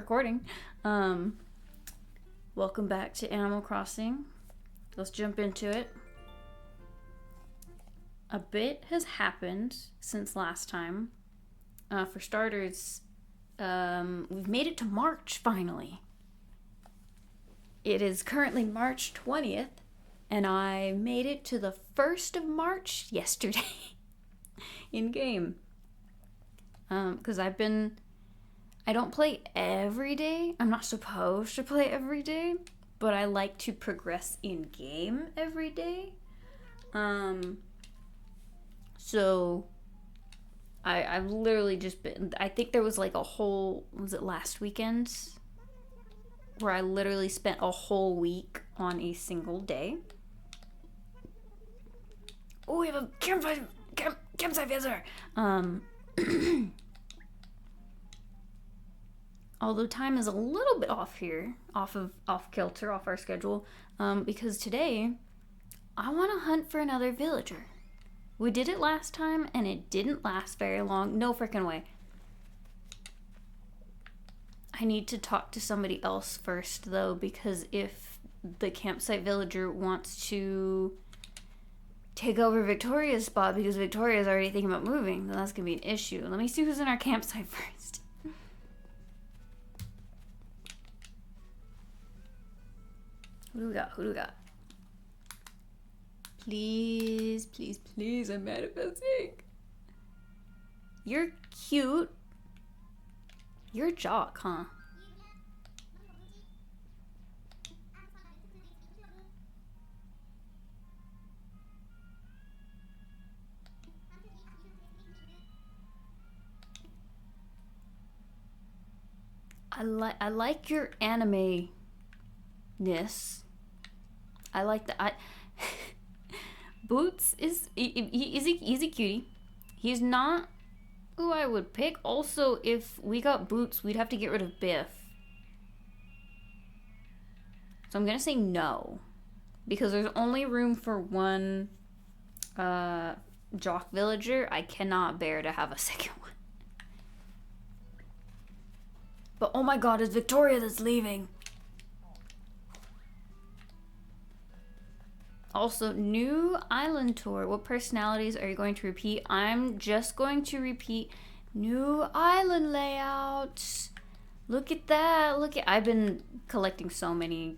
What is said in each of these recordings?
recording. Welcome back to Animal Crossing. Let's jump into it. A bit has happened since last time. For starters, we've made it to March finally. It is currently March 20th, and I made it to the 1st of March yesterday in game. Because I don't play every day. I'm not supposed to play every day, but I like to progress in game every day. So I've literally just been, I think there was like a whole, was it last weekend? Where I literally spent a whole week on a single day. Oh, we have a campsite visitor! Although time is a little bit off here, off kilter, off our schedule, because today I want to hunt for another villager. We did it last time and it didn't last very long. No freaking way. I need to talk to somebody else first though, because if the campsite villager wants to take over Victoria's spot because Victoria's already thinking about moving, then that's gonna be an issue. Let me see who's in our campsite first. Who do we got? Please, I'm manifesting. You're cute. You're a jock, huh? I like your anime-ness. I like that. Boots is he's a cutie. He's not who I would pick. Also, if we got Boots, we'd have to get rid of Biff. So I'm gonna say no, because there's only room for one jock villager. I cannot bear to have a second one. But oh my god, it's Victoria that's leaving. Also, new island tour. What personalities are you going to repeat? I'm just going to repeat new island layouts. Look at that. I've been collecting so many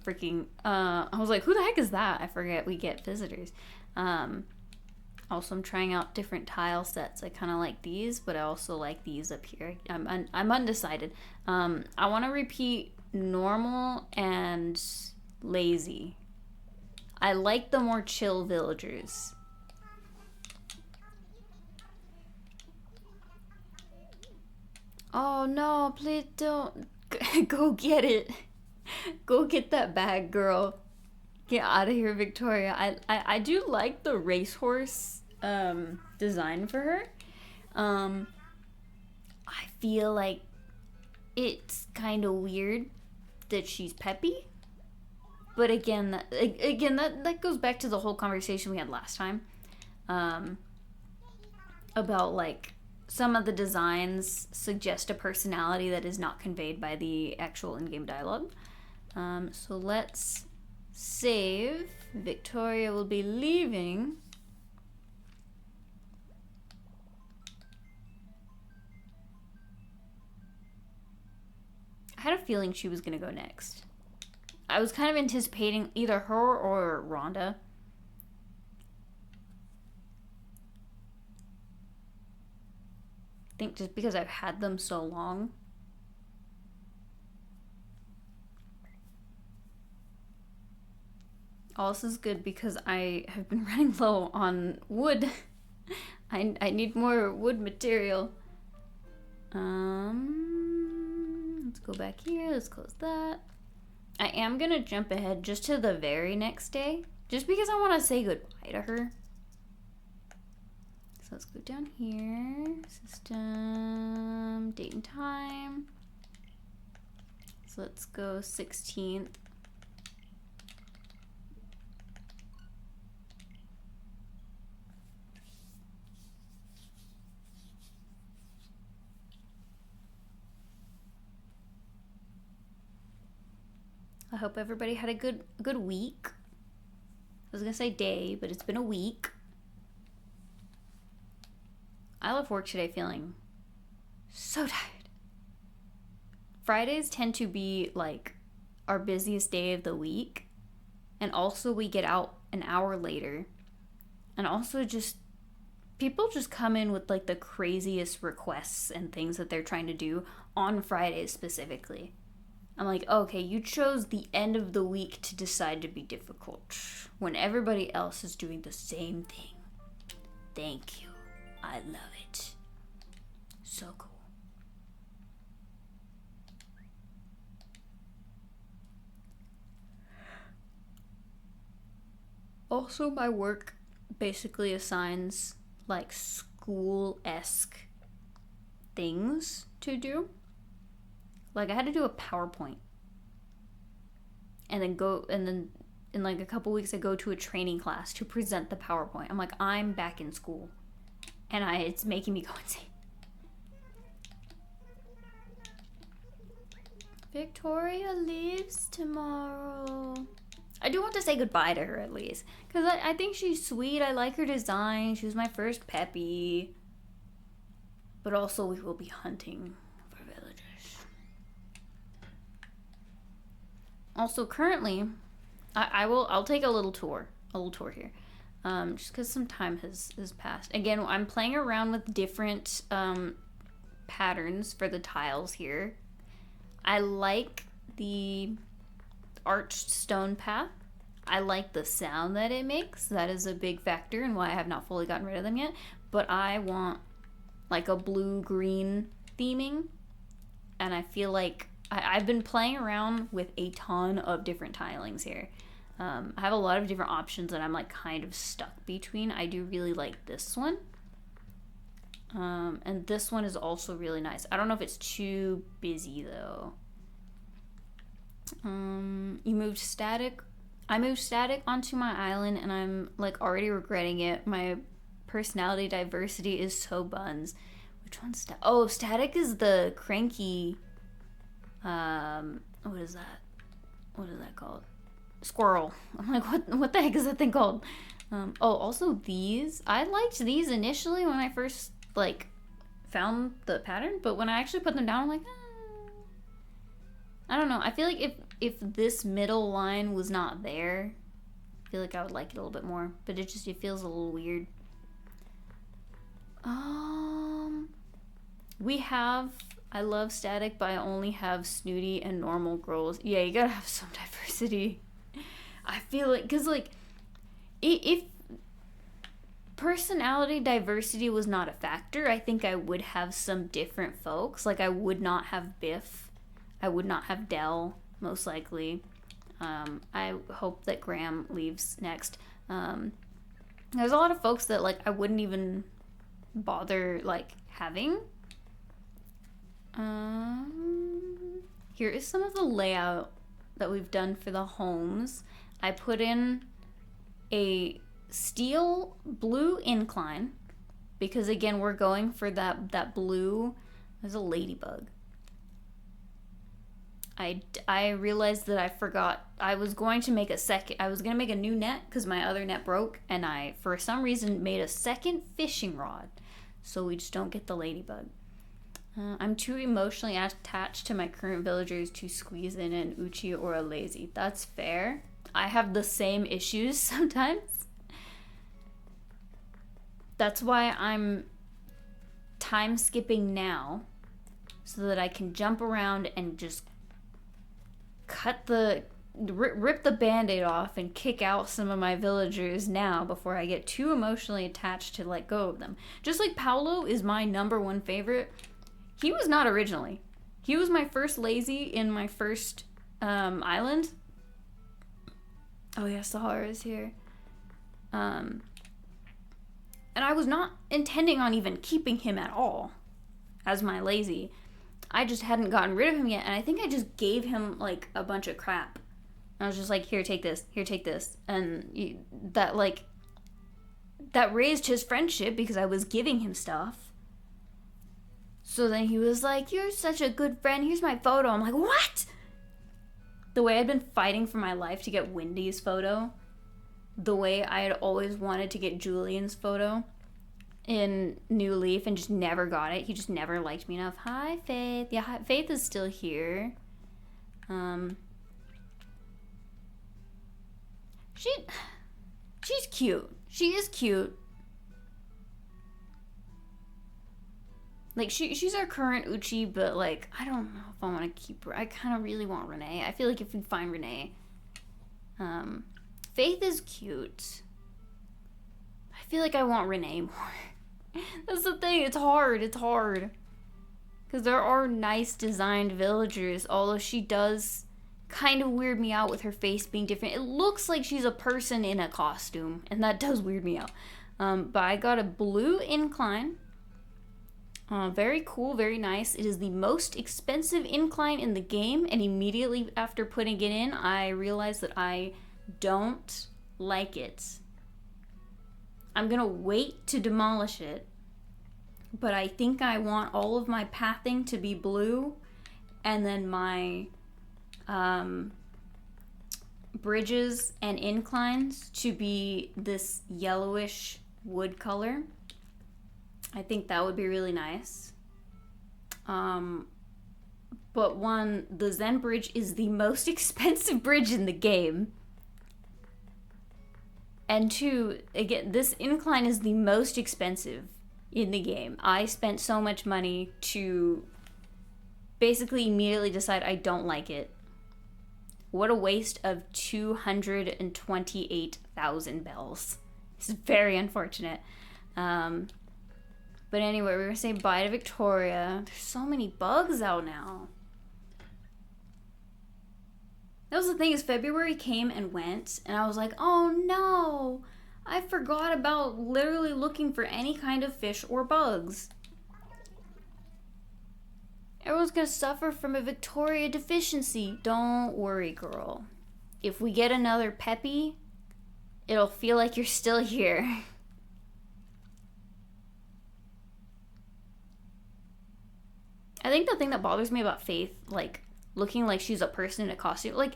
freaking, I was like, who the heck is that? I forget we get visitors. Also, I'm trying out different tile sets. I kind of like these, but I also like these up here. I'm undecided. I want to repeat normal and lazy. I like the more chill villagers. Oh no, please don't. Go get it. Go get that bag, girl. Get out of here, Victoria. I do like the racehorse design for her. I feel like it's kind of weird that she's peppy. But again, that goes back to the whole conversation we had last time about like some of the designs suggest a personality that is not conveyed by the actual in-game dialogue. So let's save. Victoria will be leaving. I had a feeling she was going to go next. I was kind of anticipating either her or Rhonda. I think just because I've had them so long. All this is good because I have been running low on wood. I need more wood material. Let's go back here. Let's close that. I am going to jump ahead just to the very next day, just because I want to say goodbye to her. So let's go down here. System, date and time. So let's go 16th. I hope everybody had a good week. I was gonna say day, but it's been a week. I left work today feeling so tired. Fridays tend to be like our busiest day of the week. And also we get out an hour later. And also just people just come in with like the craziest requests and things that they're trying to do on Fridays specifically. I'm like, okay, you chose the end of the week to decide to be difficult when everybody else is doing the same thing. Thank you. I love it. So cool. Also, my work basically assigns like school-esque things to do. Like I had to do a PowerPoint. And then in like a couple weeks I go to a training class to present the PowerPoint. I'm like, I'm back in school. And it's making me go insane. Victoria leaves tomorrow. I do want to say goodbye to her at least. Because I think she's sweet. I like her design. She was my first Peppy. But also we will be hunting for villagers. Also currently, I'll take a little tour here. Just because some time has passed. Again, I'm playing around with different patterns for the tiles here. I like the arched stone path. I like the sound that it makes. That is a big factor in why I have not fully gotten rid of them yet. But I want like a blue-green theming. And I feel like I've been playing around with a ton of different tilings here. I have a lot of different options that I'm like kind of stuck between. I do really like this one. And this one is also really nice. I don't know if it's too busy though. You moved static. I moved static onto my island and I'm like already regretting it. My personality diversity is so buns. Which one's static? Oh, static is the cranky, what is that? What is that called? Squirrel. I'm like, what the heck is that thing called? Also these. I liked these initially when I first like found the pattern, but when I actually put them down, I'm like, I don't know. I feel like if this middle line was not there, I feel like I would like it a little bit more. But it feels a little weird. I love static, but I only have snooty and normal girls. Yeah, you gotta have some diversity. I feel like, because like, if personality diversity was not a factor, I think I would have some different folks. Like, I would not have Biff. I would not have Dell, most likely. I hope that Graham leaves next. There's a lot of folks that, like, I wouldn't even bother, like, having. Here is some of the layout that we've done for the homes. I put in a steel blue incline because again we're going for that blue. There's a ladybug. I realized that I forgot I was going to make a new net because my other net broke, and I for some reason made a second fishing rod so we just don't get the ladybug. I'm too emotionally attached to my current villagers to squeeze in an Uchi or a lazy. That's fair. I have the same issues sometimes. That's why I'm time skipping now so that I can jump around and just rip the band-aid off and kick out some of my villagers now before I get too emotionally attached to let go of them. Just like Paolo is my #1 favorite. He was not originally. He was my first lazy in my first island. Oh yeah, Sahara is here. And I was not intending on even keeping him at all as my lazy. I just hadn't gotten rid of him yet, and I think I just gave him like a bunch of crap. I was just like, here, take this. Here, take this. And that raised his friendship because I was giving him stuff. So then he was like, you're such a good friend. Here's my photo. I'm like, what? The way I'd been fighting for my life to get Wendy's photo, the way I had always wanted to get Julian's photo in New Leaf and just never got it. He just never liked me enough. Hi, Faith. Yeah, hi, Faith is still here. She's cute. She is cute. Like, she's our current Uchi, but, like, I don't know if I want to keep her. I kind of really want Renee. I feel like if we find Renee. Faith is cute. I feel like I want Renee more. That's the thing. It's hard. It's hard. Because there are nice designed villagers, although she does kind of weird me out with her face being different. It looks like she's a person in a costume, and that does weird me out. But I got a blue incline. Very cool, very nice. It is the most expensive incline in the game, and immediately after putting it in, I realized that I don't like it. I'm gonna wait to demolish it, but I think I want all of my pathing to be blue, and then my bridges and inclines to be this yellowish wood color. I think that would be really nice. But one, the Zen bridge is the most expensive bridge in the game. And two, again, this incline is the most expensive in the game. I spent so much money to basically immediately decide I don't like it. What a waste of 228,000 bells. It's very unfortunate. But anyway, we're gonna say bye to Victoria. There's so many bugs out now. That was the thing, is February came and went, and I was like, oh no, I forgot about literally looking for any kind of fish or bugs. Everyone's gonna suffer from a Victoria deficiency. Don't worry, girl. If we get another Peppy, it'll feel like you're still here. I think the thing that bothers me about Faith, like, looking like she's a person in a costume, like,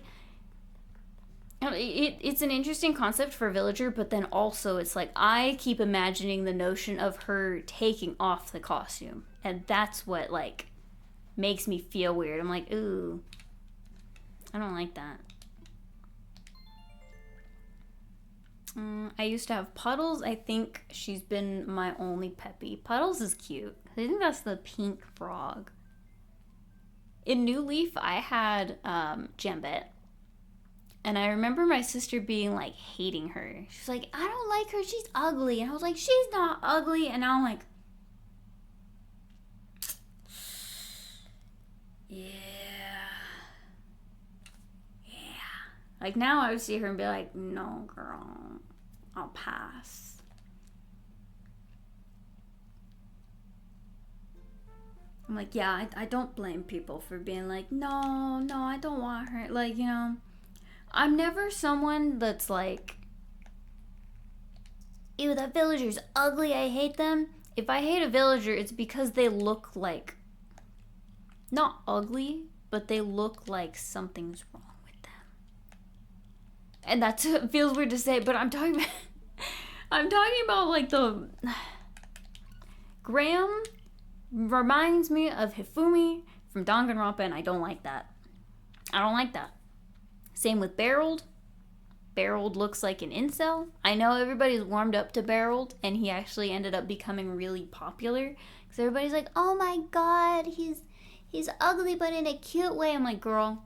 it's an interesting concept for a villager, but then also it's like, I keep imagining the notion of her taking off the costume, and that's what, like, makes me feel weird. I'm like, ooh, I don't like that. I used to have Puddles. I think she's been my only Peppy. Puddles is cute. I think that's the pink frog. In New Leaf, I had Jambet. And I remember my sister being like, hating her. She's like, I don't like her, she's ugly. And I was like, she's not ugly. And now I'm like, yeah. Like, now I would see her and be like, no, girl, I'll pass. I'm like, yeah, I don't blame people for being like, no, I don't want her. Like, you know, I'm never someone that's like, ew, that villager's ugly, I hate them. If I hate a villager, it's because they look like, not ugly, but they look like something's wrong with them. And that feels weird to say, but I'm talking about like the Graham reminds me of Hifumi from Danganronpa, and I don't like that. I don't like that. Same with Barreled. Barreled looks like an incel. I know everybody's warmed up to Barreled, and he actually ended up becoming really popular because everybody's like, oh my god, he's ugly but in a cute way. I'm like, girl,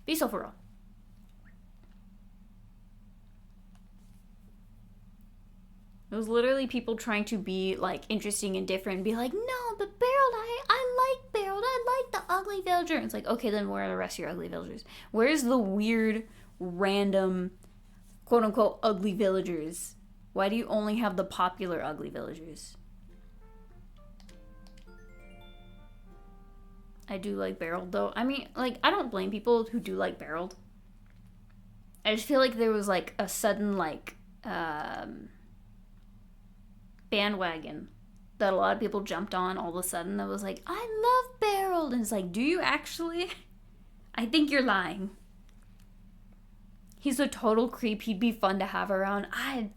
be so for real. It was literally people trying to be like interesting and different and be like, no, but Barreled, I like Barreled. I like the ugly villager. And it's like, okay, then where are the rest of your ugly villagers? Where's the weird, random, quote unquote, ugly villagers? Why do you only have the popular ugly villagers? I do like Barreled though. I mean, like, I don't blame people who do like Barreled. I just feel like there was like a sudden like bandwagon that a lot of people jumped on all of a sudden that was like, I love Barreled. And it's like, do you actually? I think you're lying. He's a total creep. He'd be fun to have around. I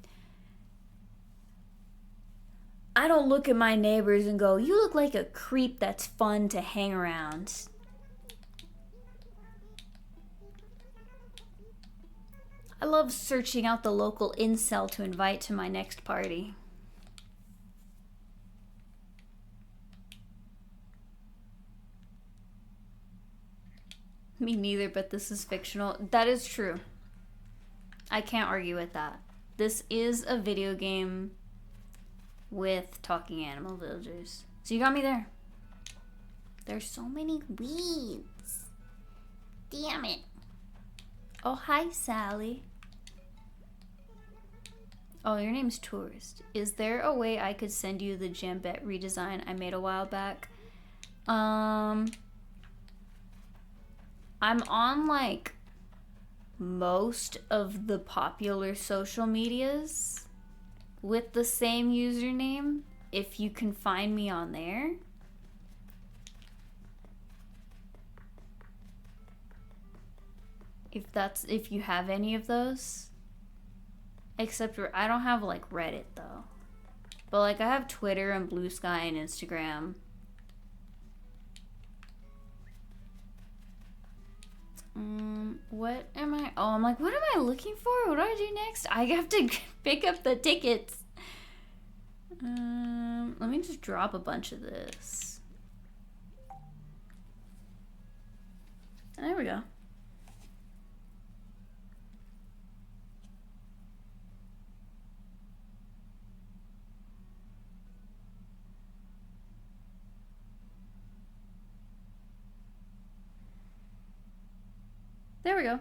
don't look at my neighbors and go, you look like a creep that's fun to hang around. I love searching out the local incel to invite to my next party. Me neither, but this is fictional. That is true. I can't argue with that. This is a video game with talking animal villagers. So you got me there. There's so many weeds. Damn it. Oh, hi, Sally. Oh, your name's Tourist. Is there a way I could send you the Jambette redesign I made a while back? I'm on, like, most of the popular social medias with the same username, if you can find me on there. If you have any of those. Except for, I don't have, like, Reddit, though. But, like, I have Twitter and Blue Sky and Instagram. What am I? Oh, I'm like, what am I looking for? What do I do next? I have to pick up the tickets. Let me just drop a bunch of this. There we go. There we go.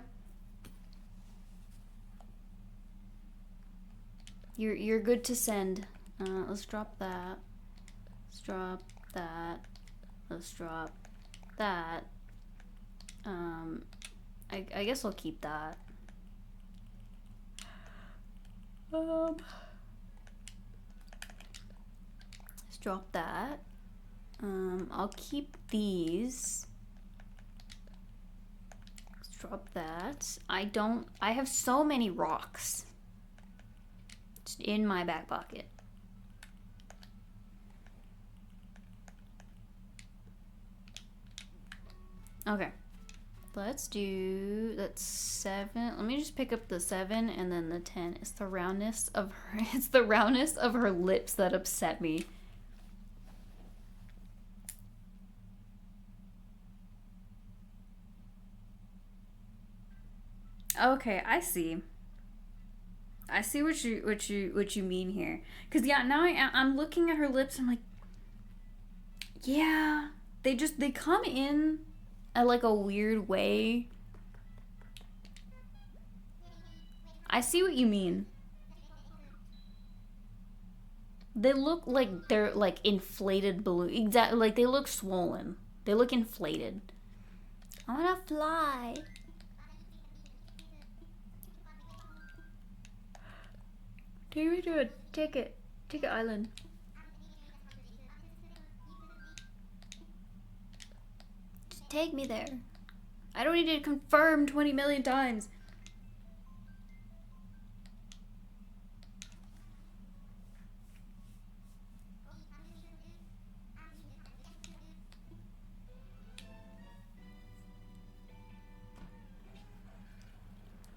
You're good to send. Let's drop that. Let's drop that. Let's drop that. I guess I'll keep that. Let's drop that. I'll keep these. Drop that. I have so many rocks just in my back pocket. Okay. That's 7. Let me just pick up the 7 and then the 10. It's the roundness of her lips that upset me. Okay, I see. I see what you mean here. Cause yeah, now I'm looking at her lips. I'm like, yeah, they come in at like a weird way. I see what you mean. They look like they're like inflated balloon. Exactly, like they look swollen. They look inflated. I wanna fly. Take me to a ticket island. Just take me there. I don't need to confirm 20 million times.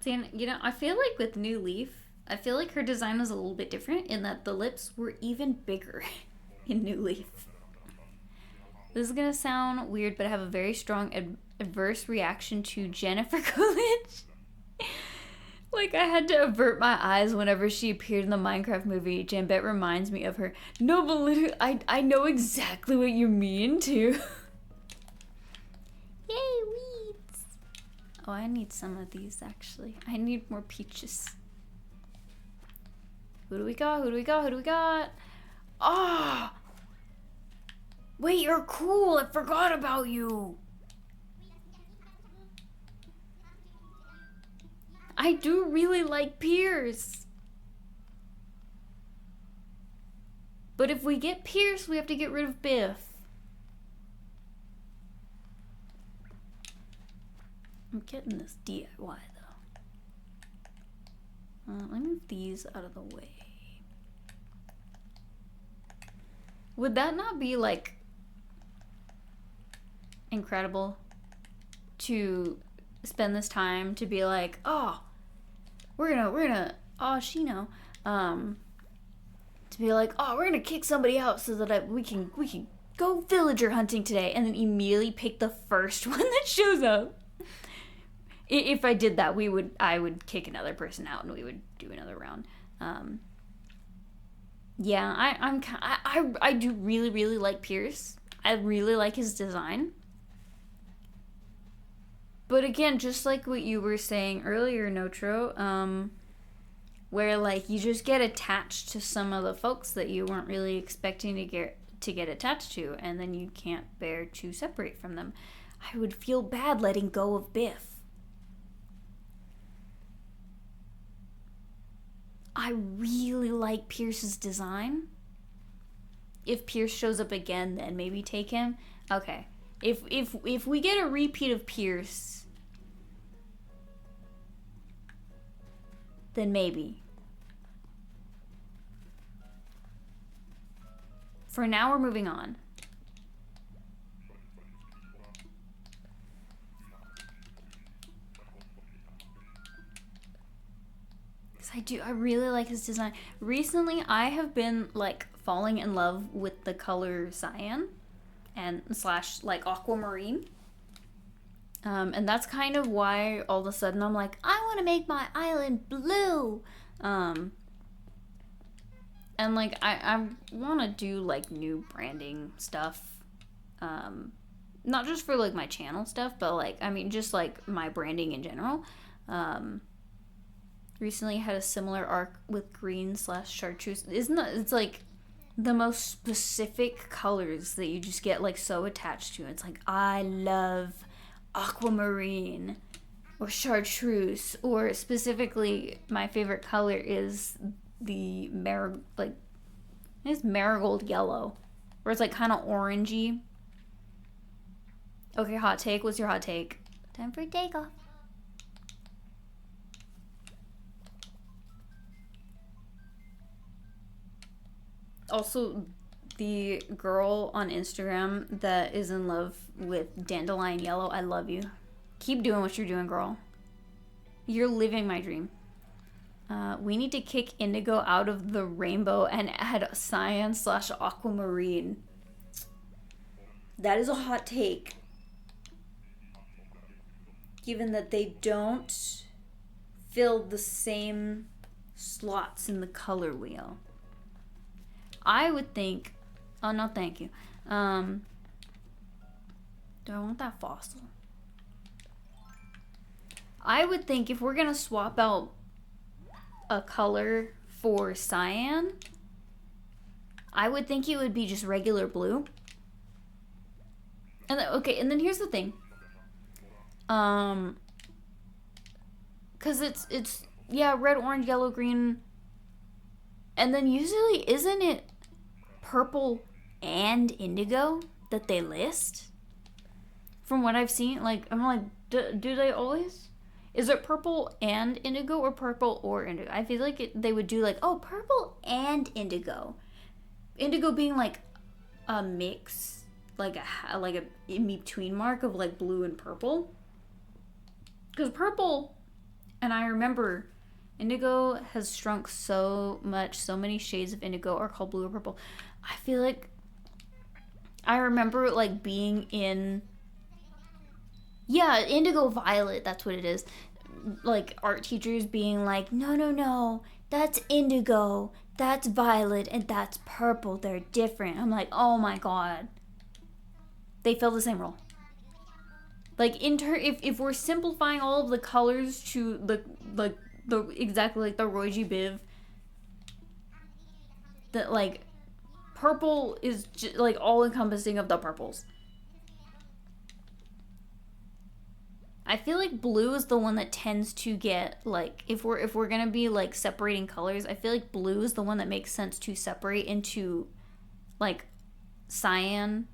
See, you know, I feel like with New Leaf, I feel like her design was a little bit different in that the lips were even bigger in New Leaf. This is gonna sound weird, but I have a very strong adverse reaction to Jennifer Coolidge. Like, I had to avert my eyes whenever she appeared in the Minecraft movie. Jambette reminds me of her. No, but literally, I know exactly what you mean, too. Yay, weeds! Oh, I need some of these, actually. I need more peaches. Who do we got? Who do we got? Who do we got? Ah! Oh! Wait, you're cool. I forgot about you. I do really like Pierce. But if we get Pierce, we have to get rid of Biff. I'm getting this DIY though. Let me move these out of the way. Would that not be like incredible to spend this time to be like, oh, we're gonna oh, Shino, to be like, oh, we're gonna kick somebody out so that we can go villager hunting today, and then immediately pick the first one that shows up. If I did that, I would kick another person out and we would do another round. Yeah, I do really like Pierce. I really like his design. But again, just like what you were saying earlier, Notro, where like you just get attached to some of the folks that you weren't really expecting to get attached to, and then you can't bear to separate from them. I would feel bad letting go of Biff. I really like Pierce's design. If Pierce shows up again, then maybe take him. Okay. If we get a repeat of Pierce, then maybe. For now, we're moving on. I really like his design. Recently, I have been like falling in love with the color cyan and / like aquamarine. And that's kind of why all of a sudden I'm like, I want to make my island blue. And like I want to do like new branding stuff. Not just for like my channel stuff, but like, I mean, just like my branding in general. Recently had a similar arc with green / chartreuse. It's like the most specific colors that you just get like so attached to. It's like, I love aquamarine or chartreuse, or specifically my favorite color is the marigold yellow, where it's like kind of orangey. Okay, hot take. What's your hot take? Time for takeoff. Also, the girl on Instagram that is in love with dandelion yellow, I love you. Keep doing what you're doing, girl. You're living my dream. We need to kick indigo out of the rainbow and add cyan / aquamarine. That is a hot take. Given that they don't fill the same slots in the color wheel. I would think, oh no, thank you. Do I want that fossil? I would think if we're gonna swap out a color for cyan, I would think it would be just regular blue. And then, okay, and then here's the thing. Cause it's yeah, red, orange, yellow, green, and then usually isn't it purple and indigo that they list? From what I've seen, like, I'm like, do they always? Is it purple and indigo or purple or indigo? I feel like they would do like, oh, purple and indigo. Indigo being like a mix, like a in between mark of like blue and purple. Because purple, and I remember indigo has shrunk so much, so many shades of indigo are called blue or purple. I feel like I remember like being in, yeah, indigo violet, that's what it is. Like art teachers being like, no, that's indigo, that's violet, and that's purple. They're different. I'm like, oh my god. They fill the same role. Like if we're simplifying all of the colors to the exactly like the Roy G. Biv, that like purple is just like all encompassing of the purples. I feel like blue is the one that tends to get like, if we're gonna be like separating colors, I feel like blue is the one that makes sense to separate into like cyan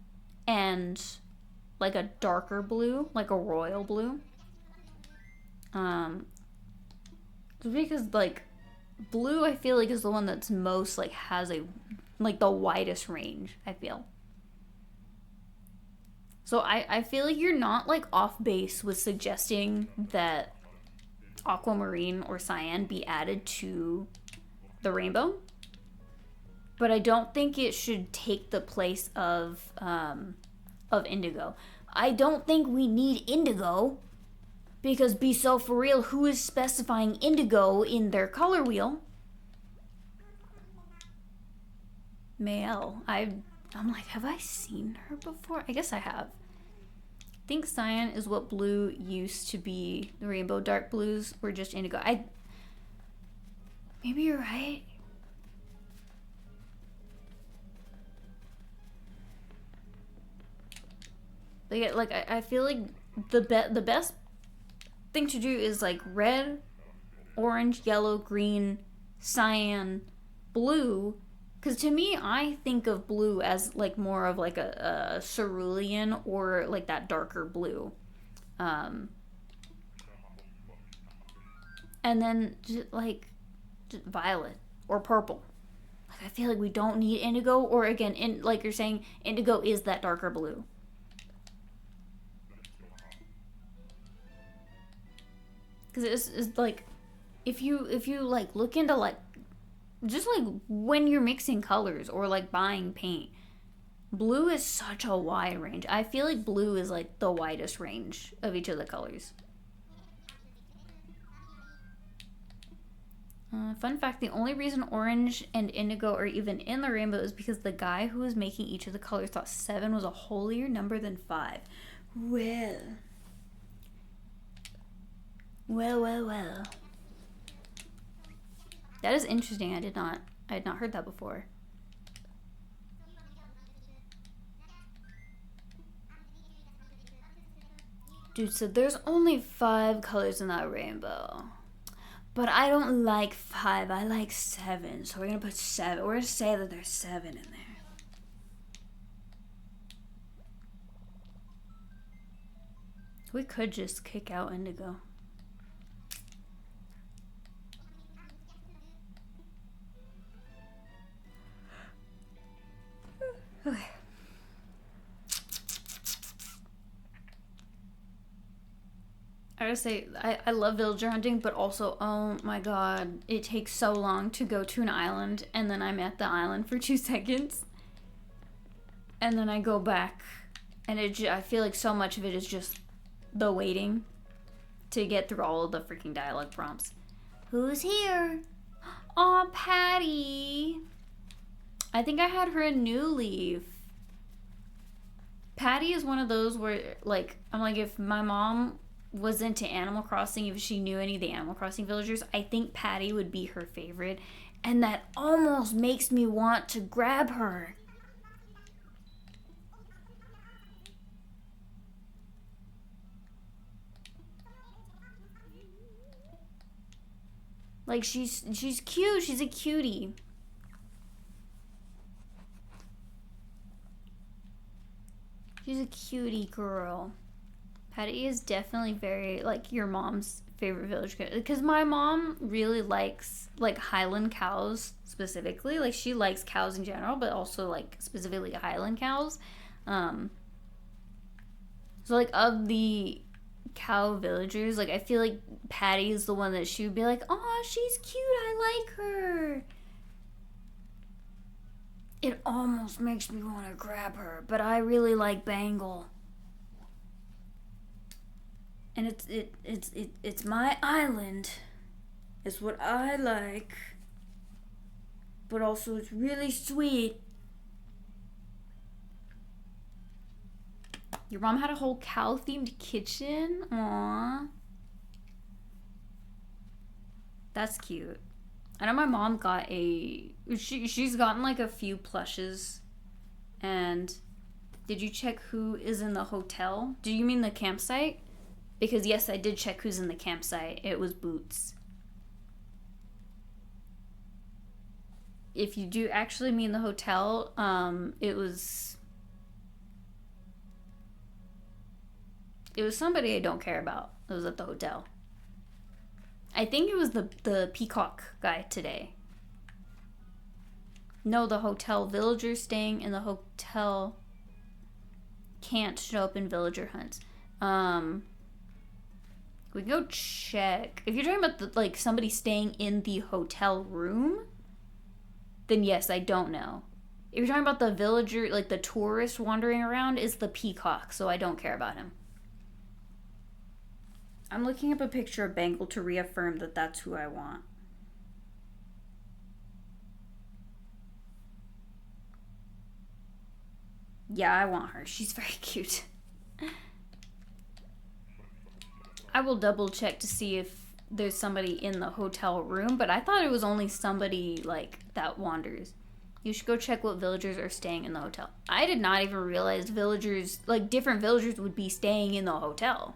and like a darker blue, like a royal blue. Um, because like blue, I feel like is the one that's most like has a like the widest range. I feel. So I feel like you're not like off base with suggesting that aquamarine or cyan be added to the rainbow, but I don't think it should take the place of indigo. I don't think we need indigo because be so for real, who is specifying indigo in their color wheel? Mael. I'm like, have I seen her before? I guess I have. I think cyan is what blue used to be. The rainbow dark blues were just indigo. Maybe you're right. Like I feel like the best thing to do is like red, orange, yellow, green, cyan, blue. Because to me, I think of blue as like more of like a cerulean or like that darker blue. Um, and then just violet or purple. Like I feel like we don't need indigo, or again, in like you're saying, indigo is that darker blue. Because it's like if you like look into like just like when you're mixing colors or like buying paint, blue is such a wide range. I feel like blue is like the widest range of each of the colors. Fun fact, the only reason orange and indigo are even in the rainbow is because the guy who was making each of the colors thought 7 was a holier number than 5. Well. Well. That is interesting. I had not heard that before. Dude said there's only 5 colors in that rainbow. But I don't like 5, I like 7. So we're gonna put 7. We're gonna say that there's 7 in there. We could just kick out indigo. Okay. I gotta say, I love villager hunting, but also, oh my god, it takes so long to go to an island, and then I'm at the island for 2 seconds, and then I go back, and I feel like so much of it is just the waiting to get through all of the freaking dialogue prompts. Who's here? Aw, Patty. I think I had her in New Leaf. Patty is one of those where, like, I'm like, if my mom was into Animal Crossing, if she knew any of the Animal Crossing villagers, I think Patty would be her favorite. And that almost makes me want to grab her. Like, she's cute. She's a cutie. She's a cutie girl. Patty is definitely very, like, your mom's favorite village. Because my mom really likes, like, Highland cows specifically. Like, she likes cows in general, but also, like, specifically Highland cows. So, like, of the cow villagers, like, I feel like Patty is the one that she would be like, oh, she's cute, I like her. It almost makes me want to grab her, but I really like Bangle. And it's my island. It's what I like. But also it's really sweet. Your mom had a whole cow-themed kitchen? Aww. That's cute. I know my mom got she's gotten like a few plushes. And did you check who is in the hotel? Do you mean the campsite? Because yes, I did check who's in the campsite. It was Boots. If you do actually mean the hotel, it was somebody I don't care about. It was at the hotel. I think it was the peacock guy today. No, the hotel. Villagers staying in the hotel can't show up in villager hunts. We can go check. If you're talking about like somebody staying in the hotel room, then yes, I don't know. If you're talking about the villager, like the tourist wandering around, is the peacock, so I don't care about him. I'm looking up a picture of Bangle to reaffirm that that's who I want. Yeah, I want her. She's very cute. I will double check to see if there's somebody in the hotel room, but I thought it was only somebody like that wanders. You should go check what villagers are staying in the hotel. I did not even realize villagers, like different villagers would be staying in the hotel.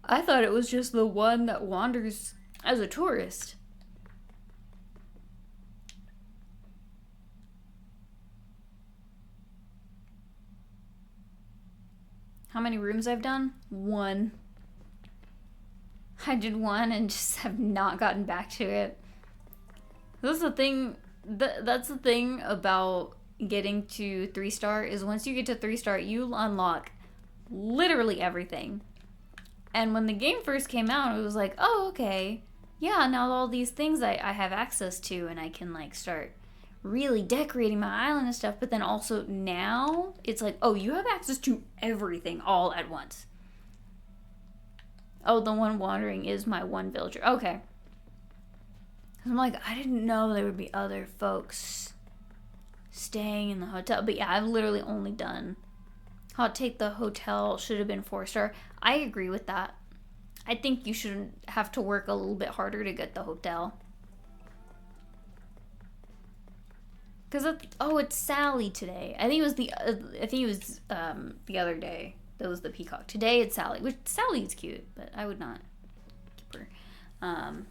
I thought it was just the one that wanders as a tourist. How many rooms I've done? 1. I did 1 and just have not gotten back to it. That's the thing. That's the thing about getting to 3-star is once you get to 3-star, you unlock literally everything. And when the game first came out, it was like, oh, okay. Yeah, now all these things I have access to and I can like start really decorating my island and stuff. But then also now it's like, oh, you have access to everything all at once. Oh, the one wandering is my one villager. Okay. I'm like, I didn't know there would be other folks staying in the hotel. But yeah, I've literally only done hot take. The hotel should have been 4-star. I agree with that. I think you should have to work a little bit harder to get the hotel. Cause it's Sally today. I think it was the other day that was the peacock. Today it's Sally, which Sally is cute, but I would not keep her. Cause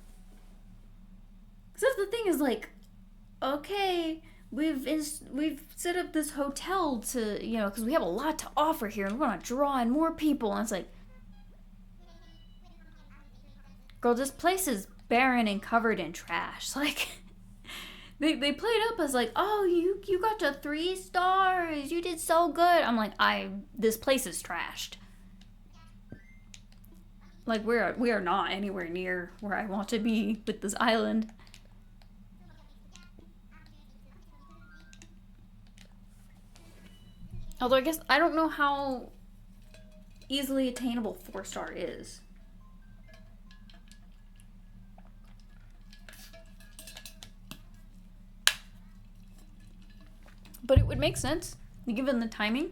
that's the thing is like, okay, we've set up this hotel to because we have a lot to offer here and we want to draw in more people. And it's like, girl, this place is barren and covered in trash. Like. They play it up as like, oh, you got to 3 stars. You did so good. I'm like, this place is trashed. Like we are not anywhere near where I want to be with this island. Although I guess I don't know how easily attainable 4-star is. But it would make sense, given the timing.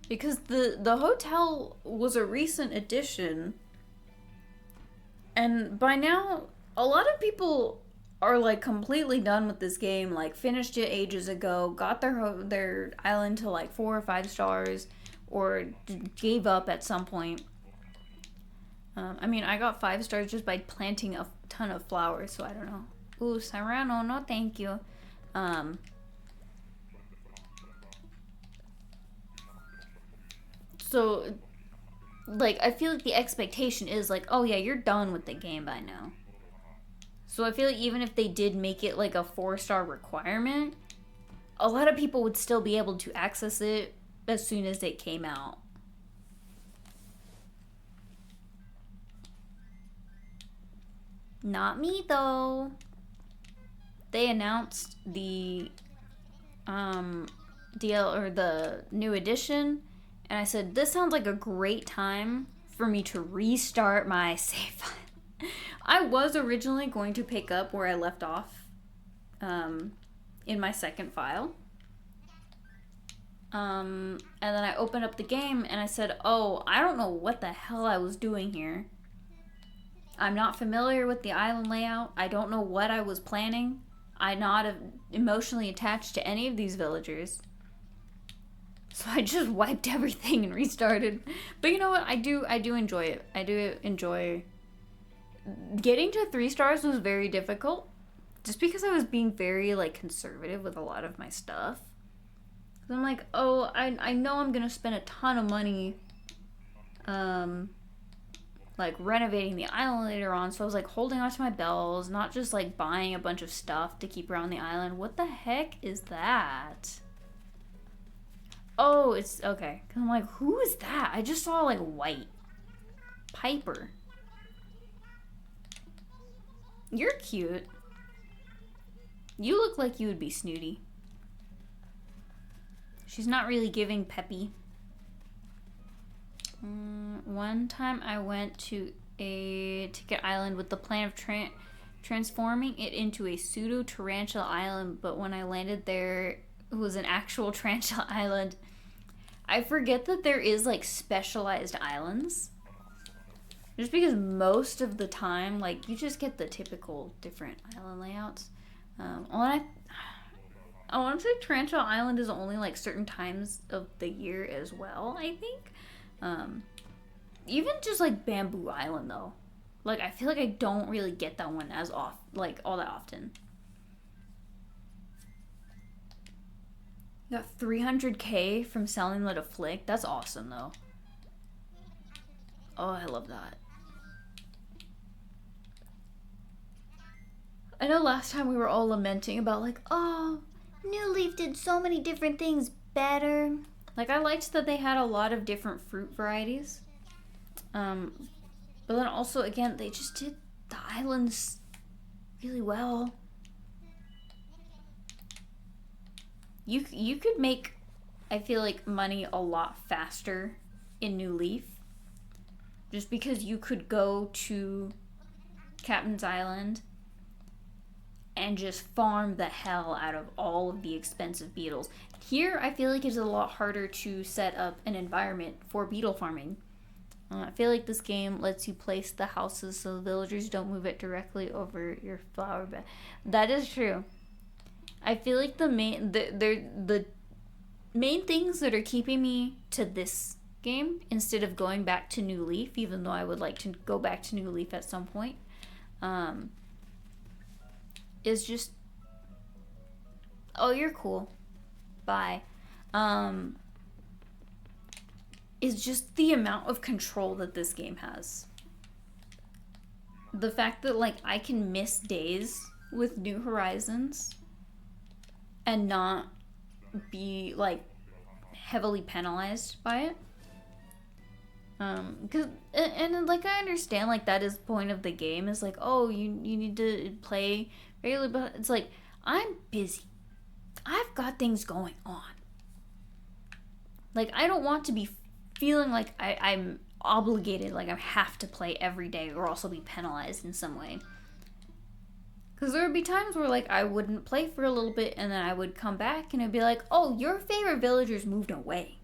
Because the hotel was a recent addition. And by now, a lot of people are like completely done with this game. Like finished it ages ago, got their island to like 4 or 5 stars, or gave up at some point. I mean, I got 5 stars just by planting a ton of flowers, so I don't know. Ooh, Serrano, no thank you. So, like, I feel like the expectation is like, oh yeah, you're done with the game by now. So I feel like even if they did make it like a 4-star requirement, a lot of people would still be able to access it as soon as it came out. Not me though. They announced the the new edition, and I said, this sounds like a great time for me to restart my save file. I was originally going to pick up where I left off in my second file. And then I opened up the game and I said, oh, I don't know what the hell I was doing here. I'm not familiar with the island layout. I don't know what I was planning. I'm not emotionally attached to any of these villagers. So I just wiped everything and restarted. But you know what? I do enjoy it. I do enjoy... Getting to 3 stars was very difficult. Just because I was being very, like, conservative with a lot of my stuff. I'm like, oh, I know I'm going to spend a ton of money like renovating the island later on, so I was like holding on to my bells, not just like buying a bunch of stuff to keep around the island. What the heck is that? Oh, it's okay. Cause I'm like, who is that? I just saw like white. Piper. You're cute. You look like you would be snooty. She's not really giving peppy. One time I went to a ticket island with the plan of transforming it into a pseudo tarantula island, but when I landed there, it was an actual tarantula island. I forget that there is like specialized islands. Just because most of the time, like, you just get the typical different island layouts. I want to say Tarantula Island is only like certain times of the year as well, I think. Even just like Bamboo Island though. Like, I feel like I don't really get that one as all that often. You got 300K from selling Let a Flick. That's awesome though. Oh, I love that. I know last time we were all lamenting about like, oh, New Leaf did so many different things better. Like, I liked that they had a lot of different fruit varieties. But then also, again, they just did the islands really well. You could make, I feel like, money a lot faster in New Leaf. Just because you could go to Captain's Island and just farm the hell out of all of the expensive beetles. Here, I feel like it's a lot harder to set up an environment for beetle farming. I feel like this game lets you place the houses so the villagers don't move it directly over your flower bed. That is true. I feel like the main things that are keeping me to this game instead of going back to New Leaf, even though I would like to go back to New Leaf at some point, is just, oh, you're cool, bye, is just the amount of control that this game has. The fact that, like, I can miss days with New Horizons and not be, like, heavily penalized by it. Cause, and like, I understand, like, that is the point of the game, is like, oh, you need to play regularly, but it's like, I'm busy. I've got things going on. Like, I don't want to be feeling like I'm obligated, like I have to play every day or also be penalized in some way. Because there would be times where, like, I wouldn't play for a little bit and then I would come back and it'd be like, oh, your favorite villagers moved away.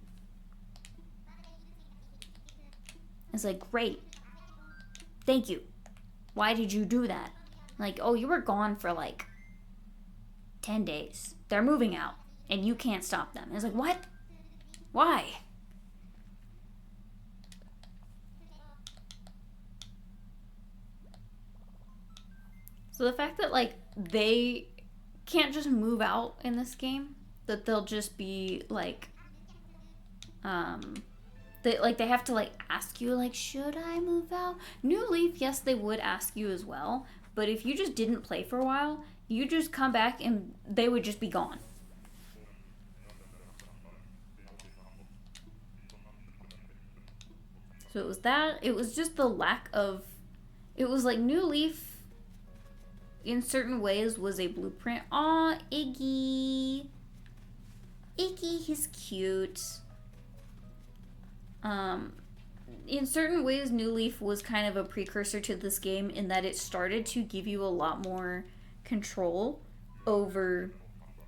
It's like, great. Thank you. Why did you do that? Like, oh, you were gone for like 10 days. They're moving out and you can't stop them. It's like, what? Why? So the fact that, like, they can't just move out in this game, that they'll just be like, they have to, like, ask you, like, should I move out? New Leaf, yes, they would ask you as well, but if you just didn't play for a while, you just come back and they would just be gone. So it was that. It was just the lack of, it was like New Leaf in certain ways was a blueprint. Aw, Iggy. Iggy, he's cute. In certain ways, New Leaf was kind of a precursor to this game in that it started to give you a lot more control over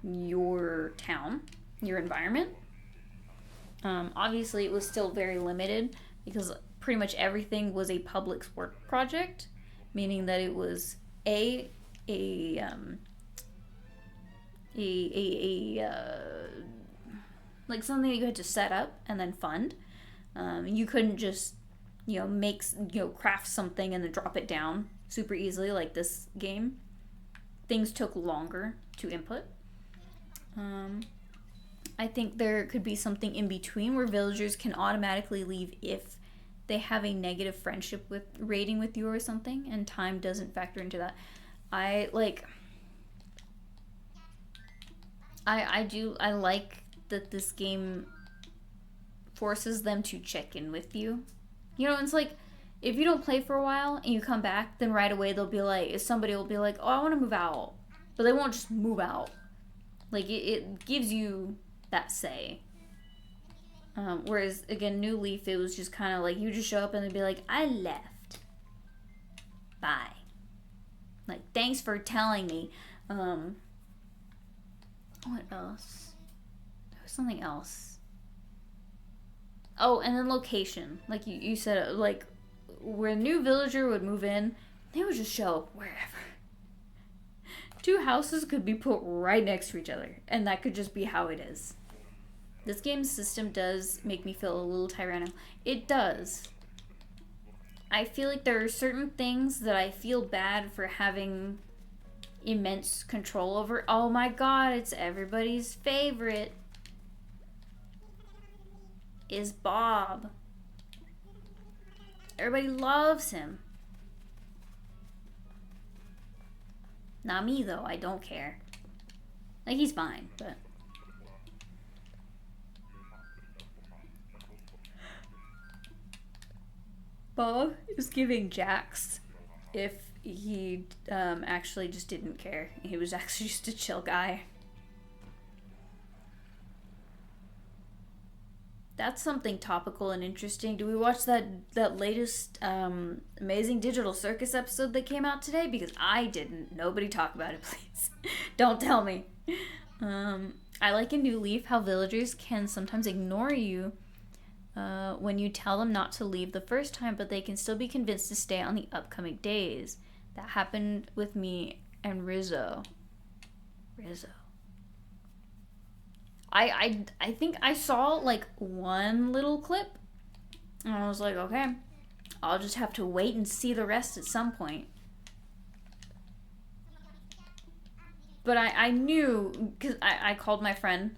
your town, your environment. Obviously, it was still very limited because pretty much everything was a public work project, meaning that it was like something that you had to set up and then fund. You couldn't just, craft something and then drop it down super easily like this game. Things took longer to input. I think there could be something in between where villagers can automatically leave if they have a negative friendship with rating with you or something, and time doesn't factor into that. I like I like that this game forces them to check in with you. You know, it's like if you don't play for a while and you come back, then right away they'll be like, somebody will be like, oh, I want to move out. But they won't just move out. Like, it gives you that say. Whereas, again, New Leaf, it was just kind of like, you just show up and they'd be like, I left. Bye. Like, thanks for telling me. What else? There was something else. Oh, and then location. Like you said, like, where a new villager would move in, they would just show up wherever. Two houses could be put right next to each other, and that could just be how it is. This game's system does make me feel a little tyrannical. It does. I feel like there are certain things that I feel bad for having immense control over. Oh my god, it's everybody's favorite. Is Bob. Everybody loves him. Not me though, I don't care. Like, he's fine, but... Bob is giving Jax if he actually just didn't care. He was actually just a chill guy. That's something topical and interesting. Do we watch that latest Amazing Digital Circus episode that came out today? Because I didn't. Nobody talk about it, please. Don't tell me. I like in New Leaf how villagers can sometimes ignore you when you tell them not to leave the first time, but they can still be convinced to stay on the upcoming days. That happened with me and Rizzo. I think I saw like one little clip and I was like, okay, I'll just have to wait and see the rest at some point. But I knew, because I called my friend,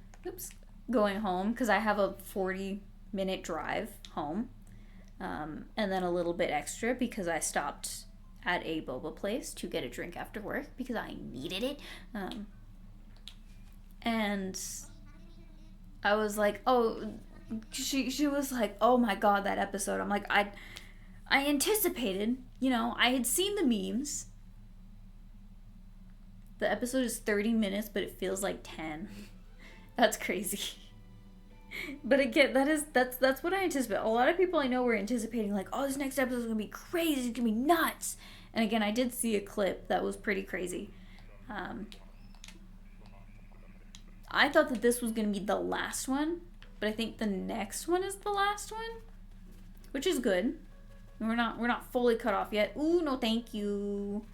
going home, because I have a 40-minute drive home, and then a little bit extra because I stopped at a boba place to get a drink after work because I needed it. And I was like, oh, she was like, oh my god, that episode. I'm like, I anticipated, you know, I had seen the memes. The episode is 30 minutes, but it feels like 10. That's crazy. But again, that's what I anticipate. A lot of people I know were anticipating, like, oh, this next episode is gonna be crazy, it's gonna be nuts. And again, I did see a clip that was pretty crazy. I thought that this was gonna be the last one, but I think the next one is the last one, which is good. We're not fully cut off yet. Ooh, no, thank you.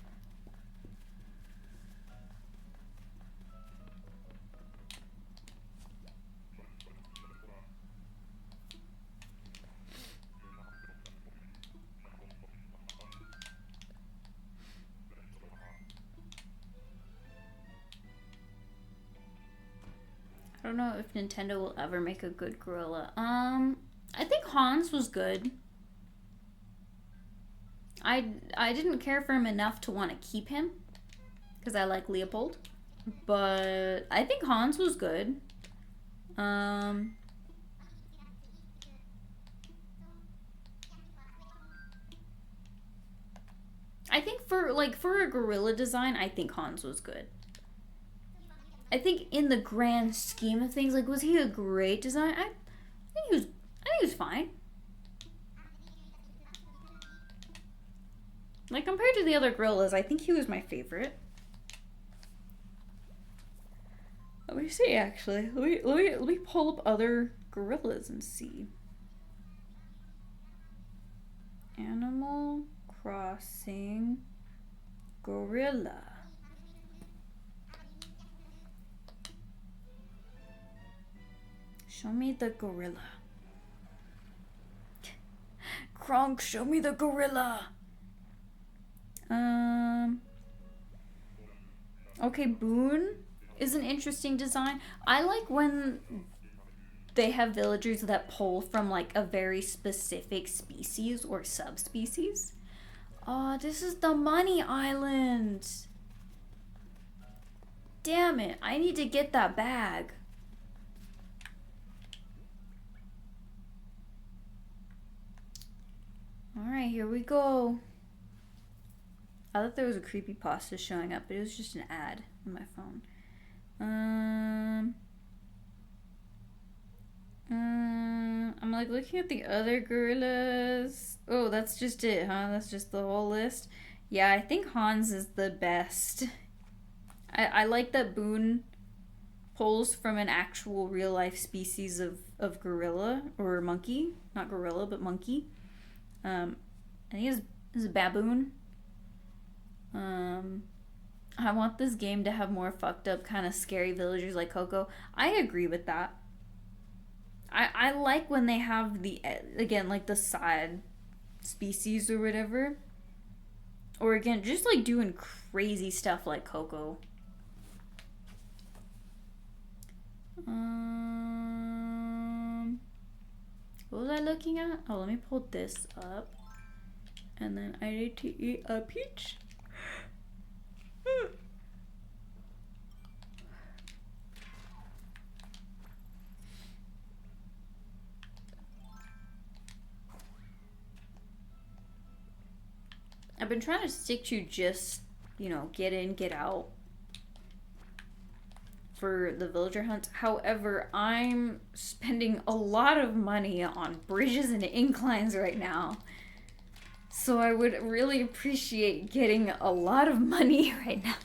I don't know if Nintendo will ever make a good gorilla. I think Hans was good. I didn't care for him enough to want to keep him because I like Leopold, but I think Hans was good. I think for a gorilla design, I think Hans was good. I think in the grand scheme of things, like, was he a great design? I think he was fine. Like, compared to the other gorillas, I think he was my favorite. Let me see, actually. Let me pull up other gorillas and see. Animal Crossing gorilla. Show me the gorilla. Kronk, show me the gorilla. Okay, Boone is an interesting design. I like when they have villagers that pull from like a very specific species or subspecies. Oh, this is the money island. Damn it, I need to get that bag. Alright, here we go. I thought there was a creepypasta showing up, but it was just an ad on my phone. I'm like looking at the other gorillas. Oh, that's just it, huh? That's just the whole list. Yeah, I think Hans is the best. I like that Boone pulls from an actual real life species of gorilla or monkey. Not gorilla, but monkey. I think it's a baboon. I want this game to have more fucked up kind of scary villagers like Coco. I agree with that. I like when they have the, again, like the side species or whatever. Or again, just like doing crazy stuff like Coco. What was I looking at? Oh, let me pull this up. And then I need to eat a peach. I've been trying to stick to just, you know, get in, get out for the villager hunts. However, I'm spending a lot of money on bridges and inclines right now. So I would really appreciate getting a lot of money right now.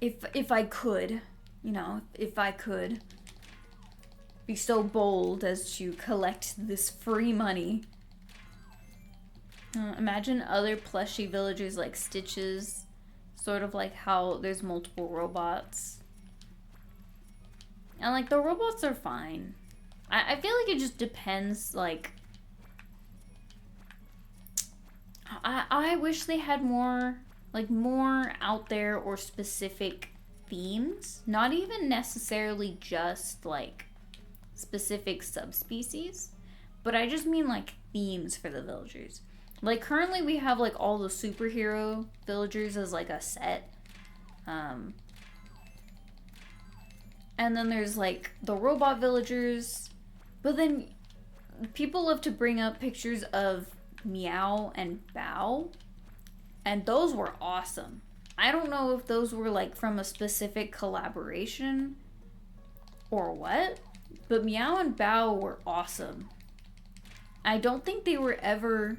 If I could, you know, if I could be so bold as to collect this free money. Imagine other plushy villagers like Stitches, sort of like how there's multiple robots. And like the robots are fine. I feel like it just depends, like, I wish they had more, like, more out there or specific themes. Not even necessarily just, like, specific subspecies. But I just mean, like, themes for the villagers. Like, currently we have, like, all the superhero villagers as, like, a set. And then there's, like, the robot villagers. But then people love to bring up pictures of Meow and Bow, and those were awesome. I don't know if those were like from a specific collaboration or what, but Meow and Bow were awesome. I don't think they were ever,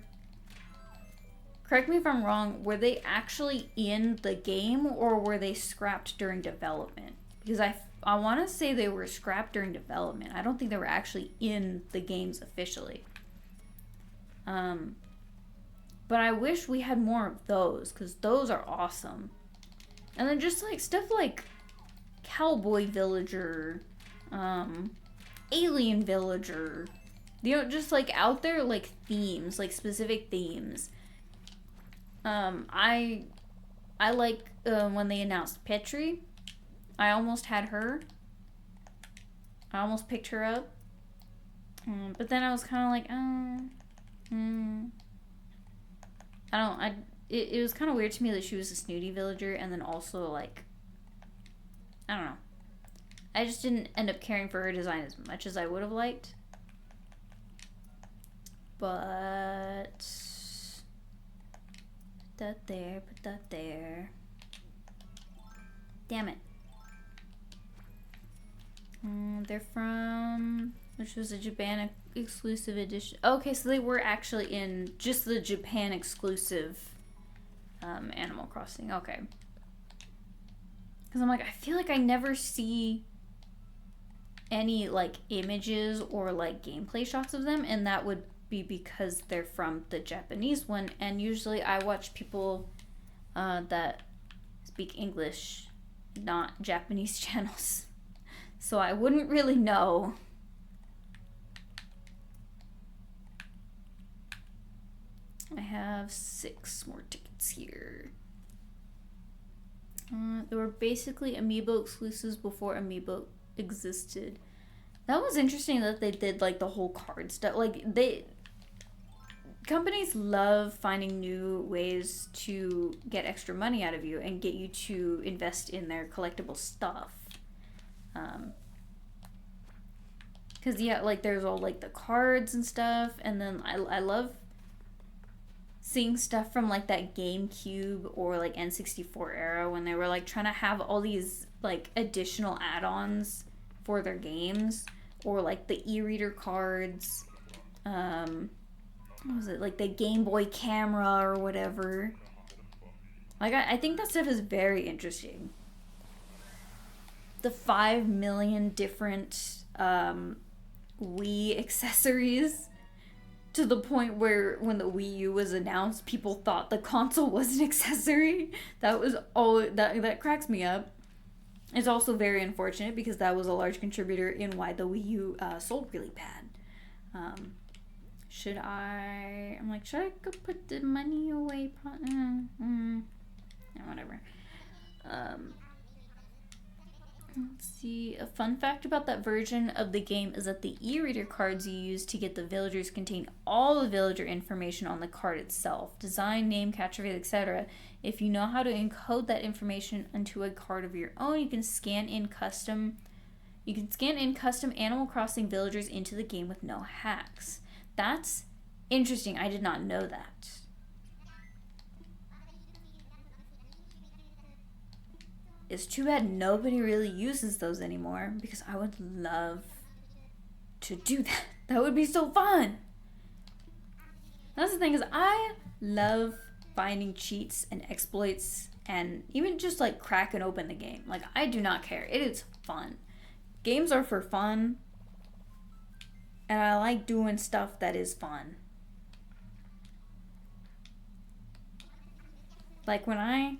correct me if I'm wrong, were they actually in the game or were they scrapped during development? Because I want to say they were scrapped during development. I don't think they were actually in the games officially. But I wish we had more of those, because those are awesome. And then just like stuff like Cowboy Villager, Alien Villager, you know, just like out there, like themes, like specific themes. I like when they announced Petri. I almost had her. I almost picked her up. But then I was kind of like, it was kind of weird to me that she was a snooty villager, and then also, like, I don't know. I just didn't end up caring for her design as much as I would have liked. But put that there, put that there. Damn it. They're from, which was a Japan exclusive edition. Okay, so they were actually in just the Japan exclusive Animal Crossing. Okay. Because I'm like, I feel like I never see any like images or like gameplay shots of them, and that would be because they're from the Japanese one, and usually I watch people that speak English, not Japanese channels. So I wouldn't really know. I have 6 more tickets here. There were basically Amiibo exclusives before Amiibo existed. That was interesting that they did like the whole card stuff. Like companies love finding new ways to get extra money out of you and get you to invest in their collectible stuff. Because yeah, like there's all like the cards and stuff, and then I love seeing stuff from like that GameCube or like N64 era when they were like trying to have all these like additional add-ons for their games, or like the e-reader cards, what was it, like the Game Boy camera or whatever. Like I think that stuff is very interesting. The 5 million different Wii accessories, to the point where when the Wii U was announced, people thought the console was an accessory. That was all that cracks me up. It's also very unfortunate because that was a large contributor in why the Wii U sold really bad. Should I go put the money away? Yeah, whatever. Let's see. A fun fact about that version of the game is that the e-reader cards you use to get the villagers contain all the villager information on the card itself. Design, name, catchphrase, etc. If you know how to encode that information into a card of your own, you can scan in custom Animal Crossing villagers into the game with no hacks. That's interesting. I did not know that. It's too bad nobody really uses those anymore, because I would love to do that. That would be so fun. That's the thing, is I love finding cheats and exploits and even just like cracking open the game. Like, I do not care. It is fun. Games are for fun, and I like doing stuff that is fun. Like when I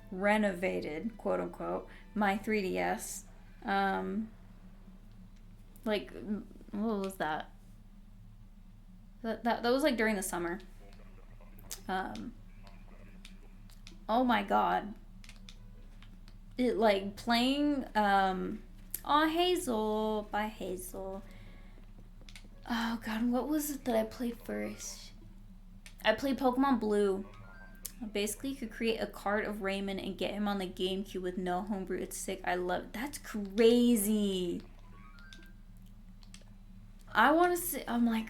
renovated, quote unquote, my 3DS, like, what was that? That was like during the summer. Oh my god. It like playing, Aw, Hazel, bye Hazel. Oh god, what was it that I played first? I played Pokemon Blue. Basically, you could create a card of Raymond and get him on the GameCube with no homebrew. It's sick. I love it. That's crazy. I want to see. I'm like,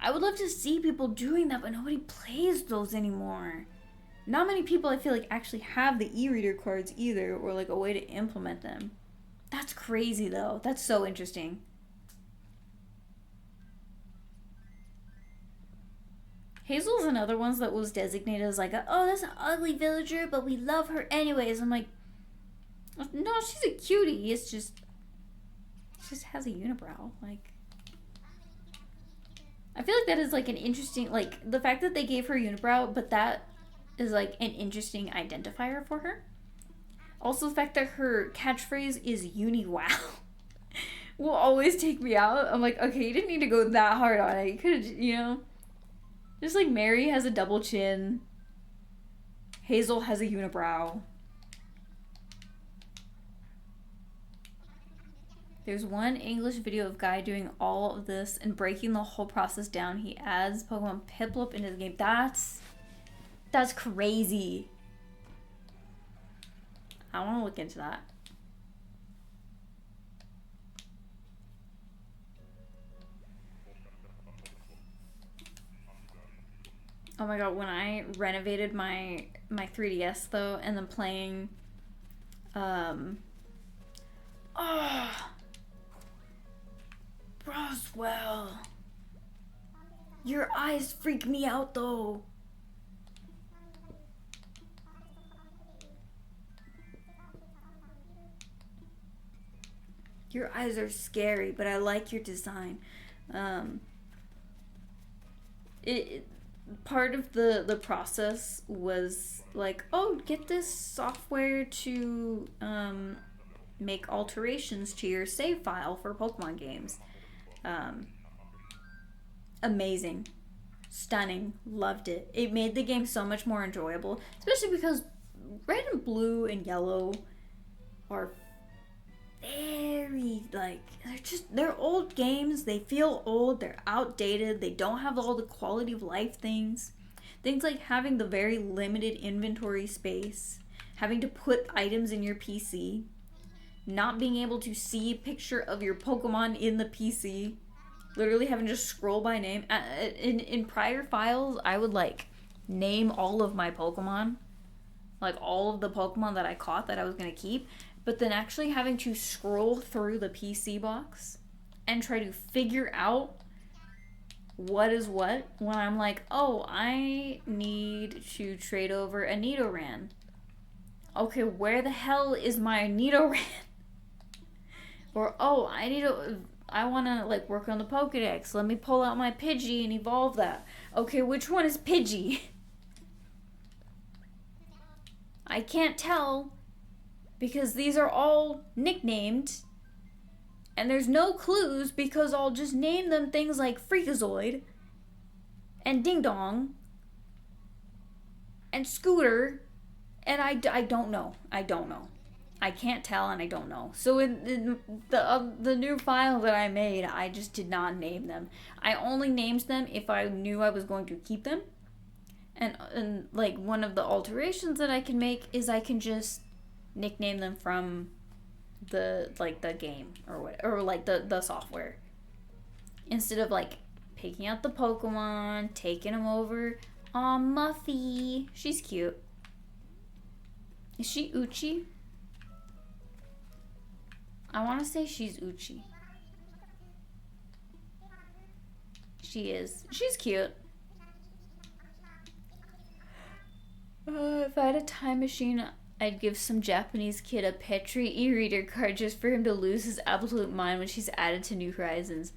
I would love to see people doing that, but nobody plays those anymore. Not many people, I feel like, actually have the e-reader cards either, or like a way to implement them. That's crazy, though. That's so interesting. Hazel's another one that was designated as like, oh, that's an ugly villager, but we love her anyways. I'm like, no, she's a cutie. It's just, she just has a unibrow. Like, I feel like that is like an interesting, like, the fact that they gave her a unibrow, but that is like an interesting identifier for her. Also, the fact that her catchphrase is uni-wow will always take me out. I'm like, okay, you didn't need to go that hard on it. You could have, you know. Just like Mary has a double chin. Hazel has a unibrow. There's one English video of guy doing all of this and breaking the whole process down. He adds Pokemon Piplup into the game. That's crazy. I want to look into that. Oh my god, when I renovated my 3DS though, and then playing, Roswell, your eyes freak me out though. Your eyes are scary, but I like your design. Part of the process was like, oh, get this software to make alterations to your save file for Pokemon games. Amazing. Stunning. Loved it. It made the game so much more enjoyable, especially because red and blue and yellow are very, like, they're old games. They feel old, they're outdated, they don't have all the quality of life things. Things like having the very limited inventory space, having to put items in your PC, not being able to see a picture of your Pokemon in the PC, literally having to just scroll by name. In prior files, I would like name all of my Pokemon, like all of the Pokemon that I caught that I was gonna keep, but then actually having to scroll through the PC box and try to figure out what is what when I'm like, oh, I need to trade over a Nidoran. Okay, where the hell is my Nidoran? Or, oh, I want to, like, work on the Pokedex. Let me pull out my Pidgey and evolve that. Okay, which one is Pidgey? I can't tell because these are all nicknamed and there's no clues because I'll just name them things like Freakazoid and Ding Dong and Scooter, and I don't know. I don't know. I can't tell and I don't know. So in the new file that I made, I just did not name them. I only named them if I knew I was going to keep them. And like one of the alterations that I can make is I can just nickname them from the game or like the software. Instead of like picking out the Pokemon, taking them over. Aw, Muffy. She's cute. Is she Uchi? I want to say she's Uchi. She is. She's cute. If I had a time machine, I'd give some Japanese kid a Petri e-reader card just for him to lose his absolute mind when she's added to New Horizons.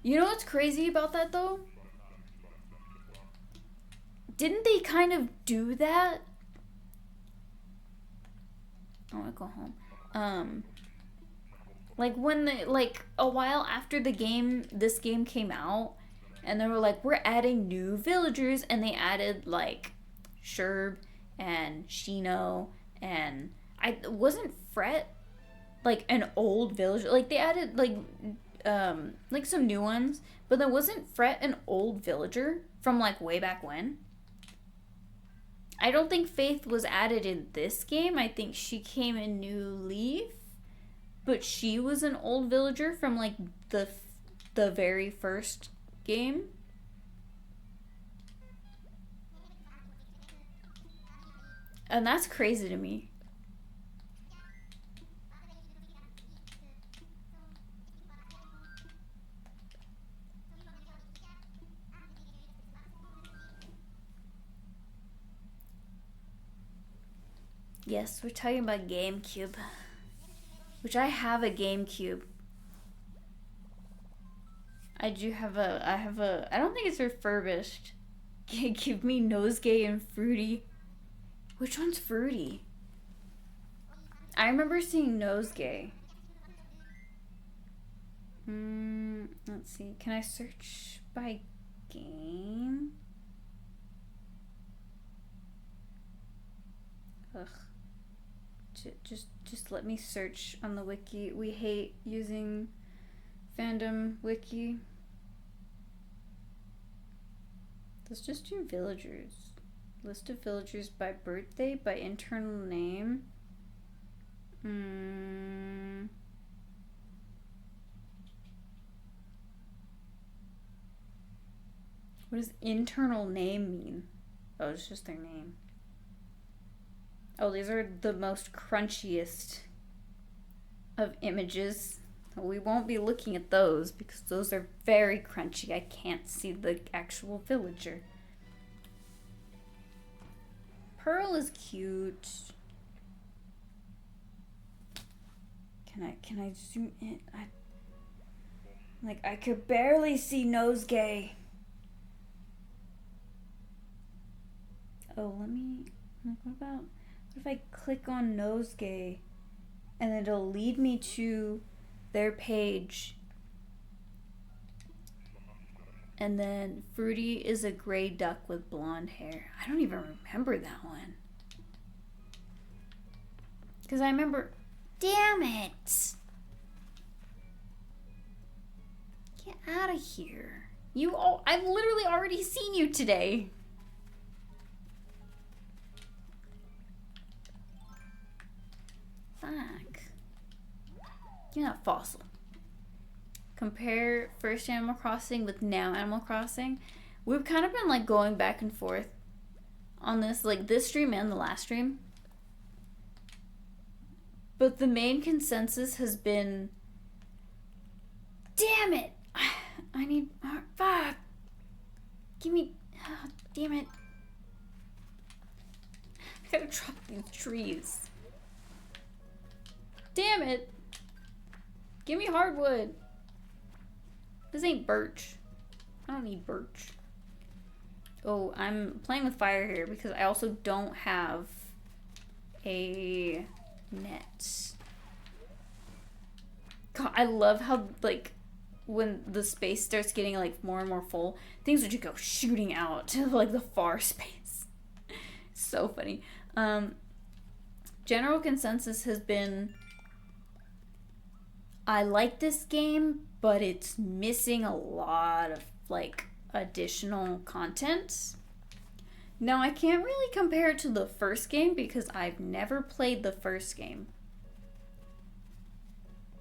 You know what's crazy about that, though? Didn't they kind of do that? I want to go home. Like when like a while after this game came out, and they were like, we're adding new villagers, and they added like Sherb and Shino, and I wasn't Fret like an old villager. Like they added like some new ones, but then wasn't Fret an old villager from like way back when? I don't think Faith was added in this game. I think she came in New Leaf, but she was an old villager from like the very first game. And that's crazy to me. Yes, we're talking about GameCube. Which I have a GameCube. I don't think it's refurbished. Give me Nosegay and Fruity. Which one's Fruity? I remember seeing Nosegay. Let's see. Can I search by game? Ugh. Just let me search on the wiki. We hate using fandom wiki. Let's just do villagers. List of villagers by birthday, by internal name. What does internal name mean? Oh, it's just their name. Oh, these are the most crunchiest of images. We won't be looking at those because those are very crunchy. I can't see the actual villager. Pearl is cute. Can I zoom in? I could barely see Nosegay. Oh, what if I click on Nosegay and then it'll lead me to their page. And then Fruity is a gray duck with blonde hair. I don't even remember that one. Because I remember... Damn it! Get out of here. You all... I've literally already seen you today. Fuck. You're not fossil. Compare first Animal Crossing with now Animal Crossing. We've kind of been like going back and forth on this, like this stream and the last stream. But the main consensus has been, damn it! I need, fuck! Give me, damn it. I gotta drop these trees. Damn it! Give me hardwood. This ain't birch. I don't need birch. Oh, I'm playing with fire here because I also don't have a net. God, I love how, like, when the space starts getting, like, more and more full, things would just go shooting out to, like, the far space. So funny. General consensus has been, I like this game, but it's missing a lot of, like, additional content. Now, I can't really compare it to the first game because I've never played the first game.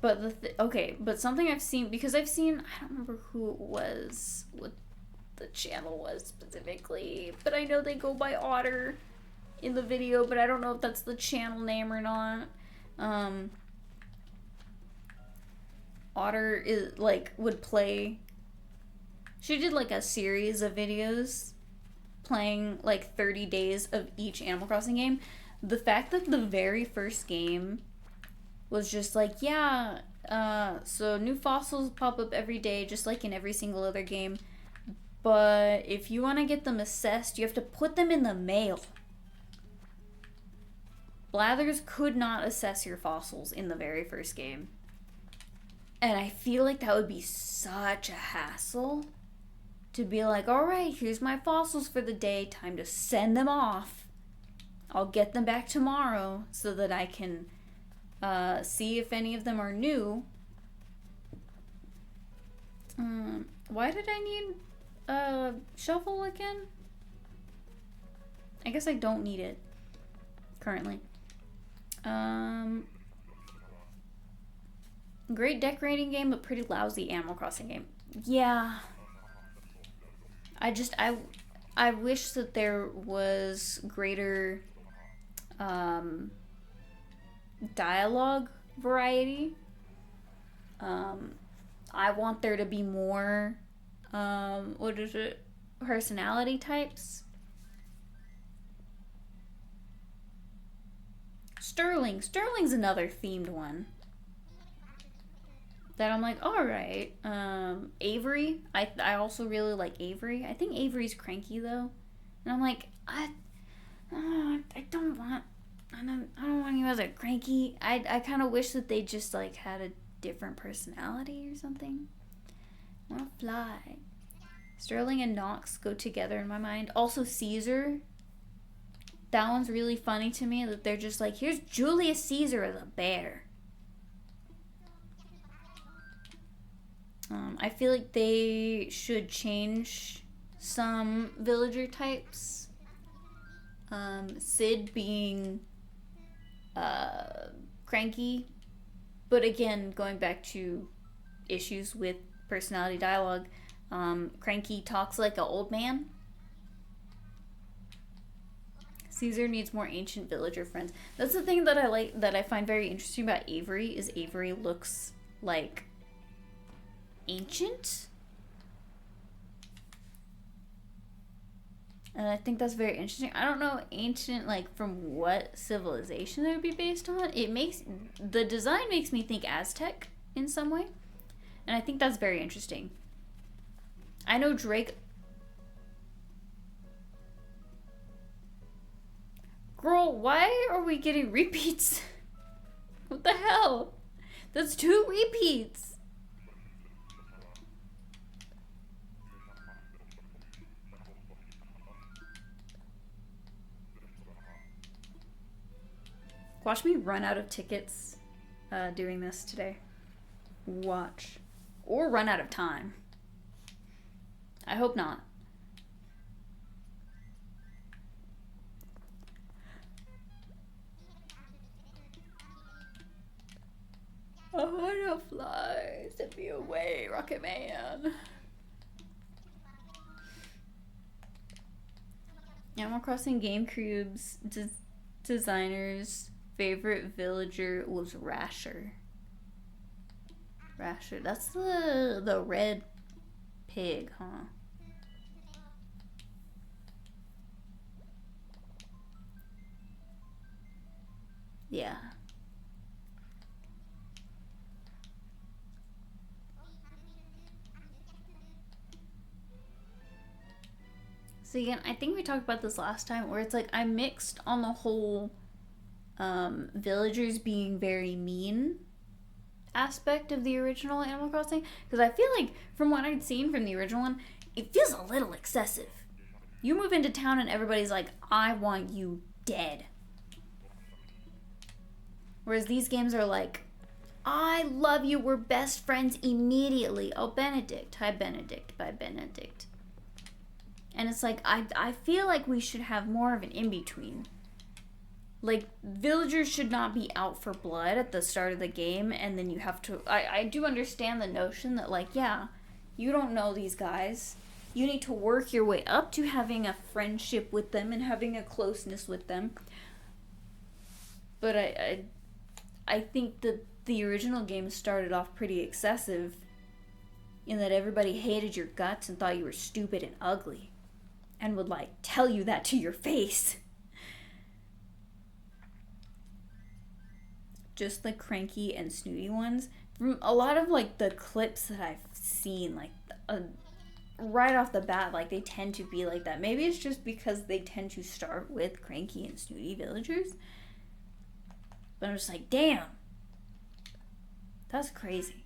But okay, but something I've seen, because I've seen, I don't remember who it was, what the channel was specifically, but I know they go by Otter in the video, but I don't know if that's the channel name or not. Otter is, like, would play, she did, like, a series of videos playing, like, 30 days of each Animal Crossing game. The fact that the very first game was just like, yeah, so new fossils pop up every day, just like in every single other game. But if you want to get them assessed, you have to put them in the mail. Blathers could not assess your fossils in the very first game. And I feel like that would be such a hassle to be like, all right, here's my fossils for the day, time to send them off. I'll get them back tomorrow so that I can see if any of them are new. Why did I need a shovel again? I guess I don't need it currently. Great decorating game, but pretty lousy Animal Crossing game. Yeah. I wish that there was greater dialogue variety. I want there to be more personality types. Sterling's another themed one that I'm like, all right. Avery, I also really like Avery. I think Avery's cranky though, and I'm like, I don't want you as a cranky. I kind of wish that they just like had a different personality or something. I want to fly. Sterling and Knox go together in my mind. Also Caesar. That one's really funny to me that they're just like, here's Julius Caesar as a bear. I feel like they should change some villager types. Sid being cranky, but again, going back to issues with personality dialogue, cranky talks like an old man. Caesar needs more ancient villager friends. That's the thing that I like, that I find very interesting about Avery, is Avery looks like ancient. And I think that's very interesting. I don't know ancient, like, from what civilization it would be based on. The design makes me think Aztec in some way. And I think that's very interesting. I know Drake... Girl, why are we getting repeats? What the hell? That's 2 repeats. Watch me run out of tickets doing this today. Watch. Or run out of time. I hope not. I wanna fly. Send me away, Rocket Man. Animal Crossing GameCube's designer's favorite villager was Rasher. Rasher, that's the red pig, huh? Yeah. So again, I think we talked about this last time, where it's like I'm mixed on the whole villagers being very mean aspect of the original Animal Crossing, because I feel like from what I'd seen from the original one, it feels a little excessive. You move into town and everybody's like, I want you dead. Whereas these games are like, I love you, we're best friends immediately. Oh, Benedict. Hi, Benedict. Bye, Benedict. And it's like, I feel like we should have more of an in-between. Like, villagers should not be out for blood at the start of the game, and then you have to... I do understand the notion that, like, yeah, you don't know these guys. You need to work your way up to having a friendship with them and having a closeness with them. But I think that the original game started off pretty excessive in that everybody hated your guts and thought you were stupid and ugly. And would, like, tell you that to your face. Just the cranky and snooty ones. From a lot of, like, the clips that I've seen, like, right off the bat, like, they tend to be like that. Maybe it's just because they tend to start with cranky and snooty villagers. But I'm just like, damn. That's crazy.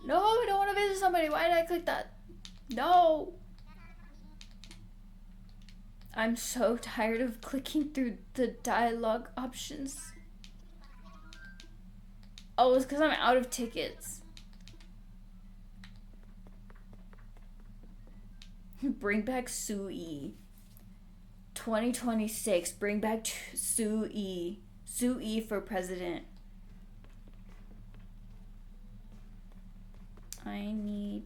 No, I don't want to visit somebody. Why did I click that? No. I'm so tired of clicking through the dialogue options. Oh, it's because I'm out of tickets. Bring back Sue-E. 2026. Bring back Sue-E. Sue-E for president. I need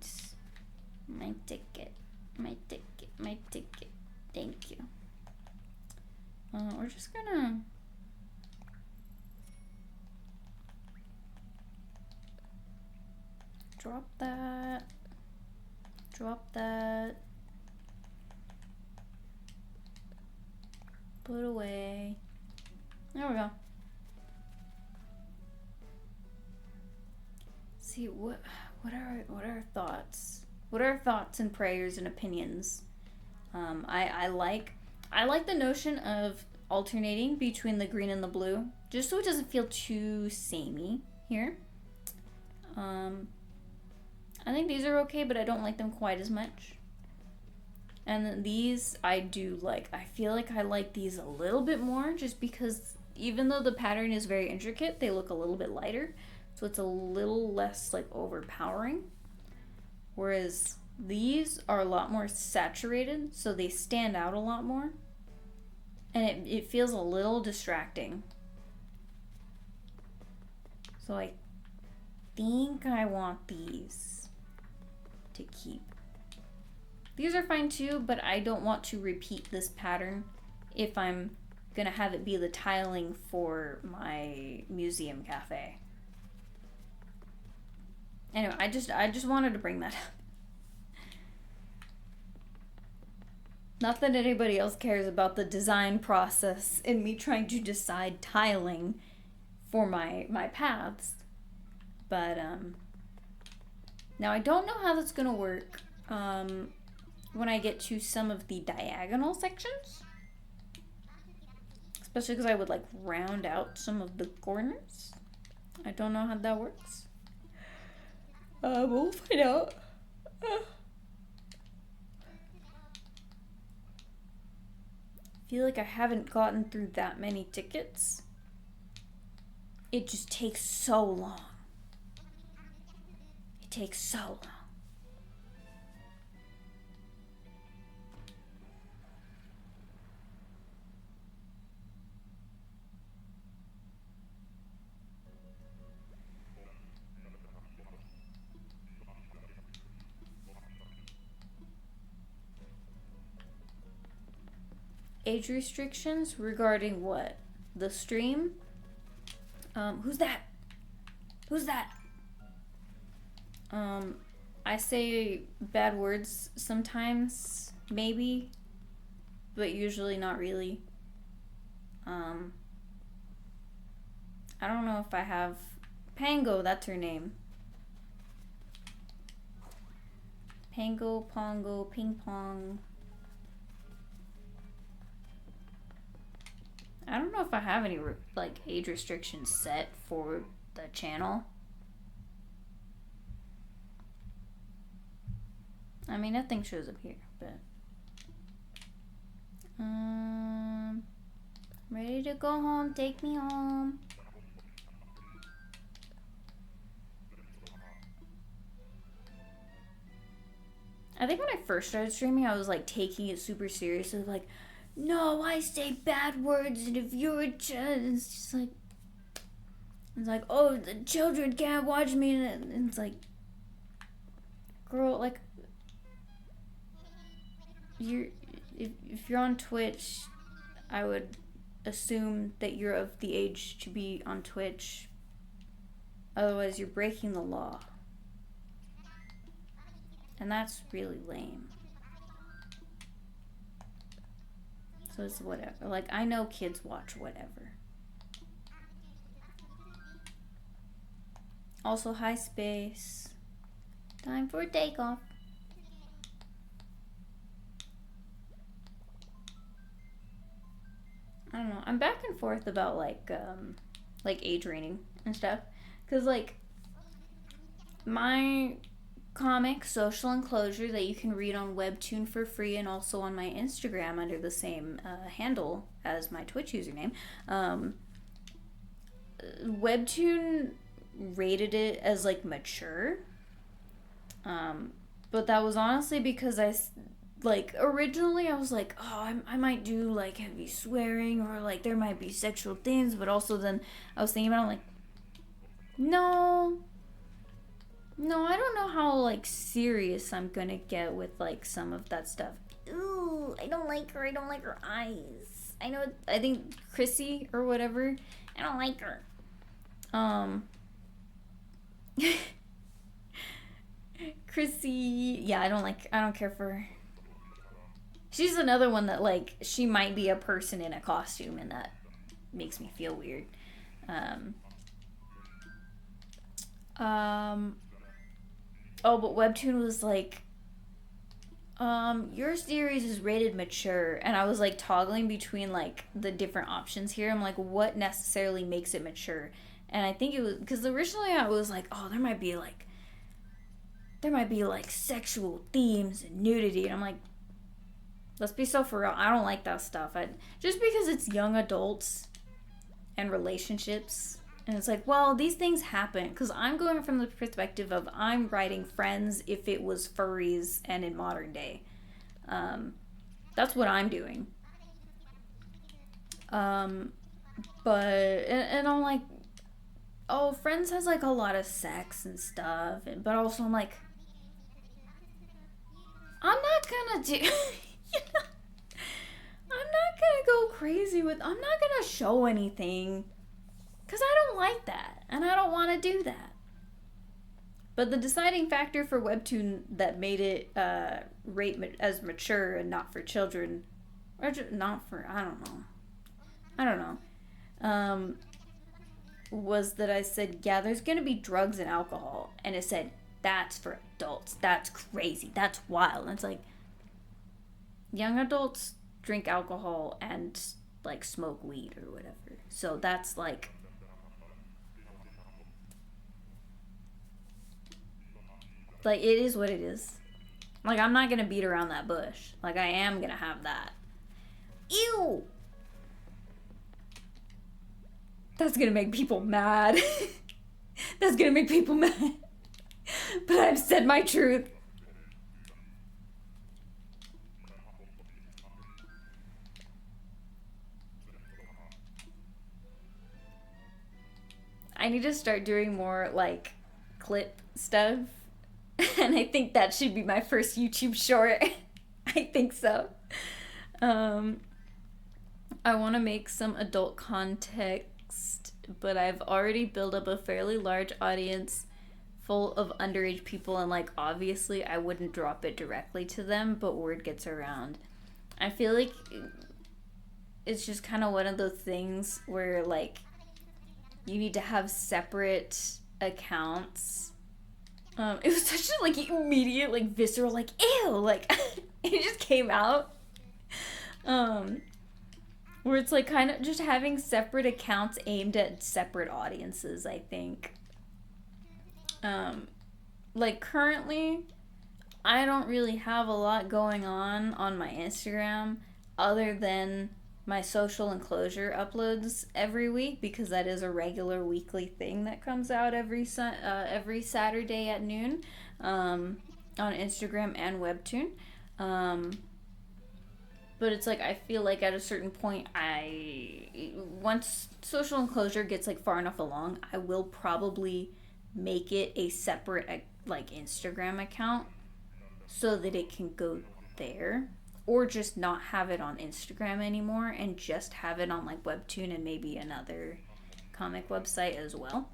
my ticket. My ticket. My ticket. Thank you. We're just gonna... drop that. Drop that. Put away. There we go. See, what are our thoughts? What are our thoughts and prayers and opinions? I like the notion of alternating between the green and the blue, just so it doesn't feel too samey here. I think these are okay, but I don't like them quite as much. And then these I do like. I feel like I like these a little bit more, just because even though the pattern is very intricate, they look a little bit lighter. So it's a little less like overpowering. Whereas these are a lot more saturated, so they stand out a lot more. And it feels a little distracting. So I think I want these to keep. These are fine too, but I don't want to repeat this pattern if I'm gonna have it be the tiling for my museum cafe. Anyway, I just wanted to bring that up. Not that anybody else cares about the design process and me trying to decide tiling for my paths. But now I don't know how that's gonna work when I get to some of the diagonal sections. Especially because I would like round out some of the corners. I don't know how that works. We'll find out. feel like I haven't gotten through that many tickets. It just takes so long. It takes so long. Age restrictions regarding what? The stream? Who's that? Who's that? I say bad words sometimes, maybe, but usually not really. I don't know if I have... Pango, that's her name. Pango, Pongo, Ping Pong. I don't know if I have any like age restrictions set for the channel. I mean, nothing shows up here, but ready to go home. Take me home. I think when I first started streaming, I was like taking it super seriously, like, no, I say bad words, and if you're a child, it's just like, it's like, oh, the children can't watch me, and it's like, girl, like, if you're on Twitch, I would assume that you're of the age to be on Twitch, otherwise you're breaking the law, and that's really lame. So it's whatever. Like, I know kids watch whatever. Also, hi, Space. Time for takeoff. I don't know. I'm back and forth about, like age rating and stuff. Because, like, my comic Social Enclosure that you can read on Webtoon for free and also on my Instagram under the same handle as my Twitch username. Webtoon rated it as like mature, but that was honestly because originally I was like, oh, I might do like heavy swearing or like there might be sexual themes, but also then I was thinking about it, I'm like, no, I don't know how, like, serious I'm gonna get with, like, some of that stuff. Ooh, I don't like her eyes. I think Chrissy or whatever, I don't like her. Chrissy, yeah, I don't care for her. She's another one that, like, she might be a person in a costume, and that makes me feel weird. Oh, but Webtoon was like, your series is rated mature, and I was like toggling between like the different options here. I'm like, what necessarily makes it mature? And I think it was because originally I was like, oh, there might be like sexual themes and nudity, and I'm like, let's be so for real, I don't like that stuff. Just because it's young adults and relationships. And it's like, well, these things happen. Because I'm going from the perspective of I'm writing Friends if it was furries and in modern day. That's what I'm doing. But, and I'm like, oh, Friends has like a lot of sex and stuff. But also I'm like, I'm not gonna do, I'm not gonna go crazy with, I'm not gonna show anything. Because I don't like that, and I don't want to do that. But the deciding factor for Webtoon that made it rate as mature and not for children, or not for, I don't know, was that I said, yeah, there's going to be drugs and alcohol. And it said, that's for adults. That's crazy. That's wild. And it's like, young adults drink alcohol and, like, smoke weed or whatever. So that's, like... Like, it is what it is. Like, I'm not gonna beat around that bush. Like, I am gonna have that. Ew! That's gonna make people mad. That's gonna make people mad. But I've said my truth. I need to start doing more, like, clip stuff. And I think that should be my first YouTube short. I think so. I want to make some adult context, but I've already built up a fairly large audience full of underage people, and, like, obviously I wouldn't drop it directly to them, but word gets around. I feel like it's just kind of one of those things where, like, you need to have separate accounts. It was such a, like, immediate, like, visceral, like, ew, like, it just came out. Where it's, like, kind of just having separate accounts aimed at separate audiences, I think. Like, currently, I don't really have a lot going on my Instagram other than my social enclosure uploads every week, because that is a regular weekly thing that comes out every Saturday at noon on Instagram and Webtoon. But it's like, I feel like at a certain point, once social enclosure gets, like, far enough along, I will probably make it a separate, like, Instagram account so that it can go there. Or just not have it on Instagram anymore and just have it on, like, Webtoon and maybe another comic website as well.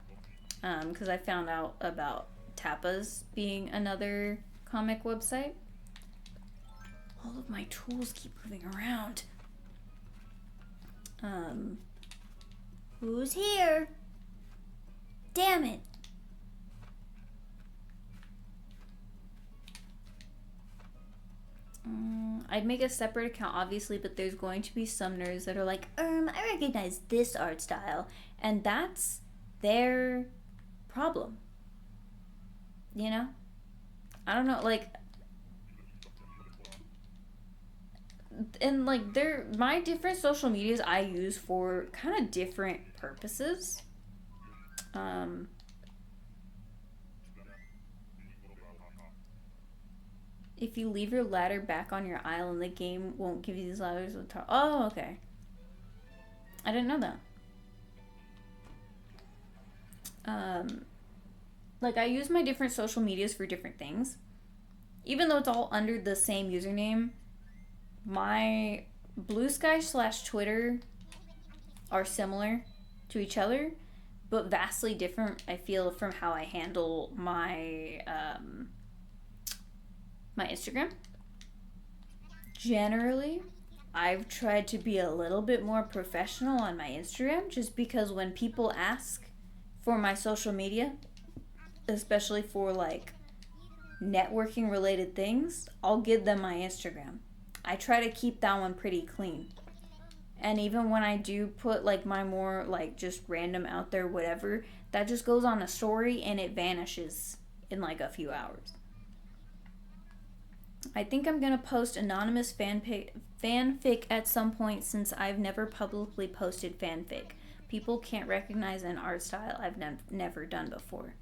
Because I found out about Tapas being another comic website. All of my tools keep moving around. Who's here? Damn it. I'd make a separate account, obviously, but there's going to be some nerds that are like, I recognize this art style, and that's their problem. You know? I don't know, like, and, like, my different social medias I use for kind of different purposes. If you leave your ladder back on your island, the game won't give you these ladders with oh, okay. I didn't know that. Like, I use my different social medias for different things. Even though it's all under the same username, my Blue Sky / Twitter are similar to each other, but vastly different, I feel, from how I handle my my Instagram. Generally, I've tried to be a little bit more professional on my Instagram, just because when people ask for my social media, especially for, like, networking related things, I'll give them my Instagram. I try to keep that one pretty clean. And even when I do put, like, my more, like, just random out there whatever, that just goes on a story and it vanishes in, like, a few hours. I think I'm gonna post anonymous fanfic at some point, since I've never publicly posted fanfic. People can't recognize an art style I've never done before.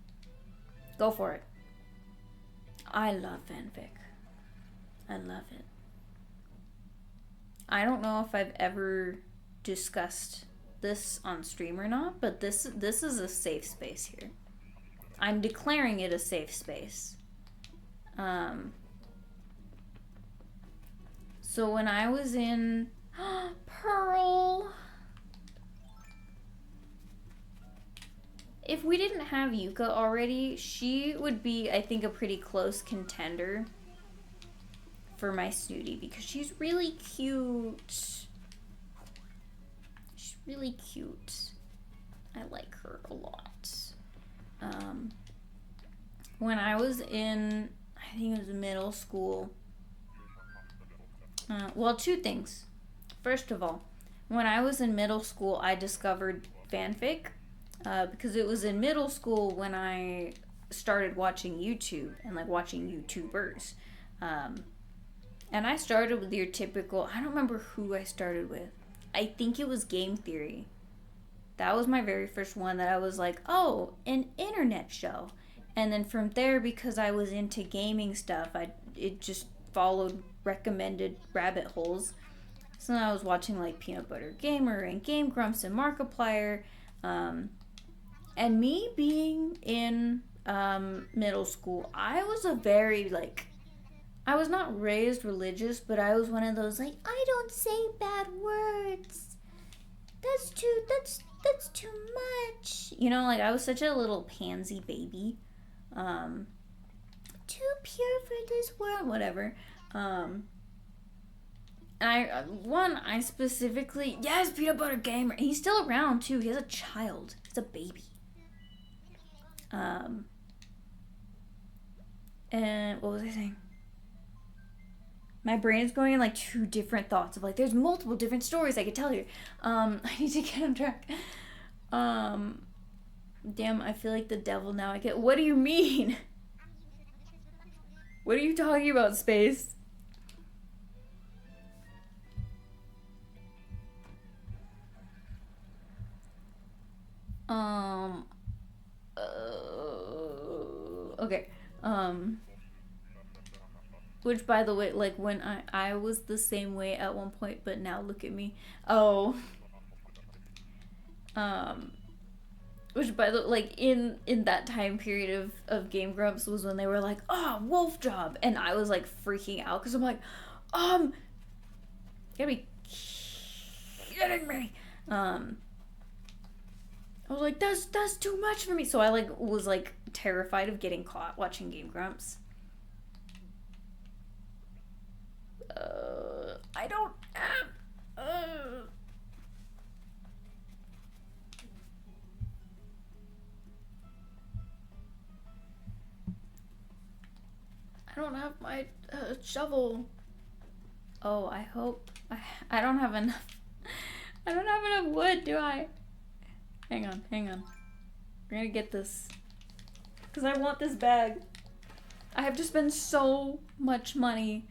Go for it. I love fanfic. I love it. I don't know if I've ever discussed this on stream or not, but this is a safe space here. I'm declaring it a safe space. So when I was in Pearl, if we didn't have Yuka already, she would be, I think, a pretty close contender for my Snooty, because she's really cute. She's really cute. I like her a lot. When I was in, I think it was middle school, well, two things. First of all, when I was in middle school, I discovered fanfic, because it was in middle school when I started watching YouTube and, like, watching YouTubers. And And I started with your typical, I don't remember who I started with. I think it was Game Theory. That was my very first one that I was like, oh, an internet show. And then from there, because I was into gaming stuff, it just followed recommended rabbit holes. So then I was watching like Peanut Butter Gamer and Game Grumps and Markiplier. And me being in middle school, I was a very like, I was not raised religious, but I was one of those like, I don't say bad words. That's too much. You know, like I was such a little pansy baby. Too pure for this world, whatever. And I specifically, yes, Peanut Butter Gamer. He's still around too. He has a child. He's a baby. And what was I saying? My brain's going in like two different thoughts of like, there's multiple different stories I could tell you. I need to get on track. Damn, I feel like the devil now. What do you mean? What are you talking about, Space? Okay. Which, by the way, like when I was the same way at one point, but now look at me. Oh. Which, by the like in that time period of Game Grumps was when they were like, oh, wolf job, and I was like freaking out because I'm like, you gotta be kidding me. I was like, that's too much for me. So I like was like terrified of getting caught watching Game Grumps. I don't have. I don't have my shovel. Oh, I hope I don't have enough. I don't have enough wood, do I? Hang on. We're gonna get this. Because I want this bag. I have to spend so much money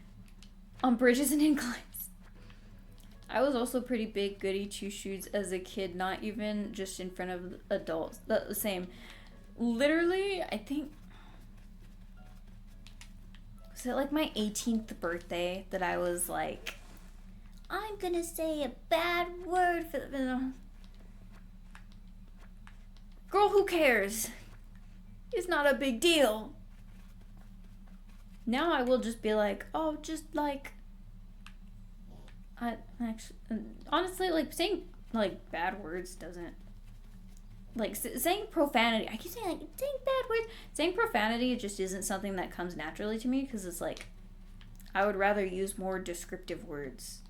on bridges and inclines. I was also pretty big goody two-shoes as a kid, not even just in front of adults. The same. Literally, I think... Was it like my 18th birthday that I was like, I'm gonna say a bad word for the... Girl, who cares? It's not a big deal. Now I will just be like, oh, just like... honestly, like, saying, like, bad words doesn't... Like, saying profanity... I keep saying, like, saying bad words... Saying profanity just isn't something that comes naturally to me, because it's like... I would rather use more descriptive words.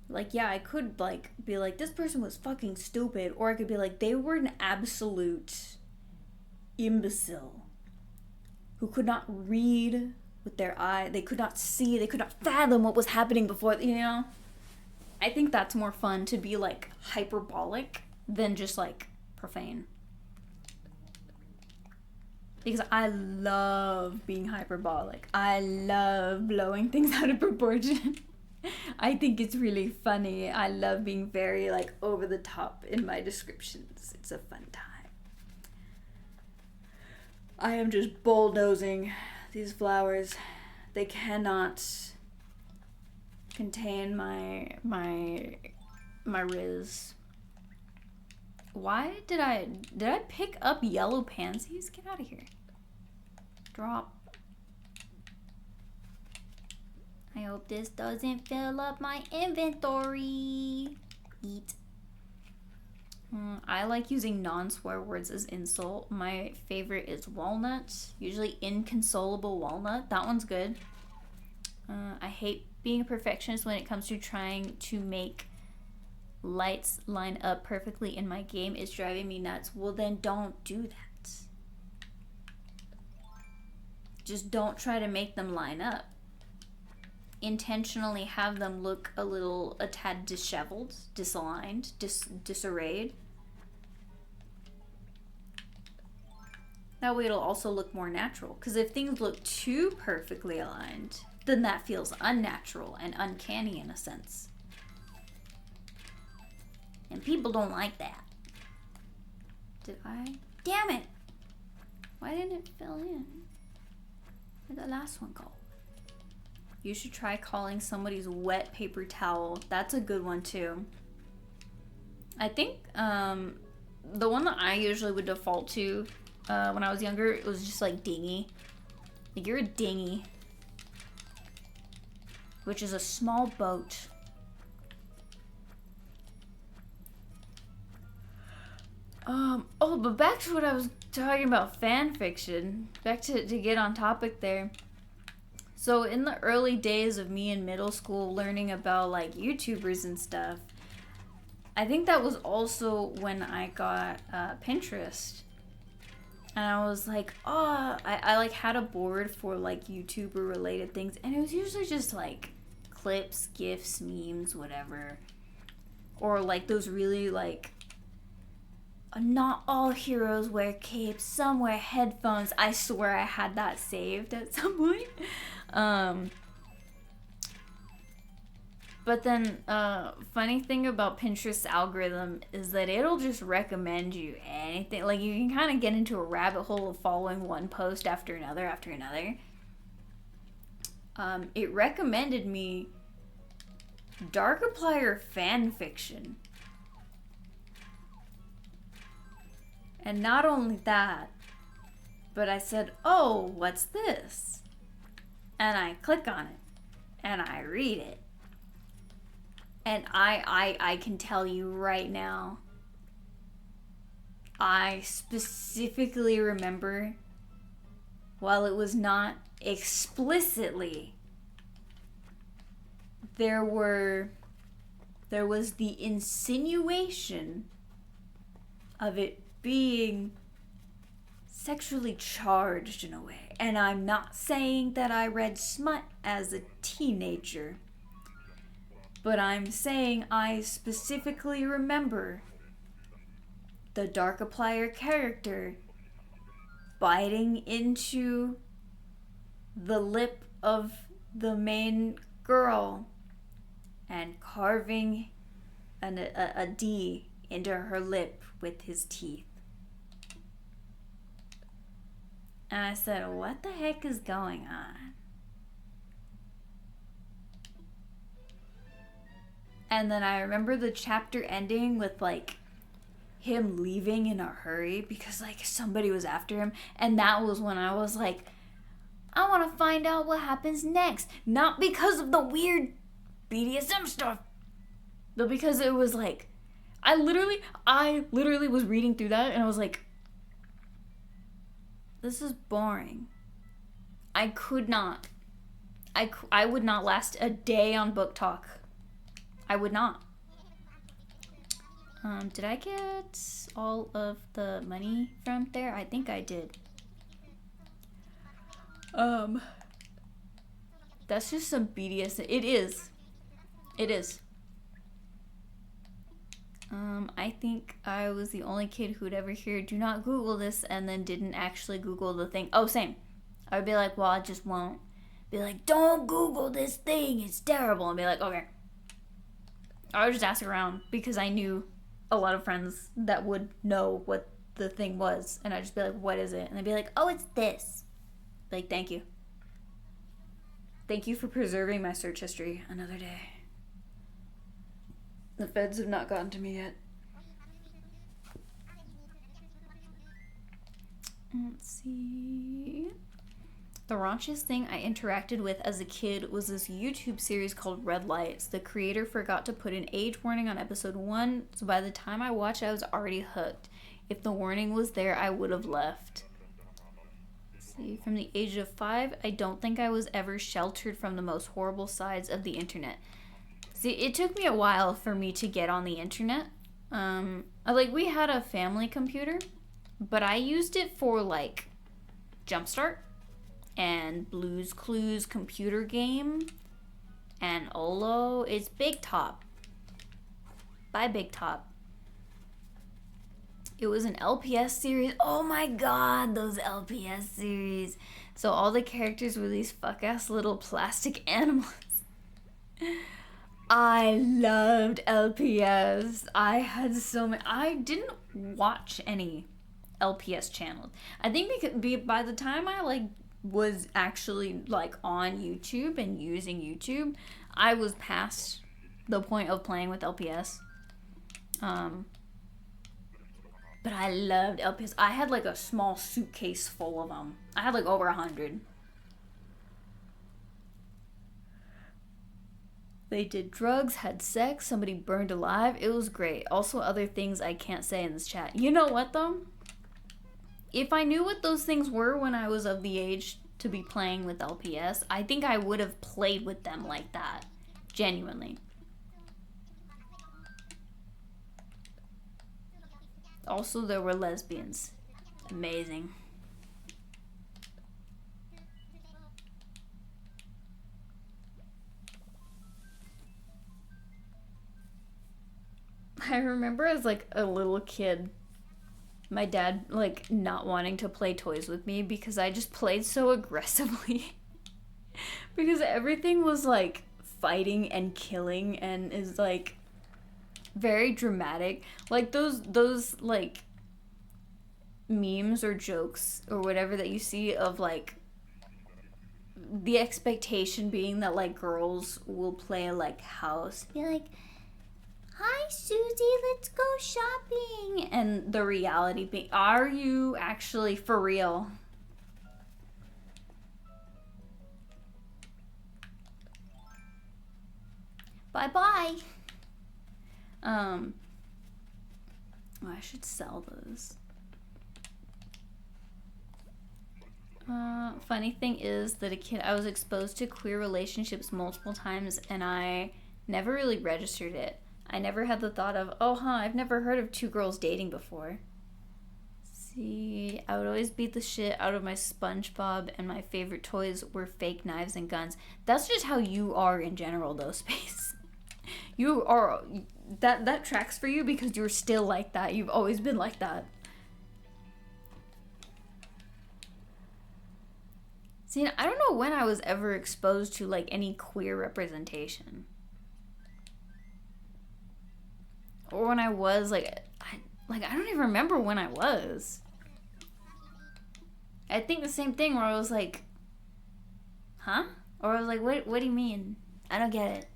Like, yeah, I could, like, be like, this person was fucking stupid. Or I could be like, they were an absolute imbecile who could not read with their eye. They could not see. They could not fathom what was happening before, you know? I think that's more fun to be, like, hyperbolic than just, like, profane. Because I love being hyperbolic. I love blowing things out of proportion. I think it's really funny. I love being very, like, over the top in my descriptions. It's a fun time. I am just bulldozing these flowers. They cannot contain my riz. Why did I pick up yellow pansies? Get out of here. Drop. I hope this doesn't fill up my inventory. Eat. I like using non-swear words as insult. My favorite is walnut. Usually inconsolable walnut. That one's good. I hate being a perfectionist when it comes to trying to make lights line up perfectly in my game. It's driving me nuts. Well, then don't do that. Just don't try to make them line up. Intentionally have them look a tad disheveled, disaligned, disarrayed. That way it'll also look more natural. Because if things look too perfectly aligned, then that feels unnatural and uncanny in a sense. And people don't like that. Did I? Damn it! Why didn't it fill in? Where'd the last one go? You should try calling somebody's wet paper towel. That's a good one too. I think the one that I usually would default to when I was younger, it was just like dinghy. Like, you're a dinghy, which is a small boat. Oh, but back to what I was talking about, fan fiction. Back to get on topic there. So in the early days of me in middle school learning about like YouTubers and stuff, I think that was also when I got Pinterest. And I was like, oh, I like had a board for like YouTuber related things. And it was usually just like clips, GIFs, memes, whatever. Or like those really like, not all heroes wear capes, some wear headphones. I swear I had that saved at some point. But then, funny thing about Pinterest's algorithm is that it'll just recommend you anything. Like, you can kind of get into a rabbit hole of following one post after another after another. It recommended me Darkiplier fan fiction. And not only that, but I said, oh, what's this? And I click on it, and I read it. And I can tell you right now, I specifically remember, while it was not explicitly, there was the insinuation of it being sexually charged in a way. And I'm not saying that I read smut as a teenager, but I'm saying I specifically remember the Darkiplier character biting into the lip of the main girl and carving a D into her lip with his teeth. And I said, what the heck is going on? And then I remember the chapter ending with like him leaving in a hurry because like somebody was after him. And that was when I was like, I want to find out what happens next. Not because of the weird BDSM stuff, but because it was like, I literally was reading through that and I was like, this is boring. I would not last a day on Book Talk. I would not. Did I get all of the money from there? I think I did. That's just some BDSM. It is. I think I was the only kid who'd ever hear, do not Google this, and then didn't actually Google the thing. Oh, same. I would be like, well, I just won't. Be like, don't Google this thing, it's terrible. And be like, okay. I would just ask around because I knew a lot of friends that would know what the thing was. And I'd just be like, what is it? And they'd be like, oh, it's this. Like, thank you. Thank you for preserving my search history another day. The feds have not gotten to me yet. Let's see. The raunchiest thing I interacted with as a kid was this YouTube series called Red Lights. The creator forgot to put an age warning on episode 1, so by the time I watched, I was already hooked. If the warning was there, I would have left. Let's see, from the age of 5, I don't think I was ever sheltered from the most horrible sides of the internet. See, it took me a while for me to get on the internet. We had a family computer, but I used it for like Jumpstart and Blue's Clues computer game and Olo. It's Big Top by Big Top. It was an LPS series. Oh my god, those LPS series. So all the characters were these fuck-ass little plastic animals. I loved LPS. I had so many. I didn't watch any LPS channels. I think by the time I like was actually like on YouTube and using YouTube, I was past the point of playing with LPS. But I loved LPS. I had like a small suitcase full of them. I had like over 100. They did drugs, had sex, somebody burned alive. It was great. Also other things I can't say in this chat. You know what though? If I knew what those things were when I was of the age to be playing with LPS, I think I would have played with them like that. Genuinely. Also, there were lesbians. Amazing. I remember as like a little kid, my dad like not wanting to play toys with me because I just played so aggressively. Because everything was like fighting and killing and is like very dramatic. Like those like memes or jokes or whatever that you see of like the expectation being that like girls will play like house. Be like, "Hi Susie, let's go shopping." And the reality being, are you actually for real? Bye-bye. Oh, I should sell those. Funny thing is that I was exposed to queer relationships multiple times and I never really registered it. I never had the thought of, oh, I've never heard of two girls dating before. See, I would always beat the shit out of my SpongeBob and my favorite toys were fake knives and guns. That's just how you are in general though, Space. You are, that tracks for you because you're still like that. You've always been like that. See, I don't know when I was ever exposed to like any queer representation. Or when I was like I don't even remember when I was. I think the same thing where I was like, huh? Or I was like, what do you mean? I don't get it.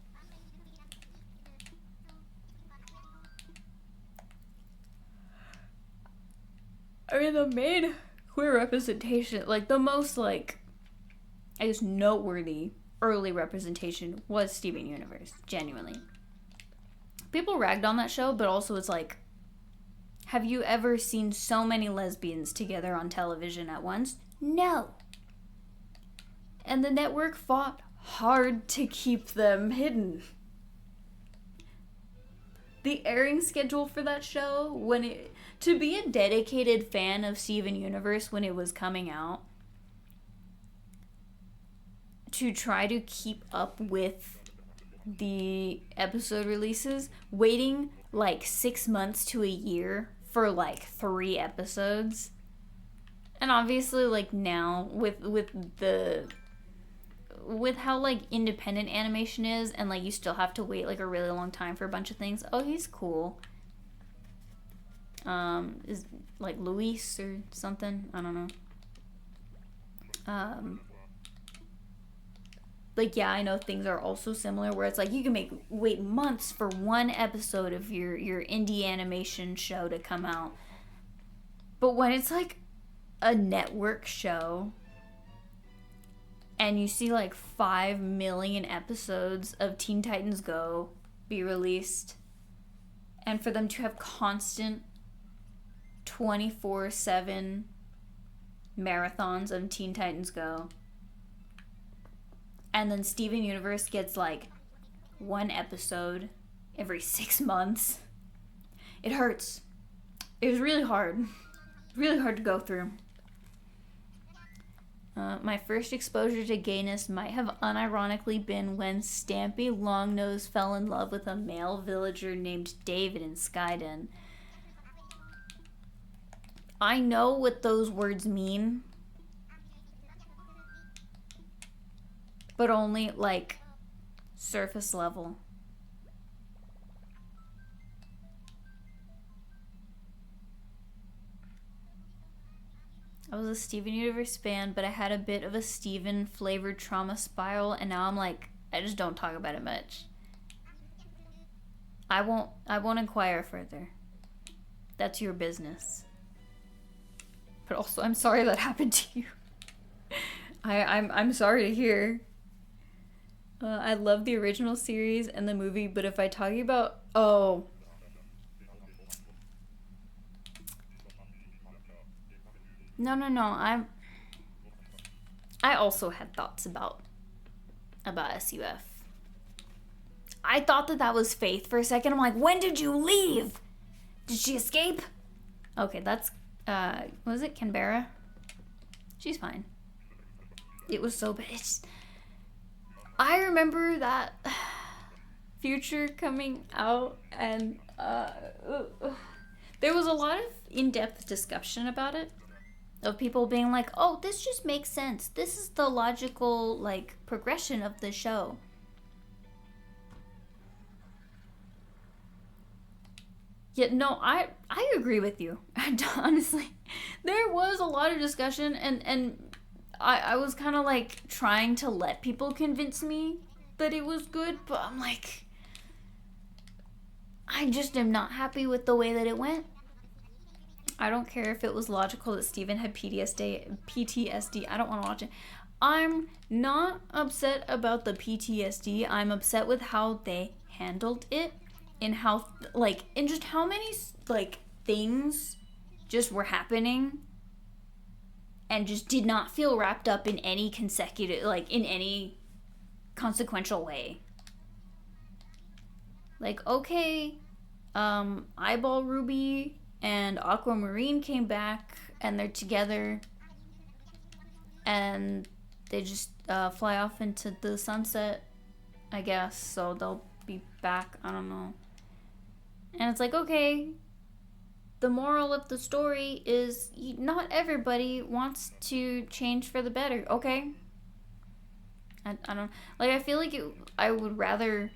I mean, the main queer representation, like the most like, I guess noteworthy early representation was Steven Universe, genuinely. People ragged on that show, but also it's like, have you ever seen so many lesbians together on television at once? No. And the network fought hard to keep them hidden. The airing schedule for that show, to be a dedicated fan of Steven Universe when it was coming out, to try to keep up with the episode releases, waiting like 6 months to a year for like 3 episodes. And obviously like now with how like independent animation is and like you still have to wait like a really long time for a bunch of things. Oh, he's cool. Is like Luis or something, I don't know. Like, yeah, I know things are also similar where it's like you can wait months for one episode of your indie animation show to come out. But when it's like a network show and you see like 5 million episodes of Teen Titans Go be released, and for them to have constant 24/7 marathons of Teen Titans Go, and then Steven Universe gets like 1 episode every 6 months, it hurts. It was really hard. Really hard to go through. My first exposure to gayness might have unironically been when Stampy Longnose fell in love with a male villager named David in Skyden. I know what those words mean, but only like surface level. I was a Steven Universe fan, but I had a bit of a Steven flavored trauma spiral, and now I'm like, I just don't talk about it much. I won't inquire further. That's your business. But also, I'm sorry that happened to you. I'm sorry to hear. I love the original series and the movie, but if I talk about no, I also had thoughts about SUF. I thought that was Faith for a second. I'm like, when did you leave? Did she escape? Okay, that's what was it, Canberra? She's fine. It was so bad. I remember that Future coming out, and there was a lot of in-depth discussion about it, of people being like, oh, this just makes sense. This is the logical, like, progression of the show. Yeah, no, I agree with you. Honestly, there was a lot of discussion, and I was kind of like trying to let people convince me that it was good, but I'm like, I just am not happy with the way that it went. I don't care if it was logical that Steven had PTSD. I don't want to watch it. I'm not upset about the PTSD. I'm upset with how they handled it, and how, like, and just how many, like, things just were happening and just did not feel wrapped up in any consecutive, like, in any consequential way. Like, okay, Eyeball Ruby and Aquamarine came back, and they're together, and they just fly off into the sunset, I guess, so they'll be back, I don't know. And it's like, okay, the moral of the story is not everybody wants to change for the better, okay? I don't, like, I feel like I would rather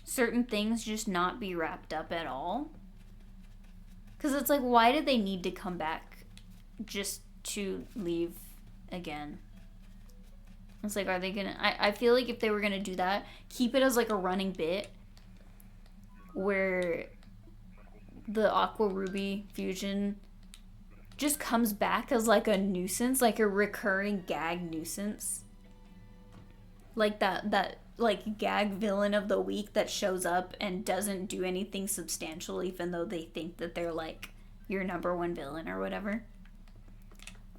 certain things just not be wrapped up at all. Because it's like, why did they need to come back just to leave again? It's like, are they gonna... I feel like if they were gonna do that, keep it as like a running bit where the Aqua Ruby fusion just comes back as like a nuisance, like a recurring gag nuisance. Like that like gag villain of the week that shows up and doesn't do anything substantial, even though they think that they're like your number one villain or whatever.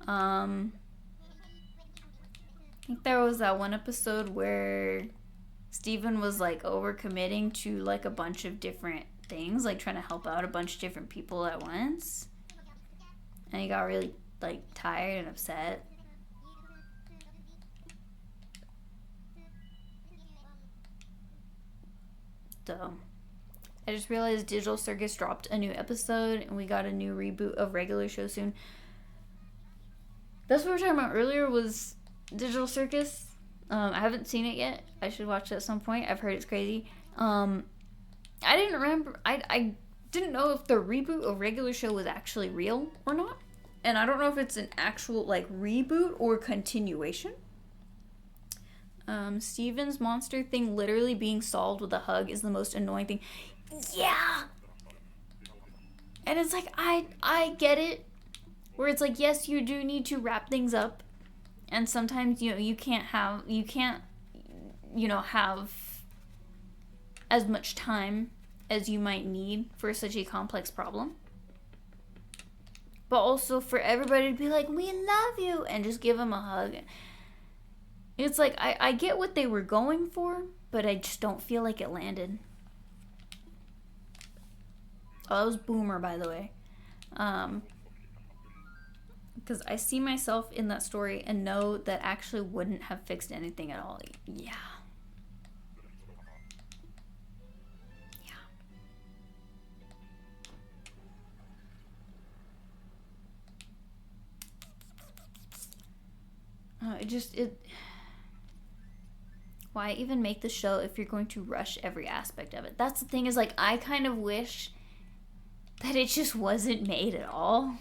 I think there was that one episode where Steven was like overcommitting to like a bunch of different things, like trying to help out a bunch of different people at once, and he got really like tired and upset. So I just realized Digital Circus dropped a new episode, and we got a new reboot of regular show soon. That's what we were talking about earlier, was Digital Circus. I haven't seen it yet. I should watch it at some point. I've heard it's crazy. I didn't remember. I didn't know if the reboot of regular show was actually real or not. And I don't know if it's an actual like reboot or continuation. Steven's monster thing literally being solved with a hug is the most annoying thing. Yeah! And it's like, I get it. Where it's like, yes, you do need to wrap things up. And sometimes, you can't have as much time as you might need for such a complex problem. But also for everybody to be like, we love you, and just give them a hug. It's like, I get what they were going for, but I just don't feel like it landed. Oh, that was Boomer, by the way. Because I see myself in that story and know that actually wouldn't have fixed anything at all. Yeah. Why even make the show if you're going to rush every aspect of it? That's the thing, is like, I kind of wish that it just wasn't made at all,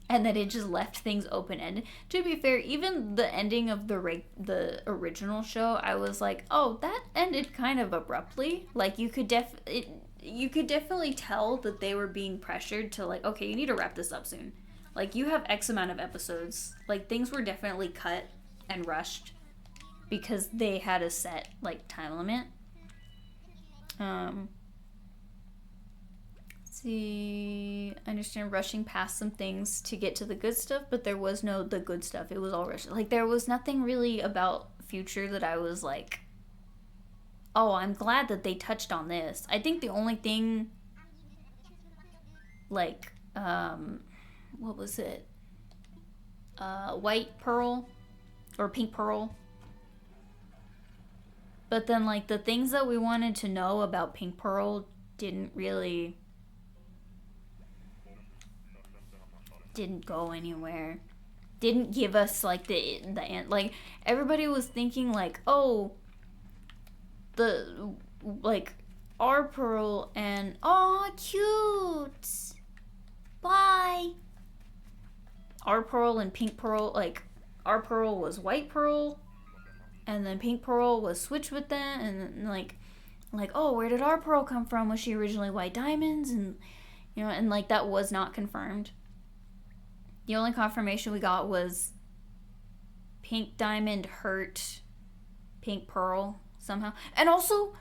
and that it just left things open-ended. To be fair, even the ending of the original show, I was like, oh, that ended kind of abruptly. Like, you could definitely tell that they were being pressured to, like, okay, you need to wrap this up soon. Like, you have X amount of episodes. Like, things were definitely cut and rushed because they had a set, like, time limit. See, I understand rushing past some things to get to the good stuff, but there was no the good stuff. It was all rushed. Like, there was nothing really about Future that I was like, oh, I'm glad that they touched on this. I think the only thing, like, what was it? White Pearl or Pink Pearl. But then, like, the things that we wanted to know about Pink Pearl didn't go anywhere. Didn't give us, like, the like, everybody was thinking, like, oh, the, like, our Pearl and, oh, cute, bye. Our Pearl and Pink Pearl, like, our Pearl was White Pearl, and then Pink Pearl was switched with them, and like, oh, where did our Pearl come from? Was she originally White Diamonds? And, you know, and, like, that was not confirmed. The only confirmation we got was Pink Diamond hurt Pink Pearl somehow. And also,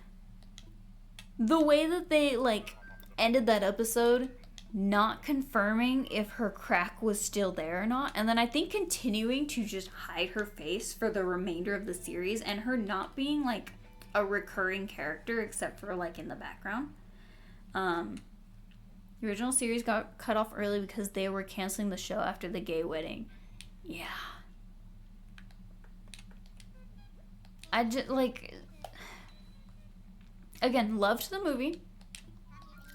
the way that they, like, ended that episode, not confirming if her crack was still there or not, and then I think continuing to just hide her face for the remainder of the series, and her not being, like, a recurring character except for, like, in the background. The original series got cut off early because they were canceling the show after the gay wedding. Yeah. I just, like, again, loved the movie.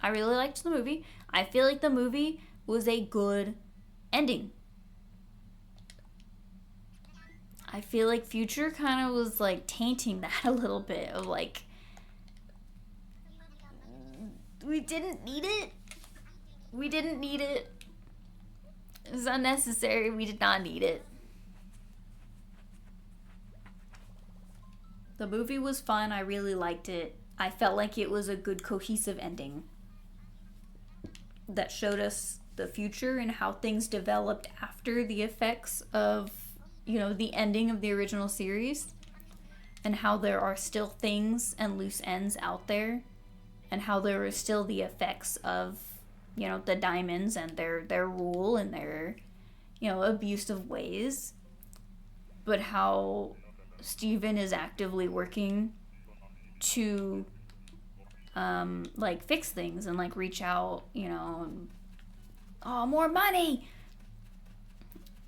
I really liked the movie. I feel like the movie was a good ending. I feel like Future kind of was, like, tainting that a little bit of, like, we didn't need it. We didn't need it. It was unnecessary. We did not need it. The movie was fun. I really liked it. I felt like it was a good cohesive ending that showed us the future and how things developed after the effects of, you know, the ending of the original series, and how there are still things and loose ends out there, and how there are still the effects of, you know, the diamonds and their rule and their, you know, abusive ways, but how Steven is actively working to like, fix things and, like, reach out, you know, and, oh, more money.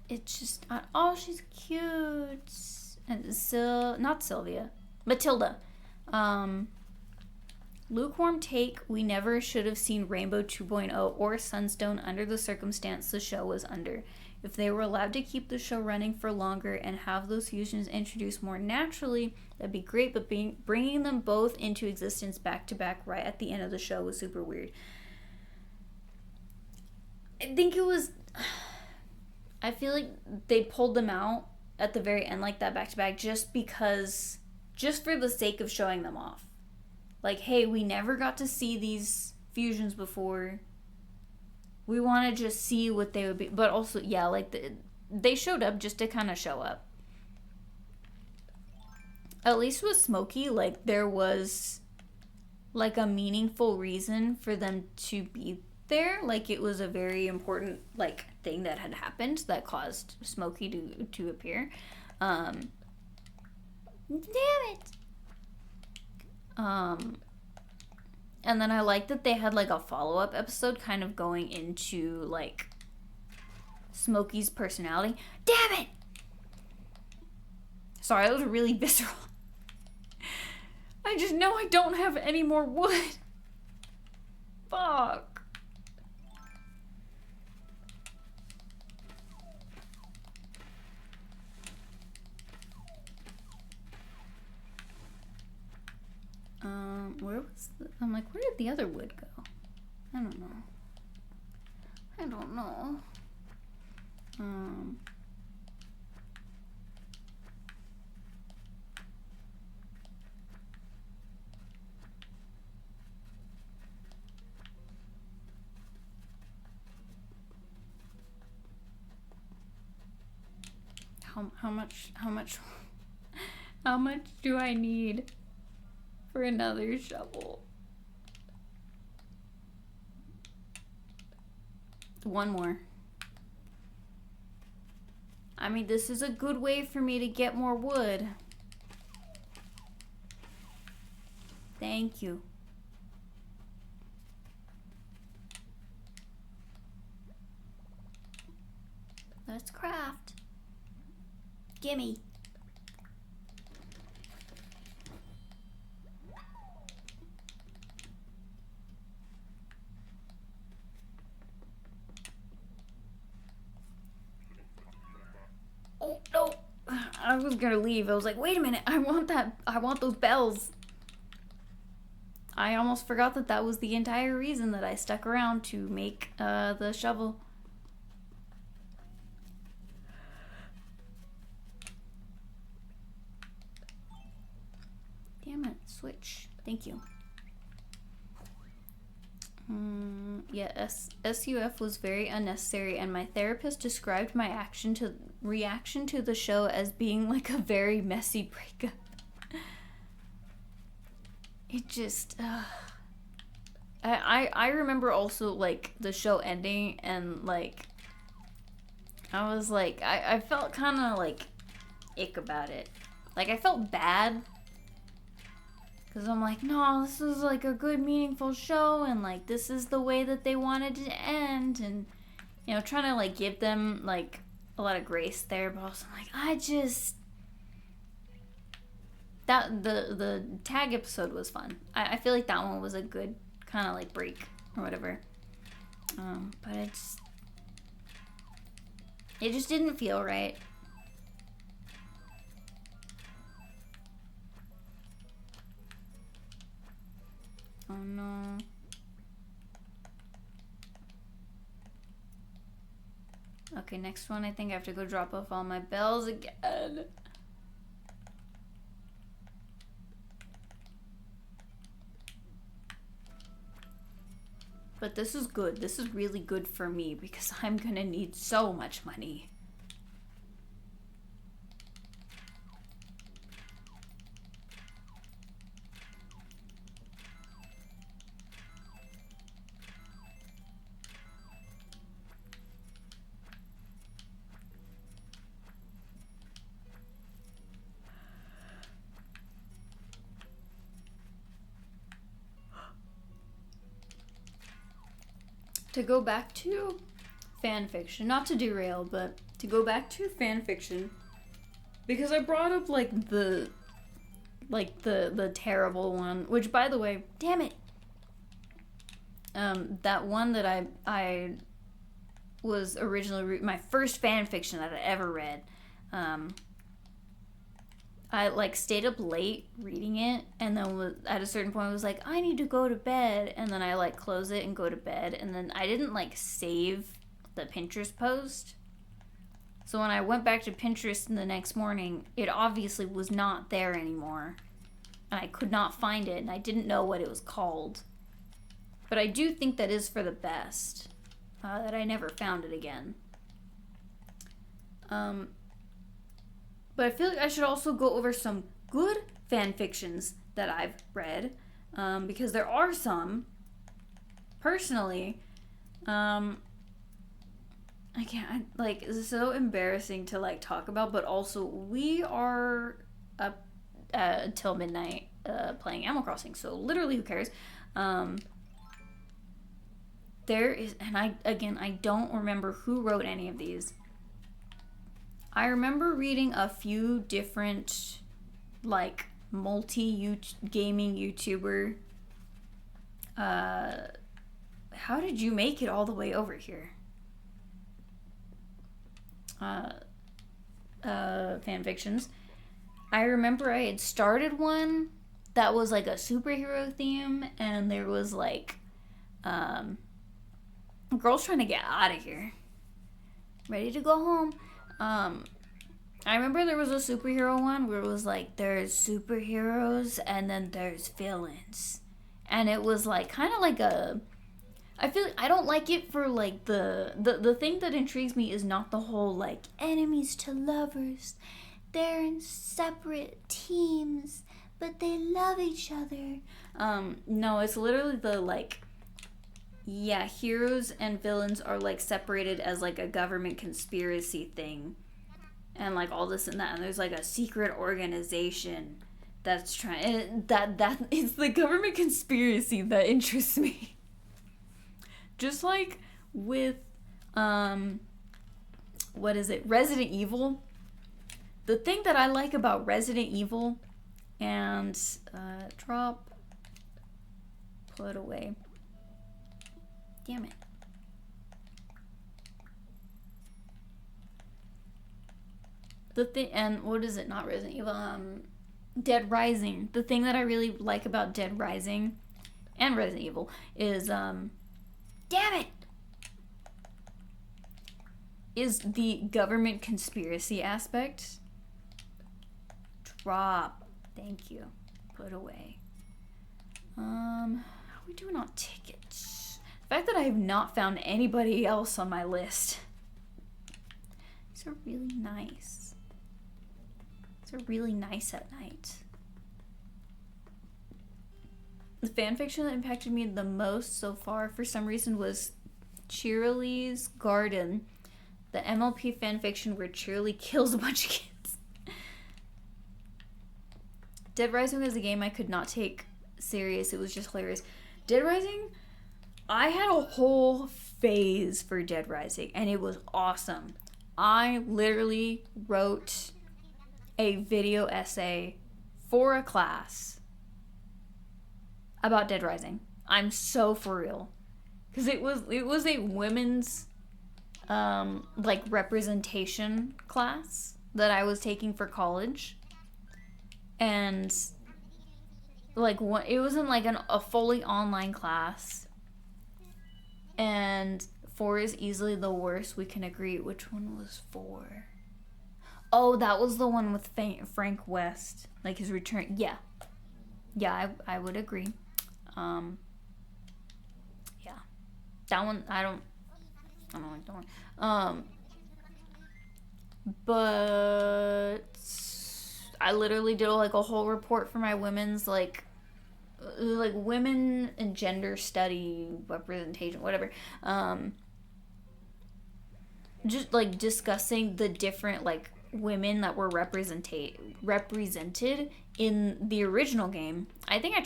It's just, oh, she's cute. And not Sylvia, Matilda. Lukewarm take, we never should have seen Rainbow 2.0 or Sunstone under the circumstance the show was under. If they were allowed to keep the show running for longer and have those fusions introduced more naturally, that'd be great, but bringing them both into existence back to back right at the end of the show was super weird. I think it was, I feel like they pulled them out at the very end like that back to back just for the sake of showing them off. Like, hey, we never got to see these fusions before. We want to just see what they would be. But also, yeah, like, they showed up just to kind of show up. At least with Smokey, like, there was, like, a meaningful reason for them to be there. Like, it was a very important, like, thing that had happened that caused Smokey to appear. Damn it! And then I like that they had, like, a follow-up episode kind of going into, like, Smokey's personality. Damn it! Sorry, that was really visceral. I just know I don't have any more wood. Fuck. Where was I'm like, where did the other wood go? I don't know. How much how much do I need for another shovel? One more. I mean, this is a good way for me to get more wood. Thank you. Let's craft. Gimme. Oh, no. I was gonna leave. I was like, wait a minute. I want those bells. I almost forgot that that was the entire reason that I stuck around to make the shovel. Damn it. Switch. Thank you. Yeah, SUF was very unnecessary, and my therapist described my reaction to the show as being like a very messy breakup. It just, I remember also like the show ending, and like I was like, I felt kind of like ick about it. Like I felt bad. Because I'm like, no, this is like a good, meaningful show, and like this is the way that they wanted it to end, and you know, trying to like give them like a lot of grace there, but also like I just that the tag episode was fun. I feel like that one was a good kind of like break or whatever. But it just didn't feel right. Oh no. Okay, next one I think I have to go drop off all my bells again. But this is good. This is really good for me because I'm gonna need so much money. To go back to fan fiction, not to derail, but to go back to fan fiction, because I brought up like the terrible one, which by the way, damn it, that one that I was originally my first fan fiction that I ever read, I like stayed up late reading it, and then at a certain point I was like, I need to go to bed, and then I like close it and go to bed, and then I didn't like save the Pinterest post. So when I went back to Pinterest the next morning, it obviously was not there anymore, and I could not find it, and I didn't know what it was called. But I do think that is for the best, that I never found it again. But I feel like I should also go over some good fan fictions that I've read, because there are some. Personally, I can't, like, it's so embarrassing to like talk about, but also we are up till midnight playing Animal Crossing, so literally who cares? There is, and I don't remember who wrote any of these. I remember reading a few different, like, gaming YouTuber. How did you make it all the way over here? Fan fictions. I remember I had started one that was like a superhero theme, and there was like girls trying to get out of here, ready to go home. I remember there was a superhero one where it was like there's superheroes and then there's villains, and it was like kind of like a. I feel I don't like it for like the thing that intrigues me is not the whole like enemies to lovers. They're in separate teams, but they love each other. No, it's literally the like, yeah, heroes and villains are like separated as like a government conspiracy thing, and like all this and that, and there's like a secret organization that's trying that it's the government conspiracy that interests me. Just like with what is it, Resident Evil. The thing that I like about Resident Evil and drop, put away. Damn it. The thing, and what is it? Not Resident Evil. Dead Rising. The thing that I really like about Dead Rising and Resident Evil is damn it! Is the government conspiracy aspect. Drop. Thank you. Put away. How are we doing on tickets? The fact that I have not found anybody else on my list. These are really nice. These are really nice at night. The fanfiction that impacted me the most so far, for some reason, was Cheerilee's Garden, the MLP fanfiction where Cheerilee kills a bunch of kids. Dead Rising was a game I could not take serious. It was just hilarious. Dead Rising, I had a whole phase for Dead Rising, and it was awesome. I literally wrote a video essay for a class about Dead Rising. I'm so for real, because it was a women's like representation class that I was taking for college, and like it wasn't like a fully online class. And 4 is easily the worst. We can agree. Which one was 4? Oh, that was the one with Frank West, like his return. Yeah, I would agree. Yeah, that one I don't like that one. But I literally did like a whole report for my women's like women and gender study representation, whatever. Just like discussing the different like women that were represented in the original game. I think I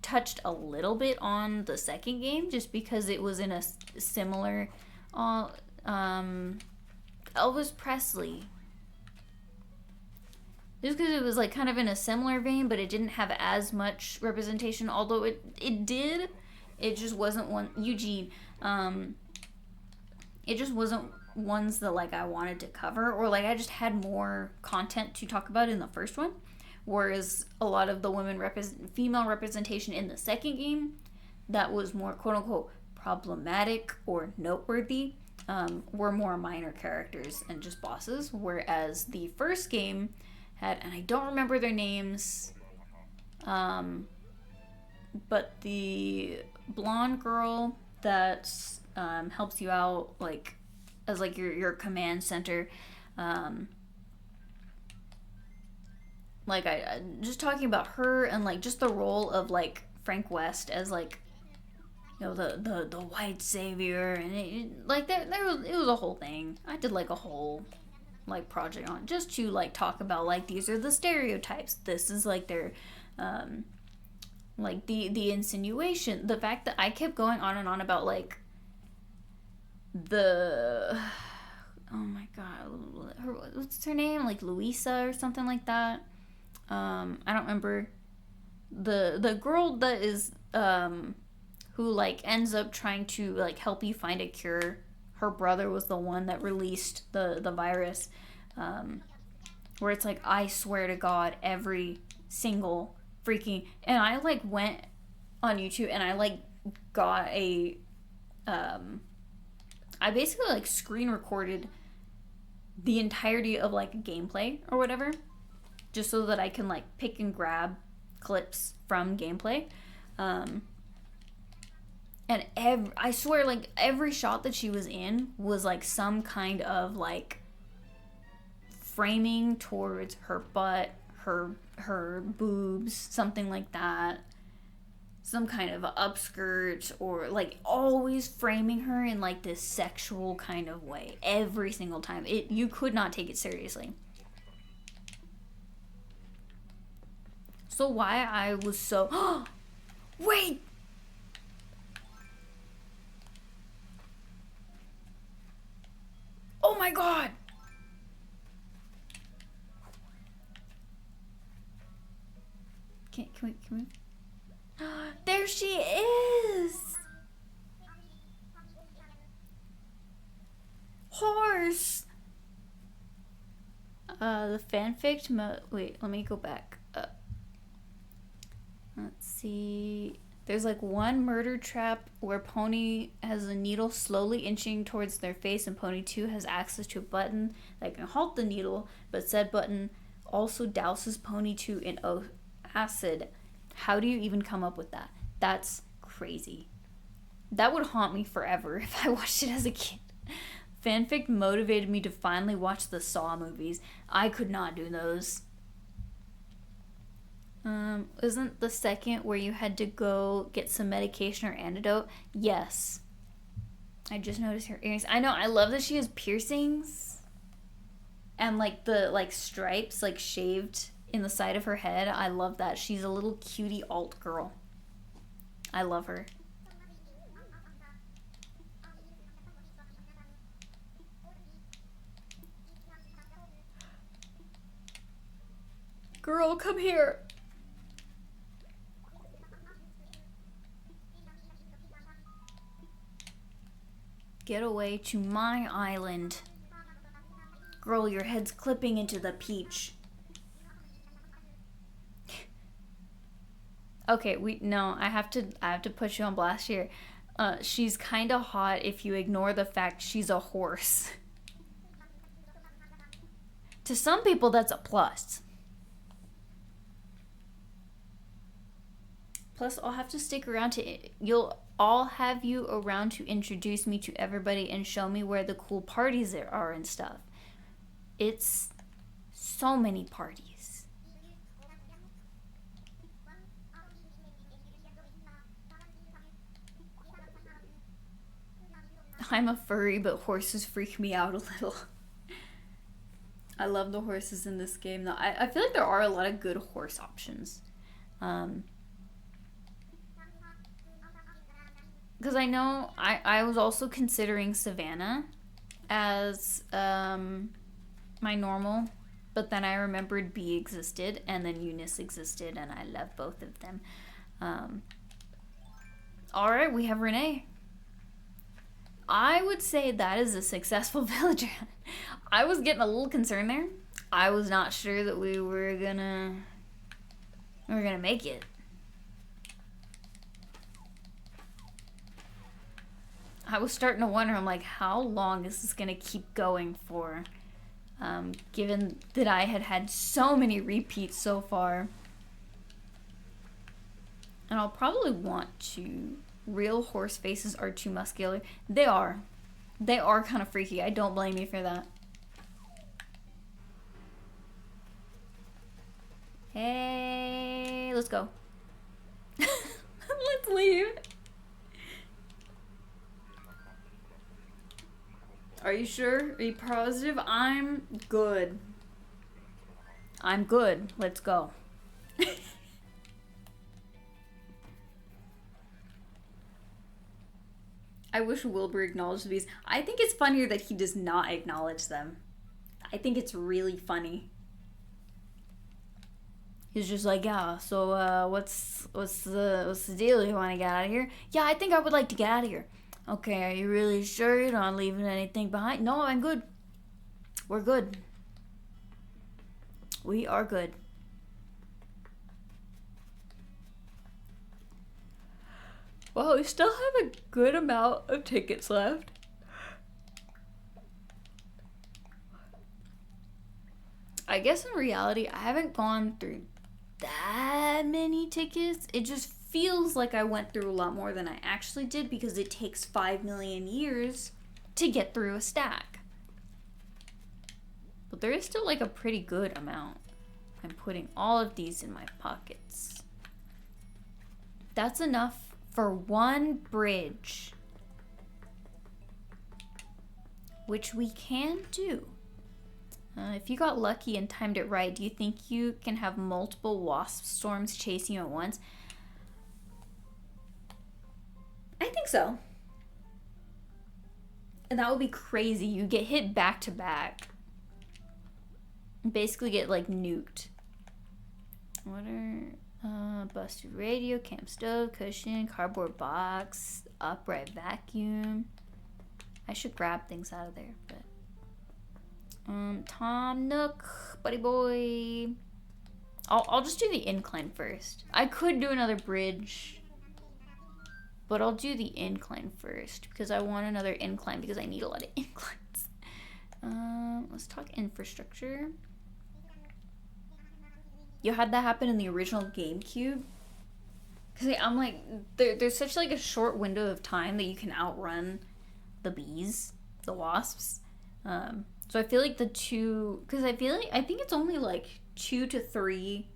touched a little bit on the second game just because it was in a similar Elvis Presley. Just because it was like kind of in a similar vein, but it didn't have as much representation, although it did. It just wasn't one Eugene. It just wasn't ones that like I wanted to cover, or like I just had more content to talk about in the first one, whereas a lot of the female representation in the second game that was more quote unquote problematic or noteworthy were more minor characters and just bosses, whereas the first game had, and I don't remember their names, but the blonde girl that helps you out like as like your command center, like I just talking about her and like just the role of like Frank West as like, you know, the white savior, and it like it was a whole thing. I did like a whole like project on just to like talk about like these are the stereotypes. This is like their like the insinuation, the fact that I kept going on and on about like the oh my god, what's her name, like Louisa or something like that. I don't remember the girl that is who like ends up trying to like help you find a cure. Her brother was the one that released the virus, where it's like, I swear to God, every single freaking, and I like went on YouTube and I like got a I basically like screen recorded the entirety of like gameplay or whatever, just so that I can like pick and grab clips from gameplay. And I swear, like every shot that she was in was like some kind of like framing towards her butt, her boobs, something like that. Some kind of upskirt, or like always framing her in like this sexual kind of way every single time. You could not take it seriously. So why I was so wait. Oh my god. Can we there she is! Horse! The fanfic wait, let me go back. Let's see. There's like one murder trap where Pony has a needle slowly inching towards their face, and Pony 2 has access to a button that can halt the needle, but said button also douses Pony 2 in acid. How do you even come up with that? That's crazy. That would haunt me forever if I watched it as a kid. Fanfic motivated me to finally watch the Saw movies. I could not do those. Isn't the second where you had to go get some medication or antidote? Yes. I just noticed her earrings. I know, I love that she has piercings. And like the like stripes like shaved in the side of her head. I love that. She's a little cutie alt girl. I love her. Girl, come here. Get away to my island. Girl, your head's clipping into the peach. Okay, I have to put you on blast here. She's kind of hot if you ignore the fact she's a horse. To some people, that's a plus. Plus, I'll have to stick around I'll have you around to introduce me to everybody and show me where the cool parties there are and stuff. It's so many parties. I'm a furry, but horses freak me out a little. I love the horses in this game, though. I feel like there are a lot of good horse options. Because I know I was also considering Savannah as my normal, but then I remembered Bee existed and then Eunice existed, and I love both of them. Alright, we have Renee. I would say that is a successful villager. I was getting a little concerned there. I was not sure that we were gonna make it. I was starting to wonder, I'm like, how long is this gonna keep going for? Given that I had so many repeats so far. And I'll probably want to... Real horse faces are too muscular. They are. They are kind of freaky. I don't blame you for that. Hey, let's go. Let's leave. Are you sure? Are you positive? I'm good. I'm good. Let's go. I wish Wilbur acknowledged these. I think it's funnier that he does not acknowledge them. I think it's really funny. He's just like, yeah, so what's the deal? You want to get out of here? Yeah, I think I would like to get out of here. Okay, are you really sure you're not leaving anything behind? No, I'm good. We're good. We are good. Well, we still have a good amount of tickets left. I guess in reality, I haven't gone through that many tickets. It just feels like I went through a lot more than I actually did because it takes 5 million years to get through a stack. But there is still like a pretty good amount. I'm putting all of these in my pockets. That's enough for one bridge, which we can do. If you got lucky and timed it right, do you think you can have multiple wasp storms chasing you at once? I think so. And that would be crazy. You get hit back to back. Basically get like nuked. What are busted radio, camp stove, cushion, cardboard box, upright vacuum. I should grab things out of there, but Tom Nook, buddy boy. I'll just do the incline first. I could do another bridge, but I'll do the incline first because I want another incline because I need a lot of inclines. Let's talk infrastructure. You had that happen in the original GameCube? Because I'm like, there's such like a short window of time that you can outrun the bees, the wasps. So I feel like I think it's only like 2 to 3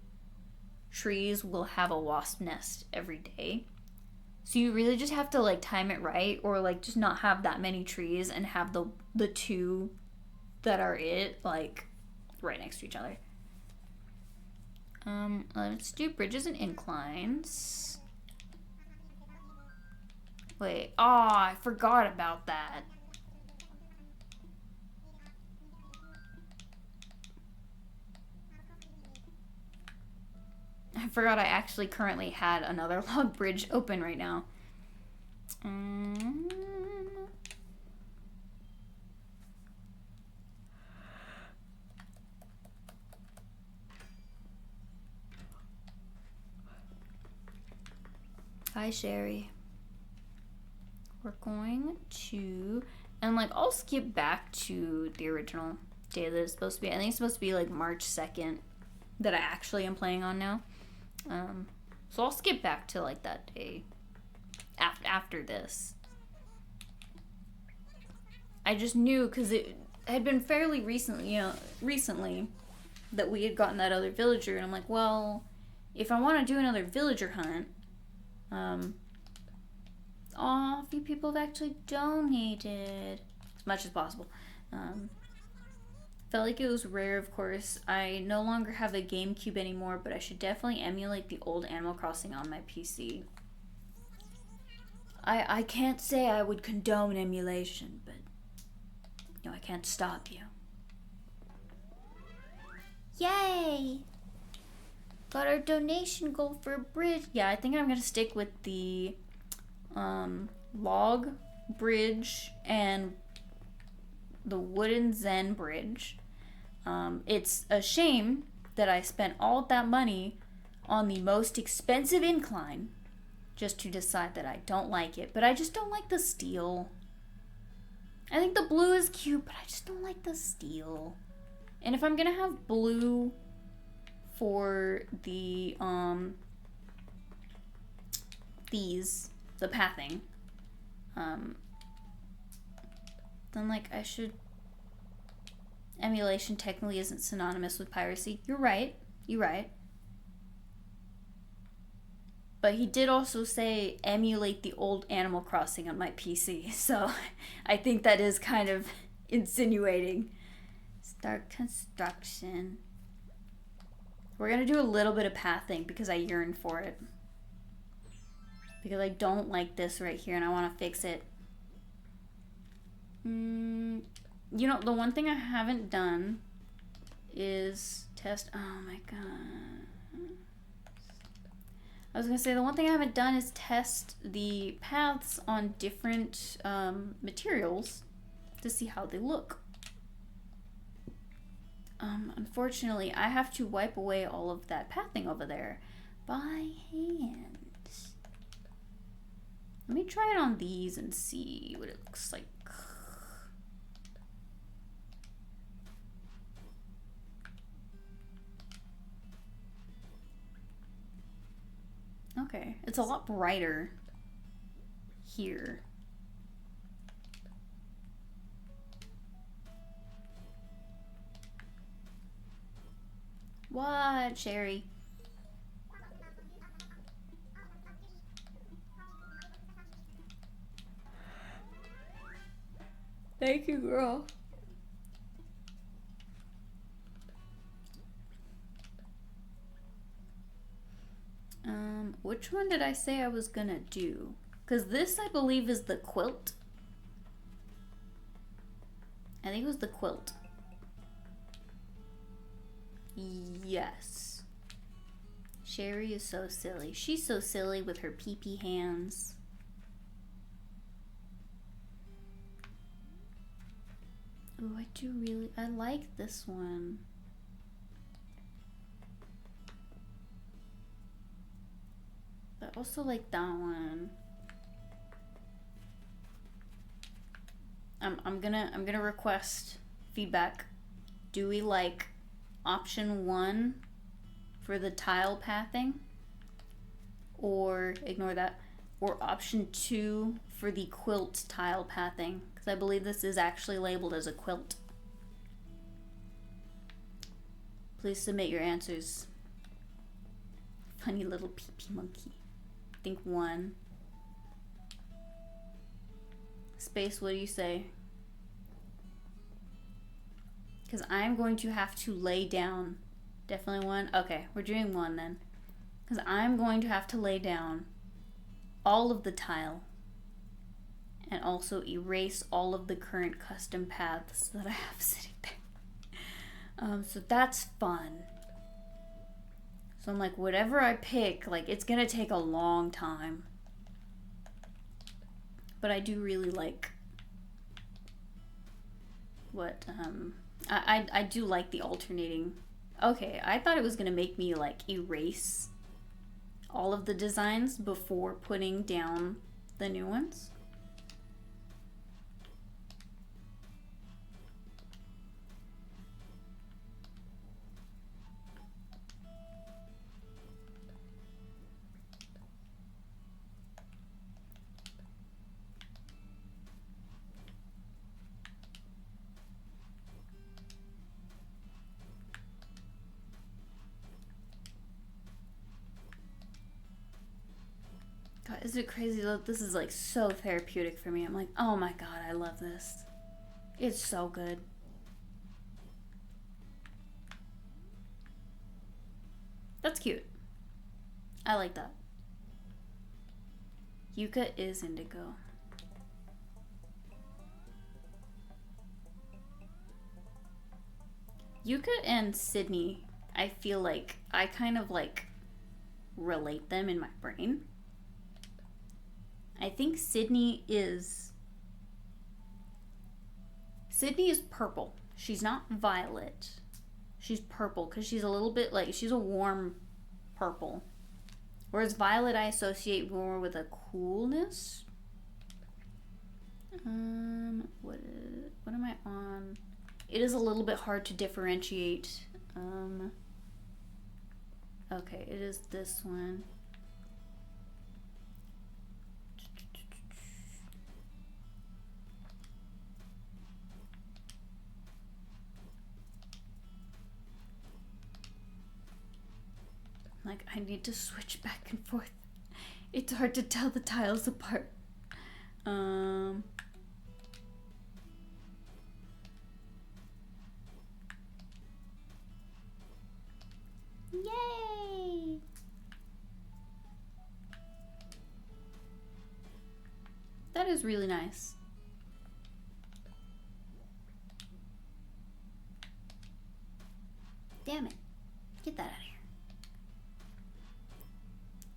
trees will have a wasp nest every day. So you really just have to like time it right, or like just not have that many trees and have the 2 that are like right next to each other. Let's do bridges and inclines. Wait, I forgot about that. I forgot I actually currently had another log bridge open right now. Hi, Sherry. We're going to, and like I'll skip back to the original day that it's supposed to be. I think it's supposed to be like March 2nd that I actually am playing on now. So I'll skip back to like that day after this. I just knew because it had been fairly recently that we had gotten that other villager, and I'm like, well, if I want to do another villager hunt, a few people have actually donated as much as possible. Felt like it was rare, of course. I no longer have a GameCube anymore, but I should definitely emulate the old Animal Crossing on my PC. I can't say I would condone emulation, but I can't stop you. Yay! Got our donation goal for a bridge. Yeah, I think I'm gonna stick with the log bridge and the wooden Zen bridge. It's a shame that I spent all of that money on the most expensive incline just to decide that I don't like it. But I just don't like the steel. I think the blue is cute, but I just don't like the steel. And if I'm gonna have blue for the the pathing, then like I should. Emulation technically isn't synonymous with piracy. You're right. But he did also say emulate the old Animal Crossing on my PC, so I think that is kind of insinuating. Start construction. We're gonna do a little bit of pathing because I yearn for it. Because I don't like this right here and I want to fix it. The one thing I haven't done is test. Oh my god. I was gonna say the one thing I haven't done is test the paths on different materials to see how they look. Unfortunately, I have to wipe away all of that pathing over there by hand. me try it on these and see what it looks like. Okay, it's a lot brighter here. What, Sherry? Thank you, girl. Which one did I say I was gonna do? Because this, I believe, is the quilt. I think it was the quilt. Yes. Sherry is so silly. She's so silly with her pee-pee hands. Oh, I like this one. I also like that one. I'm gonna request feedback. Do we like option 1 for the tile pathing? Or ignore that. Or option 2 for the quilt tile pathing? Because I believe this is actually labeled as a quilt. Please submit your answers. Funny little pee-pee monkey. I think 1. Space, what do you say? Because I'm going to have to lay down. Definitely 1. Okay, we're doing 1 then. Because I'm going to have to lay down all of the tile. And also erase all of the current custom paths that I have sitting there. So that's fun. So I'm like, whatever I pick, like, it's gonna take a long time. But I do really like what, I do like the alternating. Okay, I thought it was gonna make me, like, erase all of the designs before putting down the new ones. God, is it crazy that this is like so therapeutic for me? I'm like, oh my god, I love this. It's so good. That's cute. I like that. Yuka is indigo. Yuka and Sydney, I feel like I kind of like relate them in my brain. I think Sydney is purple. She's not violet. She's purple because she's a little bit like, she's a warm purple. Whereas Violet I associate more with a coolness. What am I on? It is a little bit hard to differentiate. Okay, it is this one. Like, I need to switch back and forth. It's hard to tell the tiles apart. Yay! That is really nice. Damn it. Get that out of here.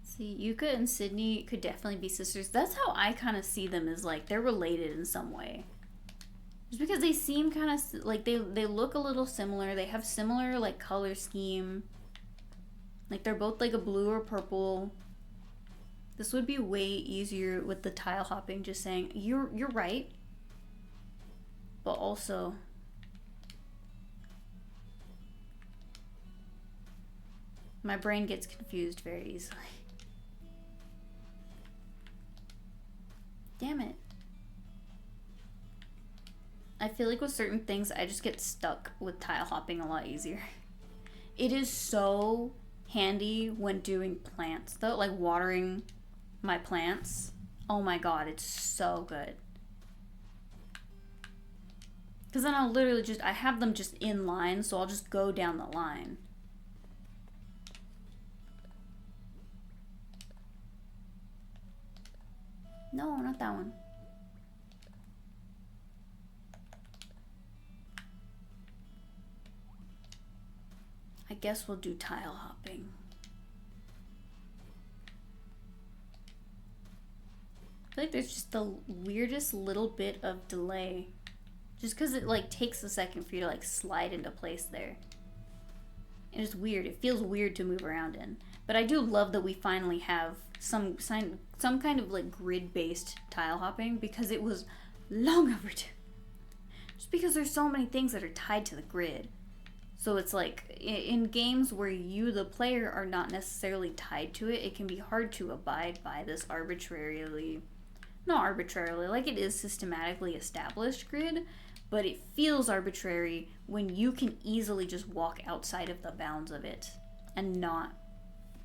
See, Yuka and Sydney could definitely be sisters. That's how I kind of see them, as like they're related in some way. Just because they seem kind of like they look a little similar. They have similar like color scheme. Like they're both like a blue or purple. This would be way easier with the tile hopping, just saying, you're right. But also, my brain gets confused very easily. Damn it. I feel like with certain things, I just get stuck with tile hopping a lot easier. It is so handy when doing plants, though, like watering my plants. Oh my god, it's so good. Because then I'll literally just, I have them just in line, so I'll just go down the line. No, not that one. I guess we'll do tile hopping. I feel like there's just the weirdest little bit of delay. Just because it like takes a second for you to like slide into place there. And it's weird. It feels weird to move around in. But I do love that we finally have some kind of like grid-based tile hopping, because it was long overdue. Just because there's so many things that are tied to the grid. So it's like in games where you, the player, are not necessarily tied to it, it can be hard to abide by this not arbitrarily, like it is systematically established grid, but it feels arbitrary when you can easily just walk outside of the bounds of it and not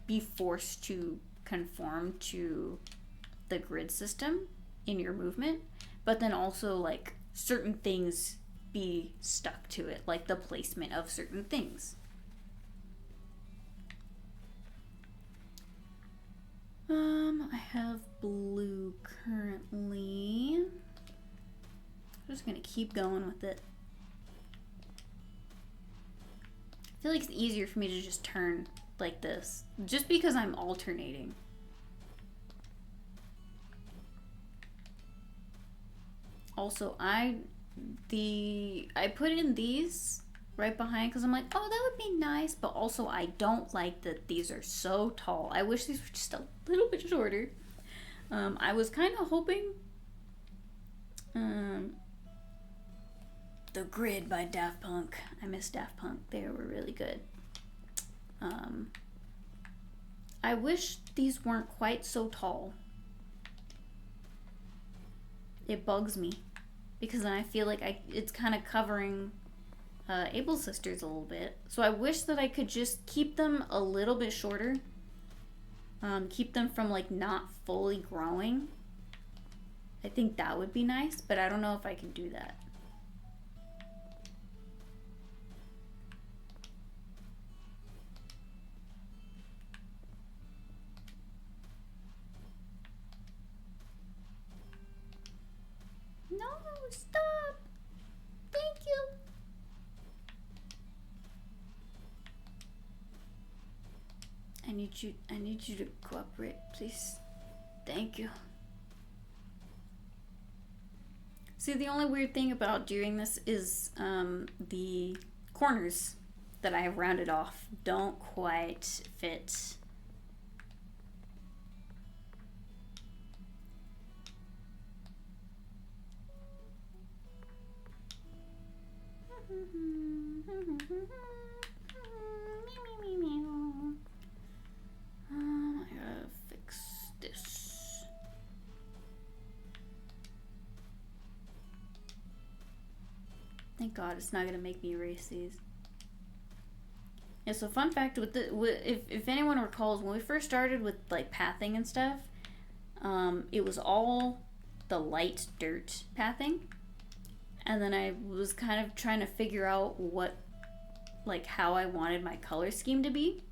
be forced to conform to the grid system in your movement, but then also like certain things be stuck to it, like the placement of certain things. I have blue currently. I'm just gonna keep going with it. I feel like it's easier for me to just turn like this, just because I'm alternating. Also, I put in these right behind because I'm like, oh, that would be nice, but also I don't like that these are so tall. I wish these were just a little bit shorter. I was kind of hoping The Grid by Daft Punk. I miss Daft Punk. They were really good. I wish these weren't quite so tall. It bugs me because then I feel like it's kind of covering Able Sisters a little bit. So I wish that I could just keep them a little bit shorter. Keep them from like not fully growing. I think that would be nice, but I don't know if I can do that. No, stop. Thank you. I need you to cooperate, please. Thank you. See, the only weird thing about doing this is the corners that I have rounded off don't quite fit. I gotta fix this. Thank God it's not gonna make me erase these. Yeah, so fun fact if anyone recalls, when we first started with like pathing and stuff, it was all the light dirt pathing. And then I was kind of trying to figure out how I wanted my color scheme to be.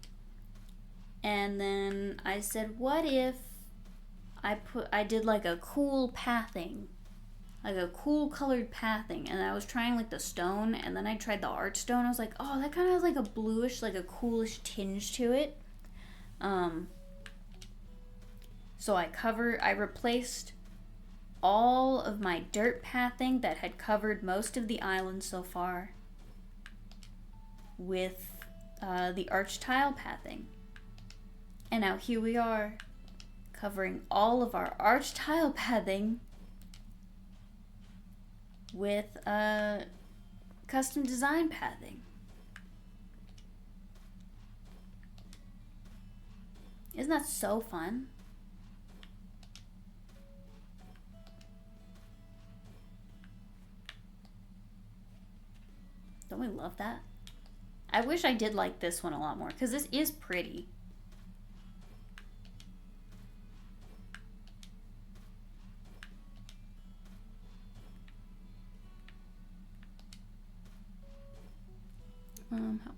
And then I said, what if I did like a cool pathing, like a cool colored pathing, and I was trying like the stone, and then I tried the arch stone. I was like, oh, that kind of has like a bluish, like a coolish tinge to it. So I replaced all of my dirt pathing that had covered most of the island so far with the arch tile pathing. And now here we are, covering all of our arch tile pathing with custom design pathing. Isn't that so fun? Don't we love that? I wish I did like this one a lot more, because this is pretty.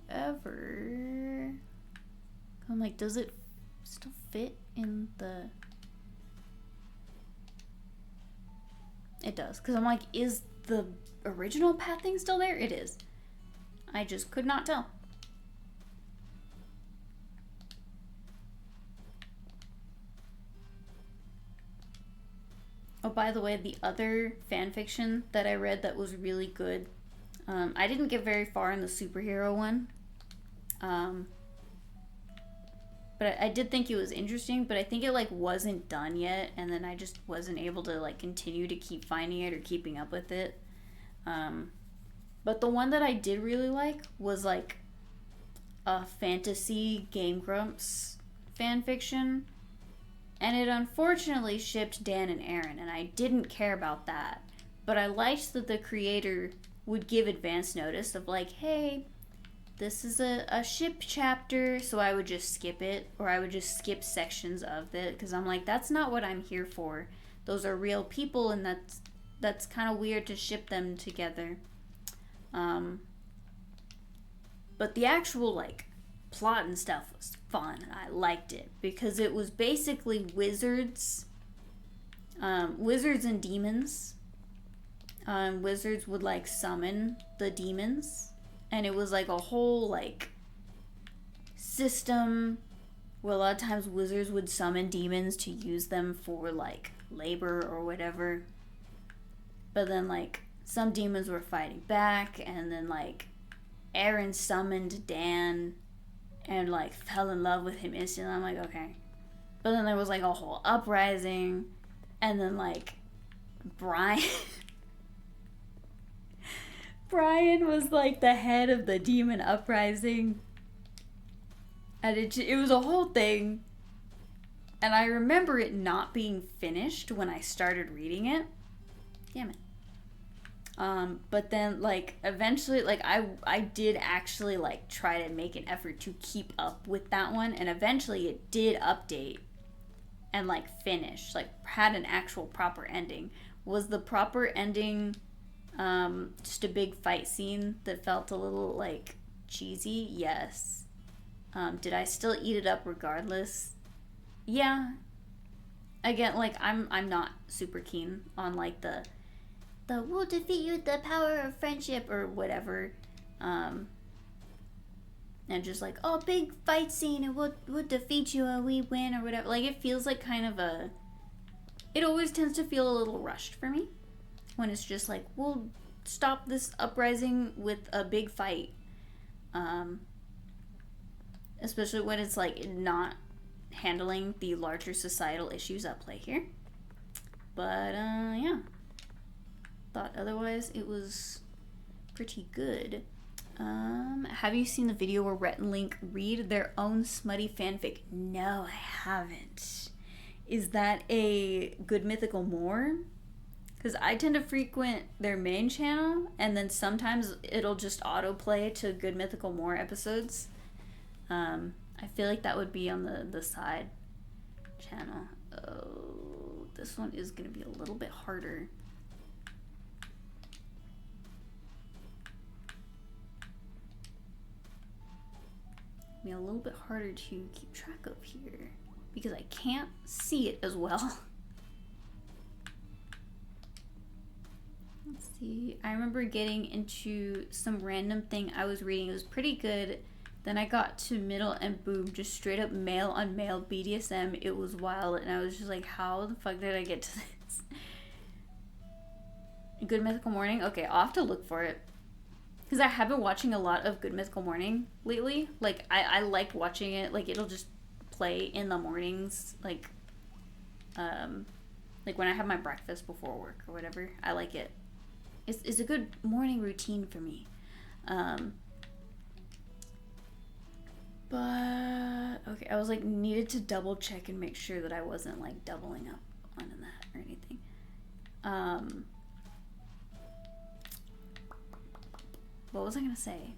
However, I'm like, does it still fit in the... It does, because I'm like, is the original pathing still there? It is. I just could not tell. Oh, by the way, the other fanfiction that I read that was really good, I didn't get very far in the superhero one. But I did think it was interesting, but I think it like wasn't done yet, and then I just wasn't able to like continue to keep finding it or keeping up with it. But the one that I did really like was like a fantasy Game Grumps fanfiction, and it unfortunately shipped Dan and Aaron, and I didn't care about that. But I liked that the creator would give advance notice of like, hey, this is a ship chapter, so I would just skip it, or I would just skip sections of it, because I'm like, that's not what I'm here for. Those are real people, and that's kind of weird to ship them together. But the actual like plot and stuff was fun. I liked it because it was basically wizards and demons. Wizards would like summon the demons, and it was like a whole like system where a lot of times wizards would summon demons to use them for like labor or whatever. But then like some demons were fighting back, and then like Aaron summoned Dan and like fell in love with him instantly. I'm like, okay. But then there was like a whole uprising, and then like Brian Brian was like the head of the demon uprising, and it was a whole thing. And I remember it not being finished when I started reading it. Damn it. But then like eventually like I did actually like try to make an effort to keep up with that one, and eventually it did update and like finish, like had an actual proper ending. Was the proper ending just a big fight scene that felt a little like cheesy? Yes. Did I still eat it up regardless? Yeah. Again, like I'm not super keen on like the we'll defeat you with the power of friendship or whatever. And just like, oh, big fight scene and we'll defeat you and we win or whatever. Like it feels like kind of it always tends to feel a little rushed for me when it's just like, we'll stop this uprising with a big fight. Especially when it's like not handling the larger societal issues at play here. But yeah, thought otherwise it was pretty good. Have you seen the video where Rhett and Link read their own smutty fanfic? No, I haven't. Is that a Good Mythical More? Because I tend to frequent their main channel, and then sometimes it'll just autoplay to Good Mythical More episodes. I feel like that would be on the side channel. Oh, this one is going to be a little bit harder. Be a little bit harder to keep track of here because I can't see it as well. Let's see. I remember getting into some random thing I was reading. It was pretty good. Then I got to middle and boom, just straight up male on male BDSM. It was wild, and I was just like, how the fuck did I get to this? Good Mythical Morning? Okay, I'll have to look for it. Because I have been watching a lot of Good Mythical Morning lately. Like, I like watching it. Like, it'll just play in the mornings. Like, Like when I have my breakfast before work or whatever. I like it. It's a good morning routine for me. But okay, I was like needed to double check and make sure that I wasn't like doubling up on that or anything. What was I gonna say?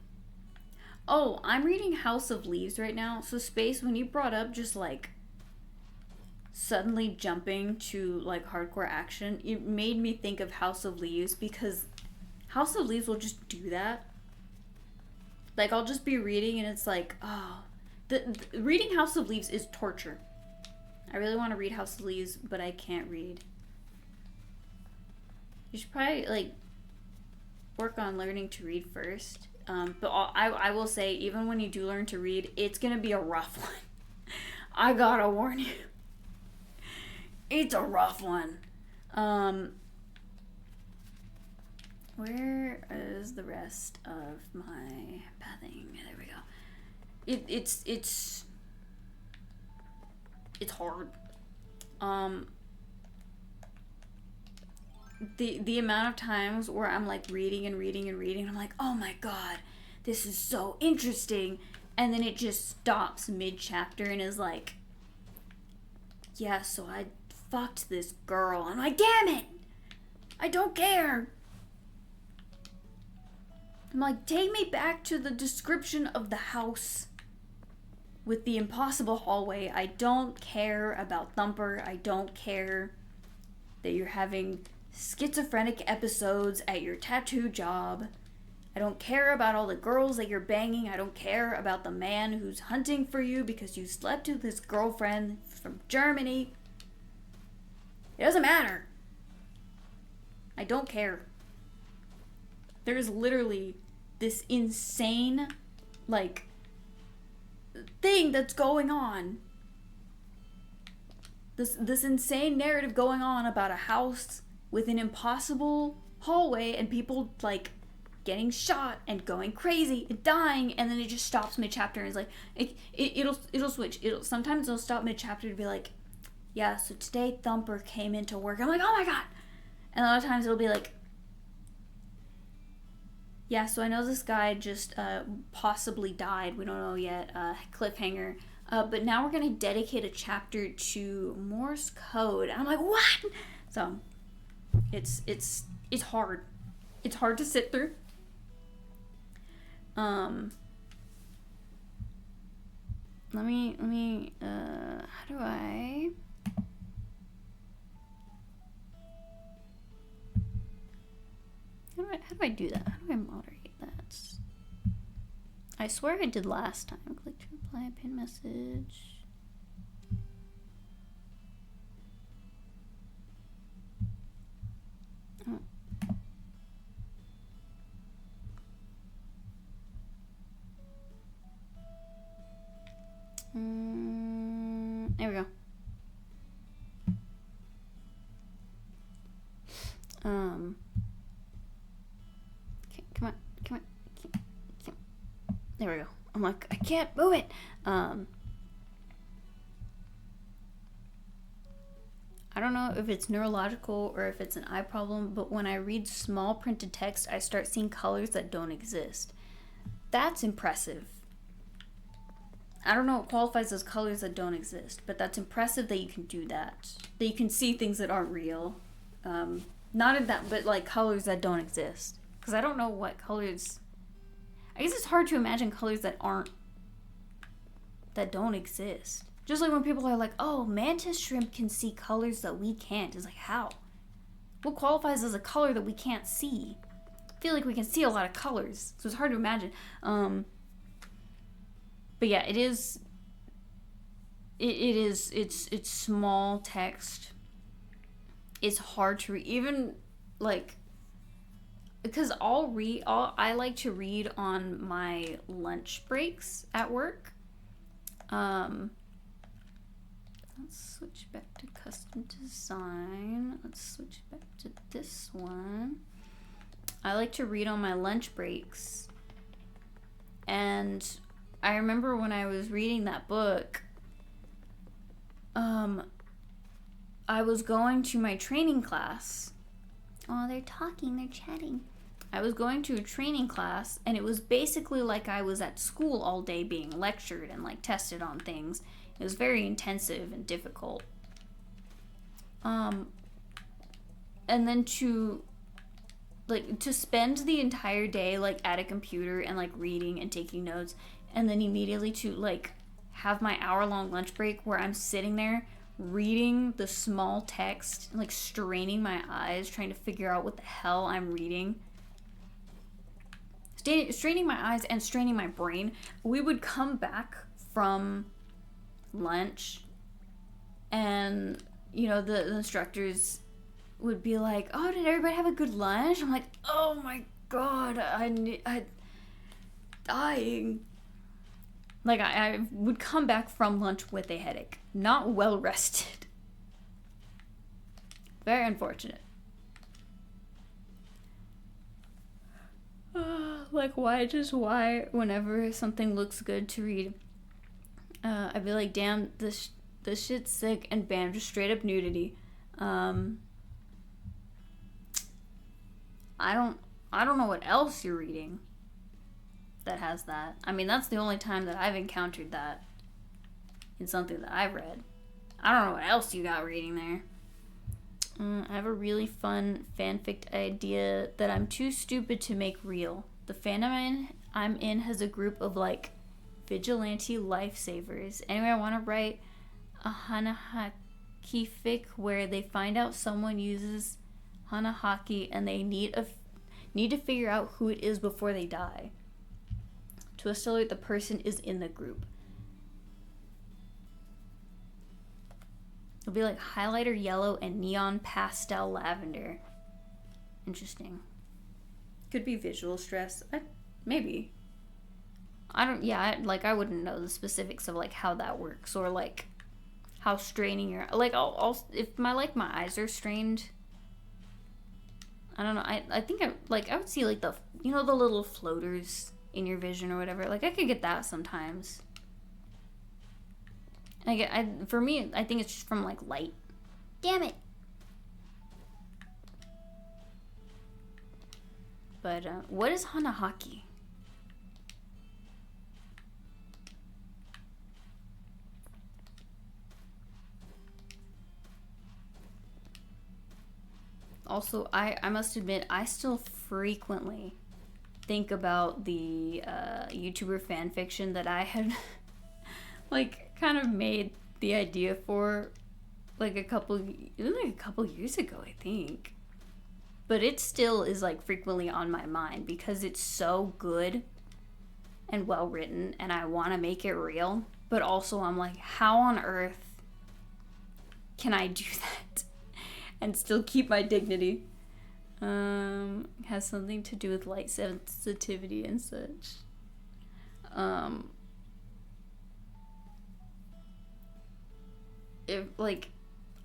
Oh, I'm reading House of Leaves right now. So Space, when you brought up just like suddenly jumping to like hardcore action, it made me think of House of Leaves because House of Leaves will just do that. Like I'll just be reading and it's like, oh, the reading House of Leaves is torture. I really want to read House of Leaves, but I can't read. You should probably like work on learning to read first. But I will say, even when you do learn to read, it's gonna be a rough one. I gotta warn you. It's a rough one. Where is the rest of my pathing? There we go. It's hard. The amount of times where I'm like reading and reading and reading, I'm like, oh my god, this is so interesting, and then it just stops mid-chapter and is like, yeah, so I fucked this girl. I'm like, damn it! I don't care! I'm like, take me back to the description of the house with the impossible hallway. I don't care about Thumper. I don't care that you're having schizophrenic episodes at your tattoo job. I don't care about all the girls that you're banging. I don't care about the man who's hunting for you because you slept with his girlfriend from Germany. It doesn't matter. I don't care. There's literally this insane, like, thing that's going on. This insane narrative going on about a house with an impossible hallway and people like getting shot and going crazy and dying, and then it just stops mid-chapter and is like it'll switch. Sometimes it'll stop mid-chapter to be like, yeah, so today Thumper came into work. I'm like, oh my god. And a lot of times it'll be like, yeah, so I know this guy just possibly died. We don't know yet. Cliffhanger. But now we're gonna dedicate a chapter to Morse code. And I'm like, what? So it's hard. It's hard to sit through. Let me how do I do that? How do I moderate that? I swear I did last time. Click to reply a pin message. Oh. There we go. Okay, come on. There we go. I'm like, I can't move it. I don't know if it's neurological or if it's an eye problem, but when I read small printed text, I start seeing colors that don't exist. That's impressive. I don't know what qualifies as colors that don't exist, but that's impressive that you can do that. That you can see things that aren't real. Not in that, but like colors that don't exist. Because I don't know what colors... I guess it's hard to imagine colors that don't exist. Just like when people are like, oh, mantis shrimp can see colors that we can't. It's like, how? What qualifies as a color that we can't see? I feel like we can see a lot of colors, so it's hard to imagine. But yeah, it's small text. It's hard to read, even like, because I like to read on my lunch breaks at work. Let's switch back to custom design. Let's switch back to this one. I like to read on my lunch breaks. And I remember when I was reading that book, I was going to my training class. Oh, they're talking, they're chatting. I was going to a training class, and it was basically like I was at school all day being lectured and like tested on things. It was very intensive and difficult. And then to spend the entire day like at a computer and like reading and taking notes, and then immediately to like have my hour-long lunch break where I'm sitting there reading the small text, like straining my eyes trying to figure out what the hell I'm reading, straining my eyes and straining my brain. We would come back from lunch, and you know, the instructors would be like, "Oh, did everybody have a good lunch?" I'm like, "Oh my god, I dying." Like, I would come back from lunch with a headache. Not well rested. Very unfortunate. Like, why, whenever something looks good to read, I'd be like, damn, this shit's sick, and bam, just straight up nudity. I don't know what else you're reading that has that. I mean, that's the only time that I've encountered that in something that I've read. I don't know what else you got reading there. I have a really fun fanfic idea that I'm too stupid to make real. The fandom I'm in has a group of like vigilante lifesavers. Anyway, I want to write a Hanahaki fic where they find out someone uses Hanahaki and they need to figure out who it is before they die. Twist alert, the person is in the group. It'll be like highlighter yellow and neon pastel lavender. Interesting. Could be visual stress. Maybe. I wouldn't know the specifics of like how that works, or like how straining your, like, I'll if my eyes are strained, I don't know, I think I would see like the, you know, the little floaters in your vision or whatever. Like, I could get that sometimes. For me, I think it's just from like light. Damn it. But what is Hanahaki? Also, I must admit, I still frequently think about the YouTuber fanfiction that I had like kind of made the idea for like a couple years ago, I think. But it still is like frequently on my mind because it's so good and well written, and I want to make it real. But also I'm like, how on earth can I do that and still keep my dignity? Has something to do with light sensitivity and such. If like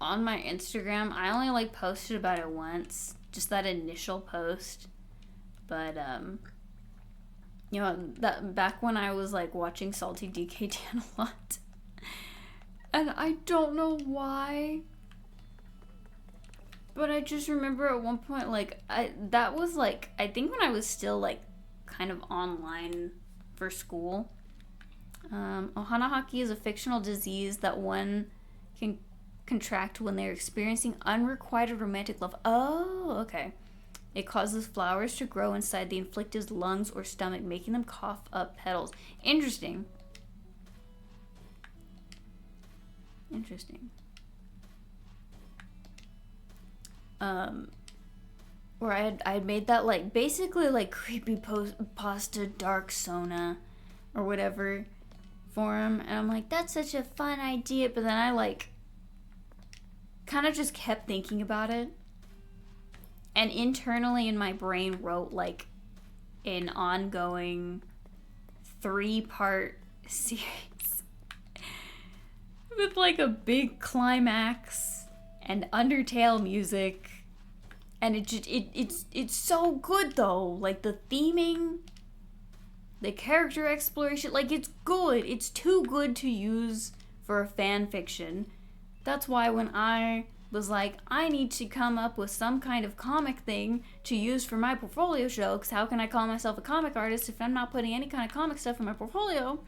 on my Instagram, I only like posted about it once, just that initial post. But you know, that back when I was like watching Salty DK Dan a lot, and I don't know why, but I just remember at one point, like, that was like, I think when I was still like kind of online for school. Hanahaki is a fictional disease that one can contract when they're experiencing unrequited romantic love. Oh, okay. It causes flowers to grow inside the inflicted's lungs or stomach, making them cough up petals. Interesting. Where I had made that like basically like creepy pasta dark sona or whatever for him, and I'm like, that's such a fun idea, but then I like kind of just kept thinking about it, and internally in my brain wrote like an ongoing 3-part series with like a big climax and Undertale music, and it's so good though, like the theming, the character exploration, like it's good. It's too good to use for a fan fiction. That's why when I was like, I need to come up with some kind of comic thing to use for my portfolio show, because how can I call myself a comic artist if I'm not putting any kind of comic stuff in my portfolio?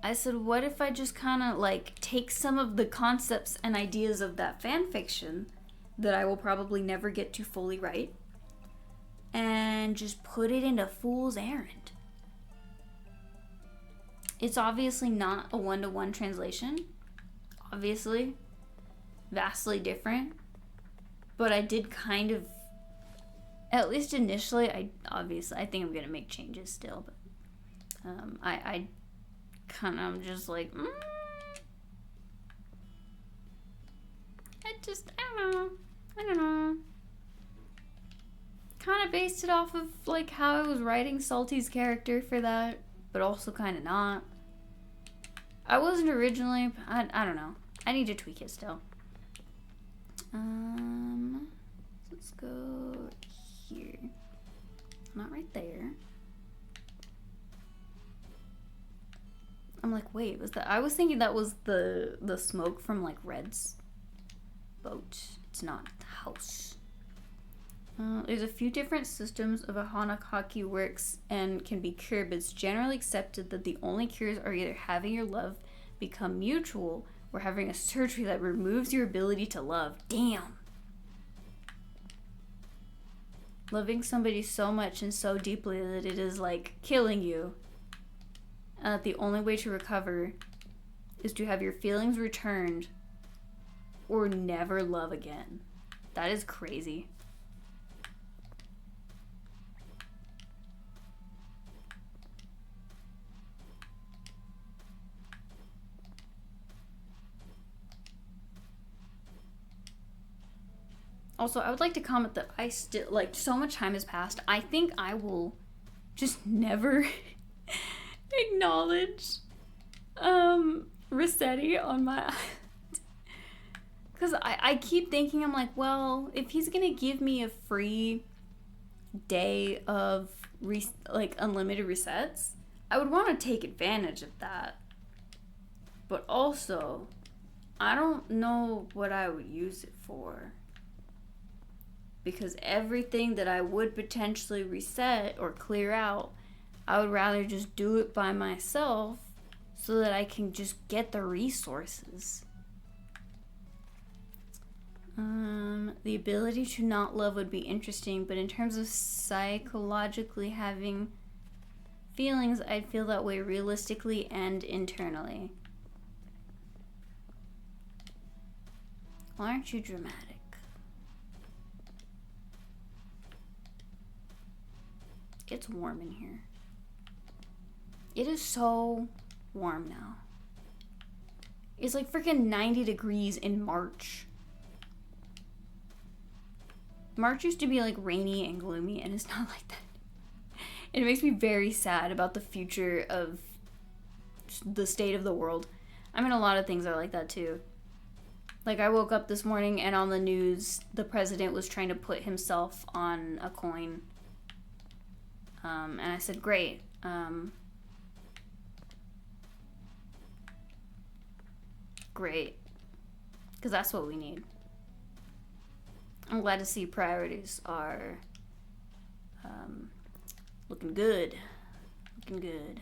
I said, what if I just kind of like take some of the concepts and ideas of that fan fiction that I will probably never get to fully write and just put it into Fool's Errand. It's obviously not a one-to-one translation. Obviously. Vastly different. But I did kind of, at least initially, I think I'm going to make changes still. But I kind of, I'm just like, I don't know. Kind of based it off of like how I was writing Salty's character for that, but also kind of not. I wasn't originally, I don't know. I need to tweak it still. Let's go here. Not right there. I'm like, wait, was that? I was thinking that was the smoke from like Red's boat. It's not the house. There's a few different systems of how Hanakaki works and can be cured, but it's generally accepted that the only cures are either having your love become mutual or having a surgery that removes your ability to love. Damn. Loving somebody so much and so deeply that it is like killing you. And that the only way to recover is to have your feelings returned or never love again. That is crazy. Also, I would like to comment that I still, like, so much time has passed. I think I will just never acknowledge Rossetti on my island. Because I keep thinking, I'm like, well, if he's going to give me a free day of, unlimited resets, I would want to take advantage of that. But also, I don't know what I would use it for. Because everything that I would potentially reset or clear out, I would rather just do it by myself so that I can just get the resources. The ability to not love would be interesting, but in terms of psychologically having feelings, I'd feel that way realistically and internally. Why aren't you dramatic? It's warm in here. It is so warm now. It's like freaking 90 degrees in March. March used to be like rainy and gloomy, and it's not like that. It makes me very sad about the future of the state of the world. I mean, a lot of things are like that too. Like, I woke up this morning and on the news, the president was trying to put himself on a coin. And I said, great. Great. Because that's what we need. I'm glad to see priorities are looking good. Looking good.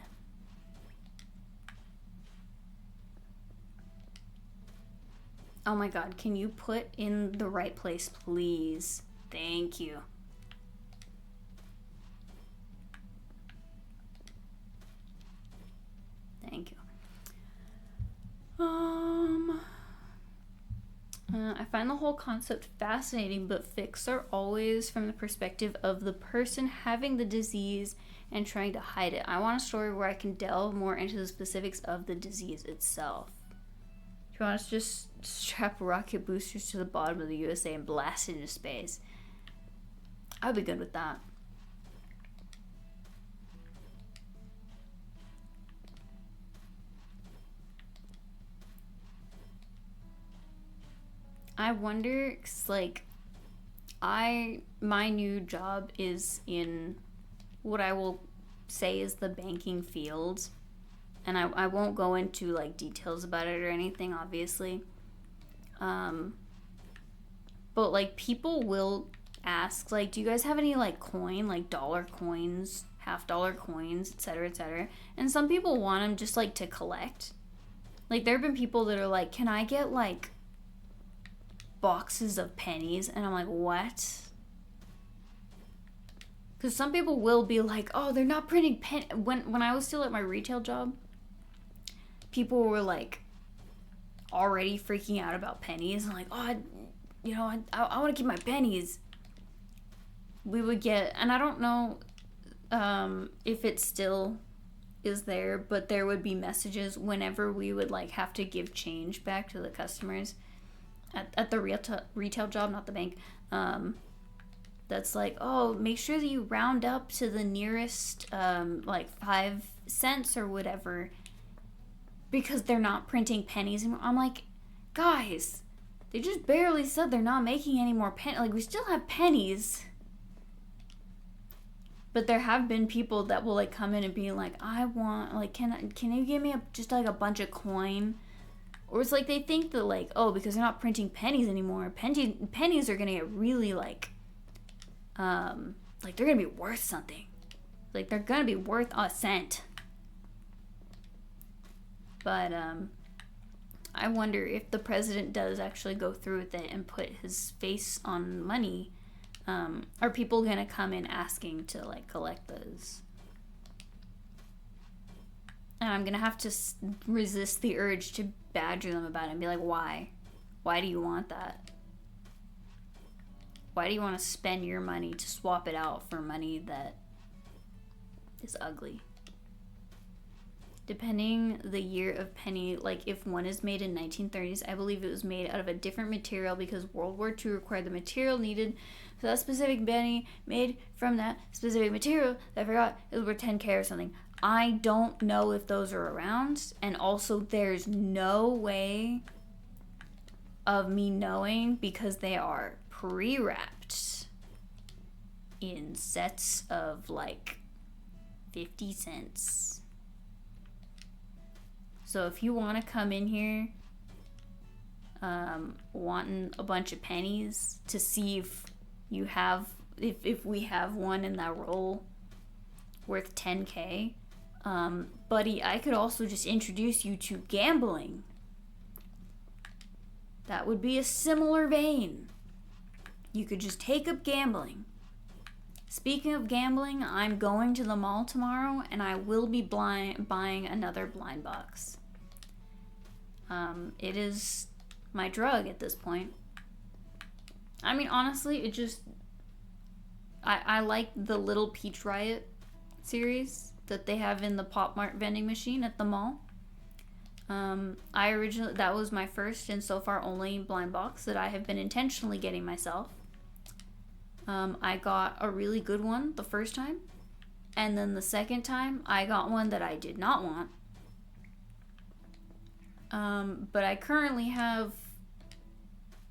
Oh my god, can you put in the right place, please? Thank you. Thank you. I find the whole concept fascinating, but fics are always from the perspective of the person having the disease and trying to hide it. I want a story where I can delve more into the specifics of the disease itself. Do you want us to just strap rocket boosters to the bottom of the USA and blast it into space? I'd be good with that. I wonder, 'cause like, my new job is in what I will say is the banking field. and I won't go into like details about it or anything, obviously. But like people will ask, like, do you guys have any like coin, like dollar coins, $50 coins, etc., etc.? And some people want them just like to collect. Like there have been people that are like, can I get like boxes of pennies? And I'm like, what? Because some people will be like, oh, they're not printing pen. When I was still at my retail job, people were like already freaking out about pennies. I'm like, oh, I want to keep my pennies. We would get, and I don't know if it still is there, but there would be messages whenever we would like have to give change back to the customers at the retail job, not the bank. That's like, oh, make sure that you round up to the nearest like 5 cents or whatever, because they're not printing pennies anymore. I'm like, guys, they just barely said they're not making any more pennies. Like, we still have pennies. But there have been people that will like come in and be like, I want, like, can you give me just like a bunch of coin? Or it's like they think that like, oh, because they're not printing pennies anymore, pennies are gonna get really like they're gonna be worth something. Like they're gonna be worth a cent. But I wonder if the president does actually go through with it and put his face on money. Are people gonna come in asking to like collect those? And I'm gonna have to resist the urge to badger them about it and be like, why? Why do you want that? Why do you want to spend your money to swap it out for money that is ugly? Depending the year of penny, like if one is made in 1930s, I believe it was made out of a different material because World War II required the material needed for that specific penny made from that specific material. I forgot it was worth 10K or something. I don't know if those are around, and also there's no way of me knowing because they are pre-wrapped in sets of like 50 cents. So if you want to come in here wanting a bunch of pennies to see if you have, if we have one in that roll worth 10K, buddy, I could also just introduce you to gambling. That would be a similar vein. You could just take up gambling. Speaking of gambling, I'm going to the mall tomorrow and I will be buying another blind box. It is my drug at this point. I mean, honestly, it just... I like the Little Peach Riot series that they have in the Pop Mart vending machine at the mall. That was my first and so far only blind box that I have been intentionally getting myself. I got a really good one the first time, and then the second time I got one that I did not want. But I currently have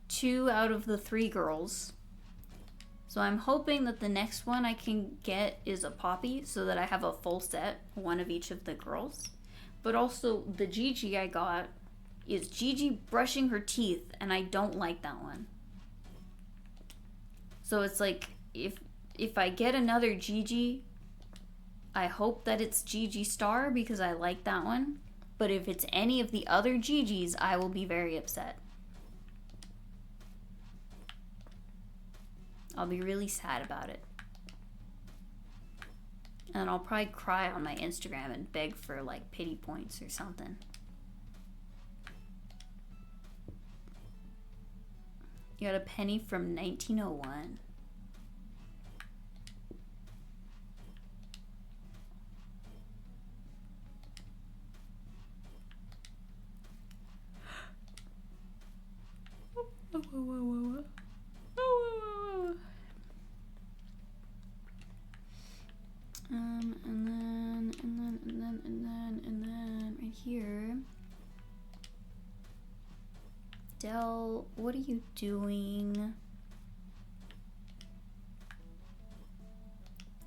2 out of the 3 girls. So I'm hoping that the next one I can get is a Poppy so that I have a full set, one of each of the girls. But also the Gigi I got is Gigi brushing her teeth, and I don't like that one. So it's like, if I get another Gigi, I hope that it's Gigi Star because I like that one. But if it's any of the other Gigis, I will be very upset. I'll be really sad about it. And I'll probably cry on my Instagram and beg for like pity points or something. You got a penny from 1901. And then right here. Dell, what are you doing?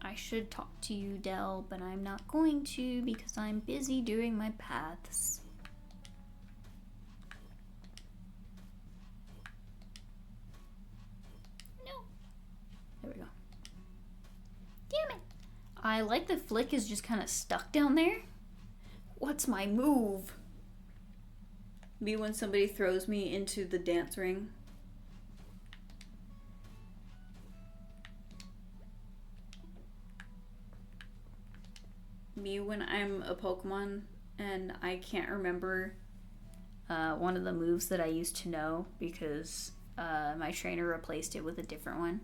I I should talk to you, Del, but I'm not going to because I'm busy doing my paths. No. There we go. Damn it. I like the flick is just kind of stuck down there. What's my move? Me when somebody throws me into the dance ring. Me when I'm a Pokemon and I can't remember one of the moves that I used to know because my trainer replaced it with a different one.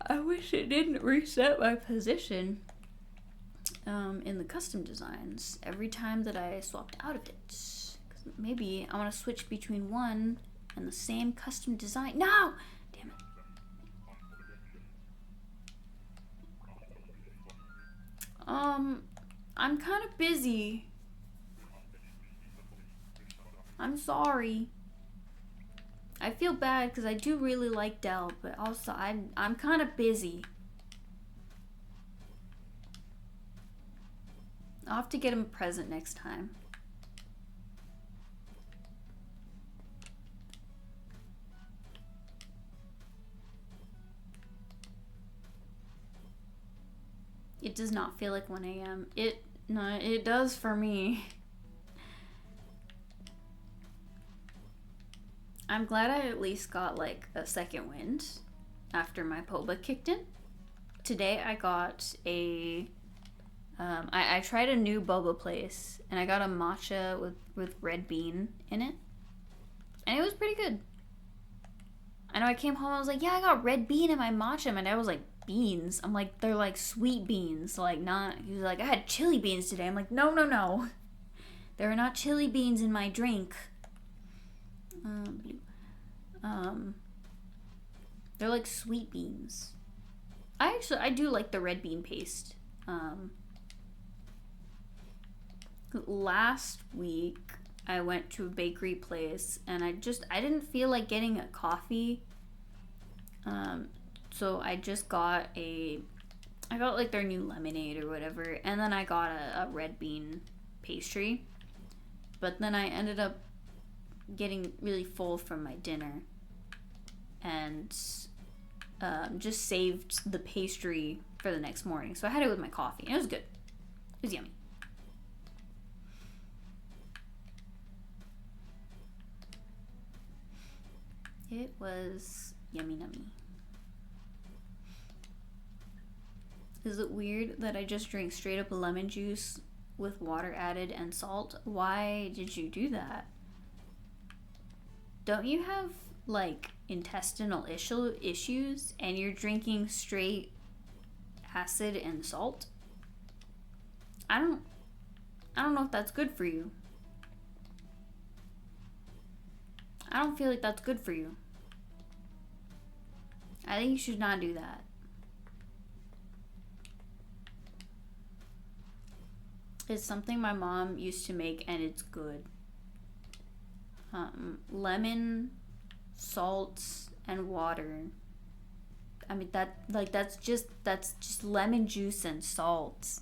I wish it didn't reset my position in the custom designs every time that I swapped out of it. 'Cause maybe I want to switch between one and the same custom design. No! Damn it. I'm kind of busy. I'm sorry. I feel bad because I do really like Del, but also I'm kind of busy. I'll have to get him a present next time. It does not feel like 1 a.m. No, it does for me. I'm glad I at least got like a second wind after my Poba kicked in. Today I got a I tried a new boba place and I got a matcha with red bean in it. And it was pretty good. I know I came home and I was like, yeah, I got red bean in my matcha. My dad was like, beans? I'm like, they're like sweet beans. Like not, he was like, I had chili beans today. I'm like, no, no, no. There are not chili beans in my drink. They're like sweet beans. I do like the red bean paste. Last week I went to a bakery place and I didn't feel like getting a coffee. So I just got like their new lemonade or whatever, and then I got a red bean pastry. But then I ended up getting really full from my dinner and just saved the pastry for the next morning. So I had it with my coffee and it was good. It was yummy. It was yummy nummy. Is it weird that I just drank straight up lemon juice with water added and salt? Why did you do that? Don't you have like intestinal issues and you're drinking straight acid and salt? I don't know if that's good for you. I don't feel like that's good for you. I think you should not do that. It's something my mom used to make and it's good. Lemon, salt, and water. I mean that's just lemon juice and salt.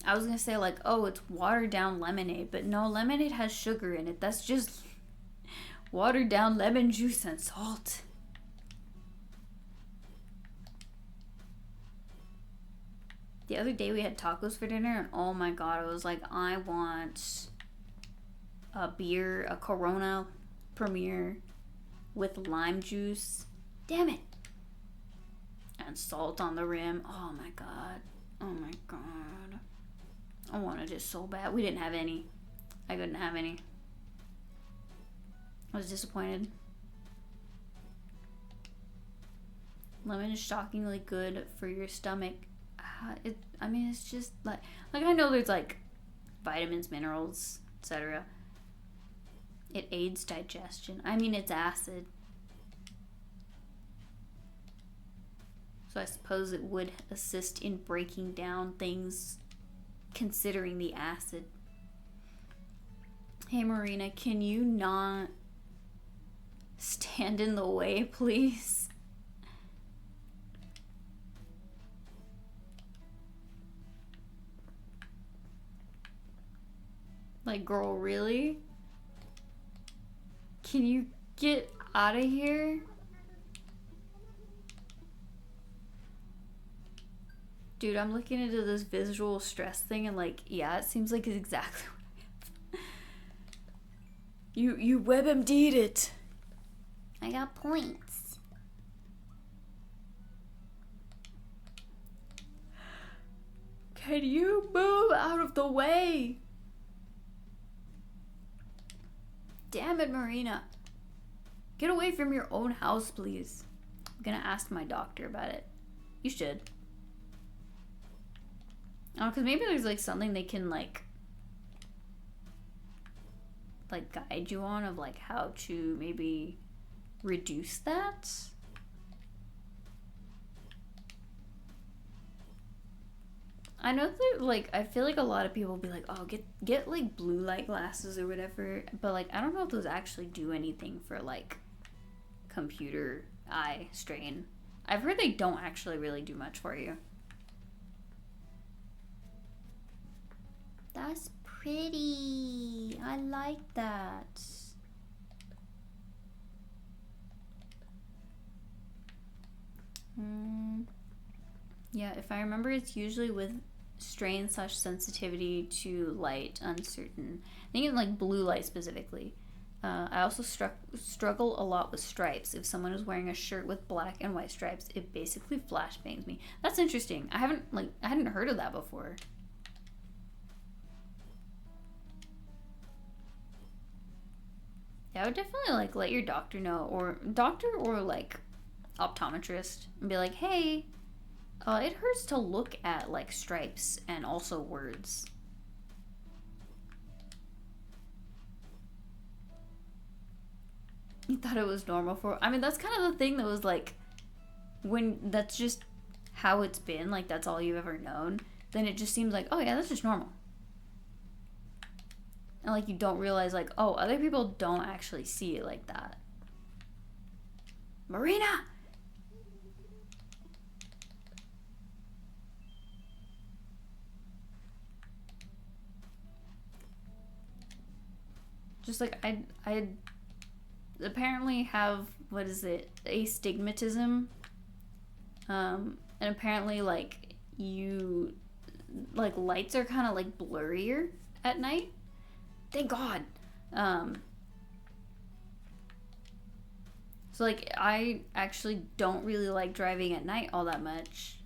I was gonna say like, oh, it's watered down lemonade, but no, lemonade has sugar in it. That's just watered down lemon juice and salt. The other day we had tacos for dinner and oh my god, I was like, I want a beer, a Corona Premier with lime juice. Damn it. And salt on the rim. Oh my god. Oh my god. I wanted it so bad. We didn't have any. I couldn't have any. I was disappointed. Lemon is shockingly good for your stomach. I mean, it's just like I know there's like vitamins, minerals, etc. It aids digestion. I mean, it's acid. So I suppose it would assist in breaking down things considering the acid. Hey Marina, can you not stand in the way, please? Like, girl, really? Can you get out of here? Dude, I'm looking into this visual stress thing and like, yeah, it seems like it's exactly what I have. You WebMD'd it. I got points. Can you move out of the way? Damn it, Marina. Get away from your own house, please. I'm gonna ask my doctor about it. You should. Oh, because maybe there's like something they can like guide you on of like how to maybe reduce that. I know that like I feel like a lot of people will be like, oh, get like blue light glasses or whatever, but like I don't know if those actually do anything for like computer eye strain. I've heard they don't actually really do much for you. That's pretty. I like that. Yeah, if I remember, it's usually with strain / sensitivity to light uncertain. I think in like blue light specifically. I also struggle a lot with stripes. If someone is wearing a shirt with black and white stripes, it basically flashbangs me. That's interesting. I hadn't heard of that before. Yeah, I would definitely like let your doctor know, or like optometrist, and be like, hey, it hurts to look at like stripes and also words. You thought it was normal for? I mean, that's kind of the thing that was like, when that's just how it's been, like that's all you've ever known, then it just seems like, oh yeah, that's just normal. And like you don't realize like, oh, other people don't actually see it like that. Marina! Just like I apparently have, what is it, astigmatism, and apparently like you like lights are kind of like blurrier at night. Thank God. So like I actually don't really like driving at night all that much,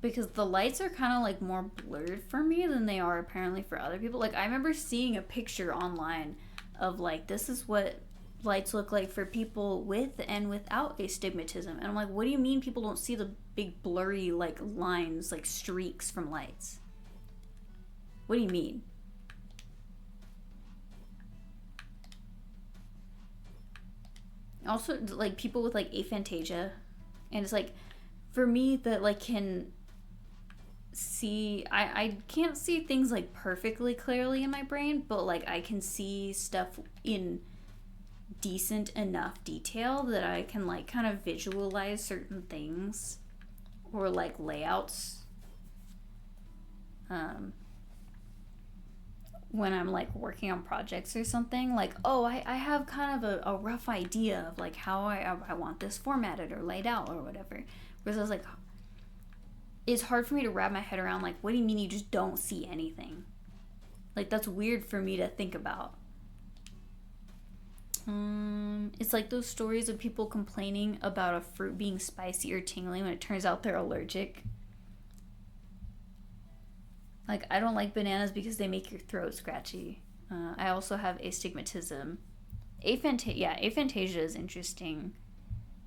because the lights are kind of like more blurred for me than they are apparently for other people. Like I remember seeing a picture online of like, this is what lights look like for people with and without astigmatism, and I'm like, what do you mean people don't see the big blurry like lines, like streaks from lights? What do you mean? Also like people with like aphantasia, and it's like, for me that like can see, I can't see things like perfectly clearly in my brain, but like I can see stuff in decent enough detail that I can like kind of visualize certain things or like layouts when I'm like working on projects or something. Like, oh, I have kind of a rough idea of like how I want this formatted or laid out or whatever. Whereas I was like, it's hard for me to wrap my head around like, what do you mean you just don't see anything? Like that's weird for me to think about. It's like those stories of people complaining about a fruit being spicy or tingling when it turns out they're allergic. Like, I don't like bananas because they make your throat scratchy. I also have astigmatism. Aphantasia is interesting.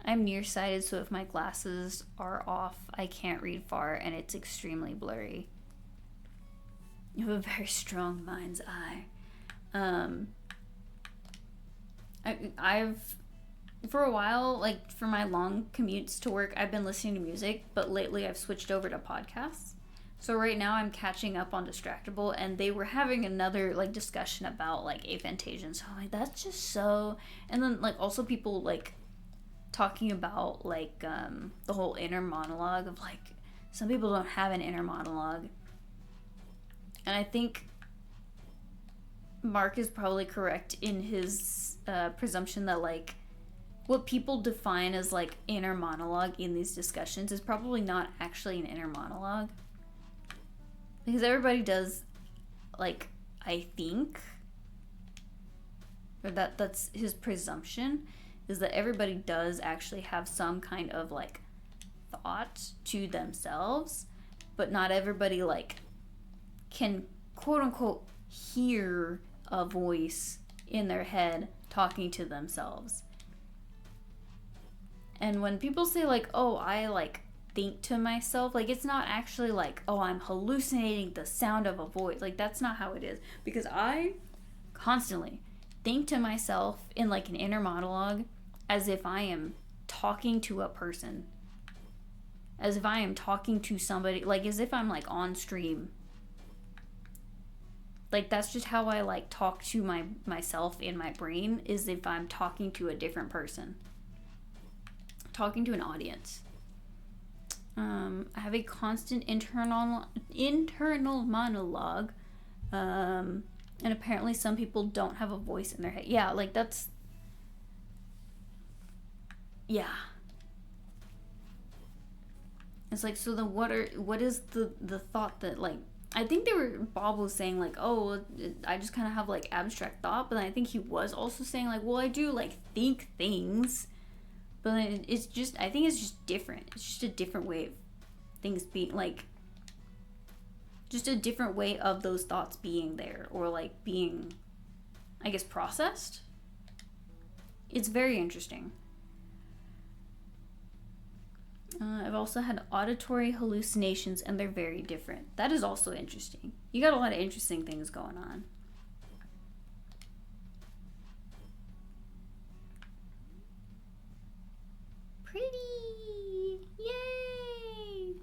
I'm nearsighted, so if my glasses are off, I can't read far, and it's extremely blurry. You have a very strong mind's eye. I've for a while, like for my long commutes to work, I've been listening to music, but lately I've switched over to podcasts. So right now I'm catching up on Distractable, and they were having another like discussion about like aphantasia. So I'm like, that's just so. And then like also people like talking about like the whole inner monologue of like some people don't have an inner monologue, and I think Mark is probably correct in his presumption that like what people define as like inner monologue in these discussions is probably not actually an inner monologue, because everybody does, like, I think, or that's his presumption, is that everybody does actually have some kind of like thought to themselves, but not everybody like can quote unquote hear a voice in their head talking to themselves. And when people say like, oh, I like think to myself, like it's not actually like, oh, I'm hallucinating the sound of a voice. Like that's not how it is, because I constantly think to myself in like an inner monologue as if I am talking to a person, as if I am talking to somebody, like as if I'm like on stream. Like that's just how I like talk to myself in my brain, is if I'm talking to a different person, talking to an audience. I have a constant internal monologue, and apparently some people don't have a voice in their head. Yeah, like that's, yeah. It's like, so then what is the thought that like, I think Bob was saying like, oh, I just kind of have like abstract thought, but then I think he was also saying like, well, I do like think things, but then it's just, I think it's just different. It's just a different way of things being like, just a different way of those thoughts being there, or like being, I guess, processed. It's very interesting. I've also had auditory hallucinations, and they're very different. That is also interesting. You got a lot of interesting things going on. Pretty! Yay!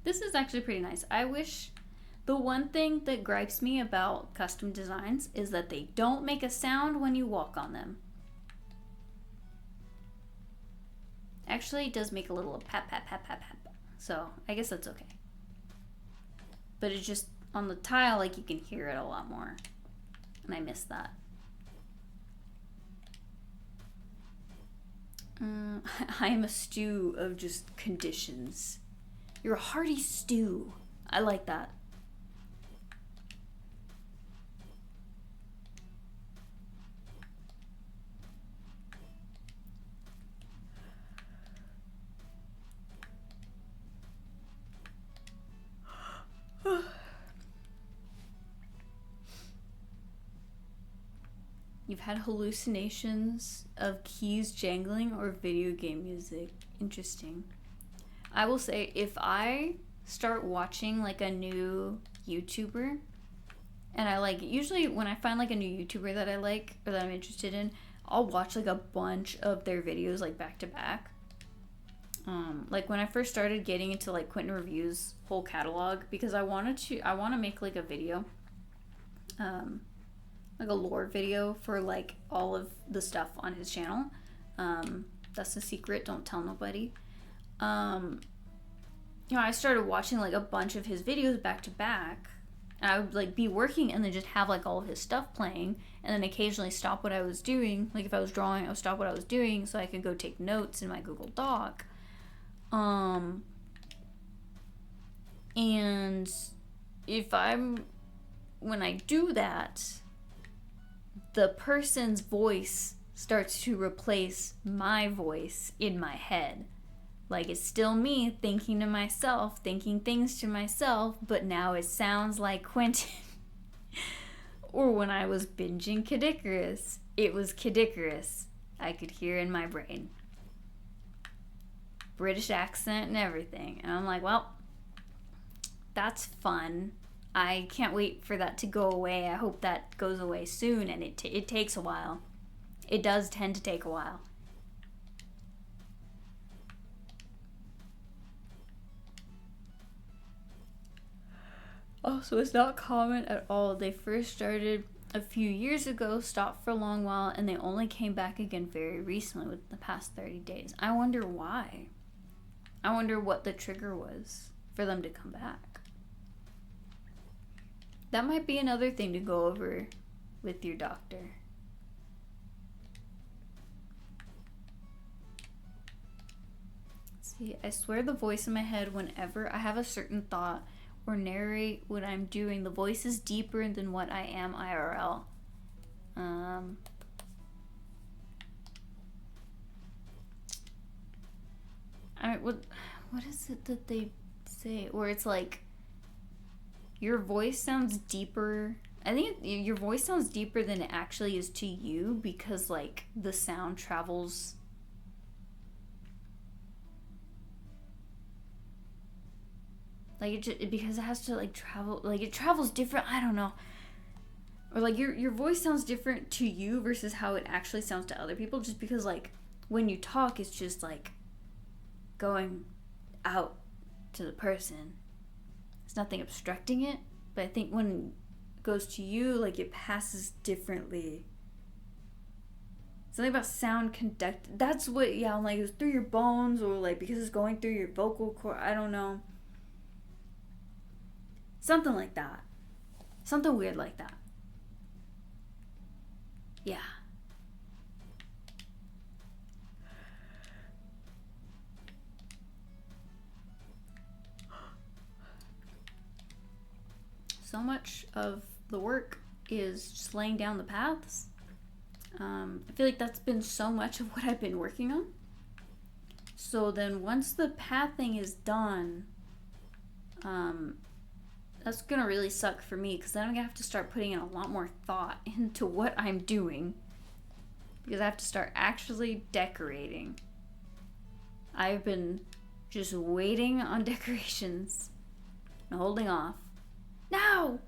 This is actually pretty nice. I wish, the one thing that gripes me about custom designs is that they don't make a sound when you walk on them. Actually, it does make a little pat, pat, pat, pat, pat. So I guess that's okay. But it's just on the tile, like you can hear it a lot more. And I miss that. I am a stew of just conditions. You're a hearty stew. I like that. You've had hallucinations of keys jangling or video game music. Interesting. I will say, if I start watching like a new YouTuber, and I like, usually when I find like a new YouTuber that I like or that I'm interested in, I'll watch like a bunch of their videos like back to back. Like when I first started getting into like Quentin Review's whole catalog, because I want to make like a video, like a lore video for like all of the stuff on his channel. That's a secret, don't tell nobody. You know, I started watching like a bunch of his videos back to back, and I would like be working and then just have like all of his stuff playing, and then occasionally stop what I was doing. Like if I was drawing, I would stop what I was doing so I could go take notes in my Google Doc. And when I do that, the person's voice starts to replace my voice in my head. Like it's still me thinking to myself, thinking things to myself, but now it sounds like Quentin. Or when I was binging Kid Icarus, it was Kid Icarus I could hear in my brain. British accent and everything. And I'm like, well, that's fun. I can't wait for that to go away. I hope that goes away soon, and it takes a while. It does tend to take a while. Also, it's not common at all. They first started a few years ago, stopped for a long while, and they only came back again very recently within the past 30 days. I wonder why. I wonder what the trigger was for them to come back. That might be another thing to go over with your doctor. See, I swear the voice in my head whenever I have a certain thought or narrate what I'm doing, the voice is deeper than what I am IRL. What is it that they say? Where it's like, your voice sounds deeper. I think your voice sounds deeper than it actually is to you because, like, the sound travels. Like, because it has to, like, travel. Like, it travels different. I don't know. Or, like, your voice sounds different to you versus how it actually sounds to other people. Just because, like, when you talk, it's just, like, going out to the person. It's nothing obstructing it. But I think when it goes to you, like, it passes differently. Something about sound conduct. That's what, yeah, I'm like, it's through your bones or, like, because it's going through your vocal cord. I don't know. Something like that. Something weird like that. Yeah. So much of the work is just laying down the paths. I feel like that's been so much of what I've been working on. So then once the pathing is done, that's gonna really suck for me because then I'm gonna have to start putting in a lot more thought into what I'm doing because I have to start actually decorating. I've been just waiting on decorations and holding off. No!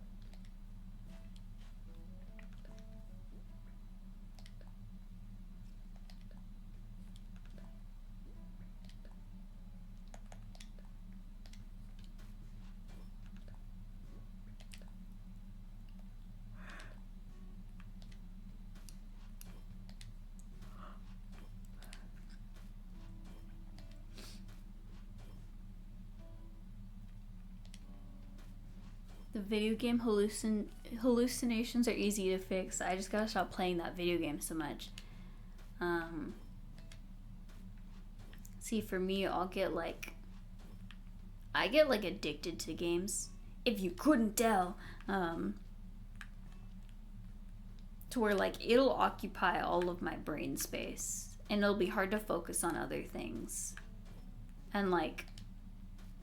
The video game hallucinations are easy to fix. I just gotta stop playing that video game so much. See, for me, I get like addicted to games. If you couldn't tell, to where like it'll occupy all of my brain space, and it'll be hard to focus on other things. And like,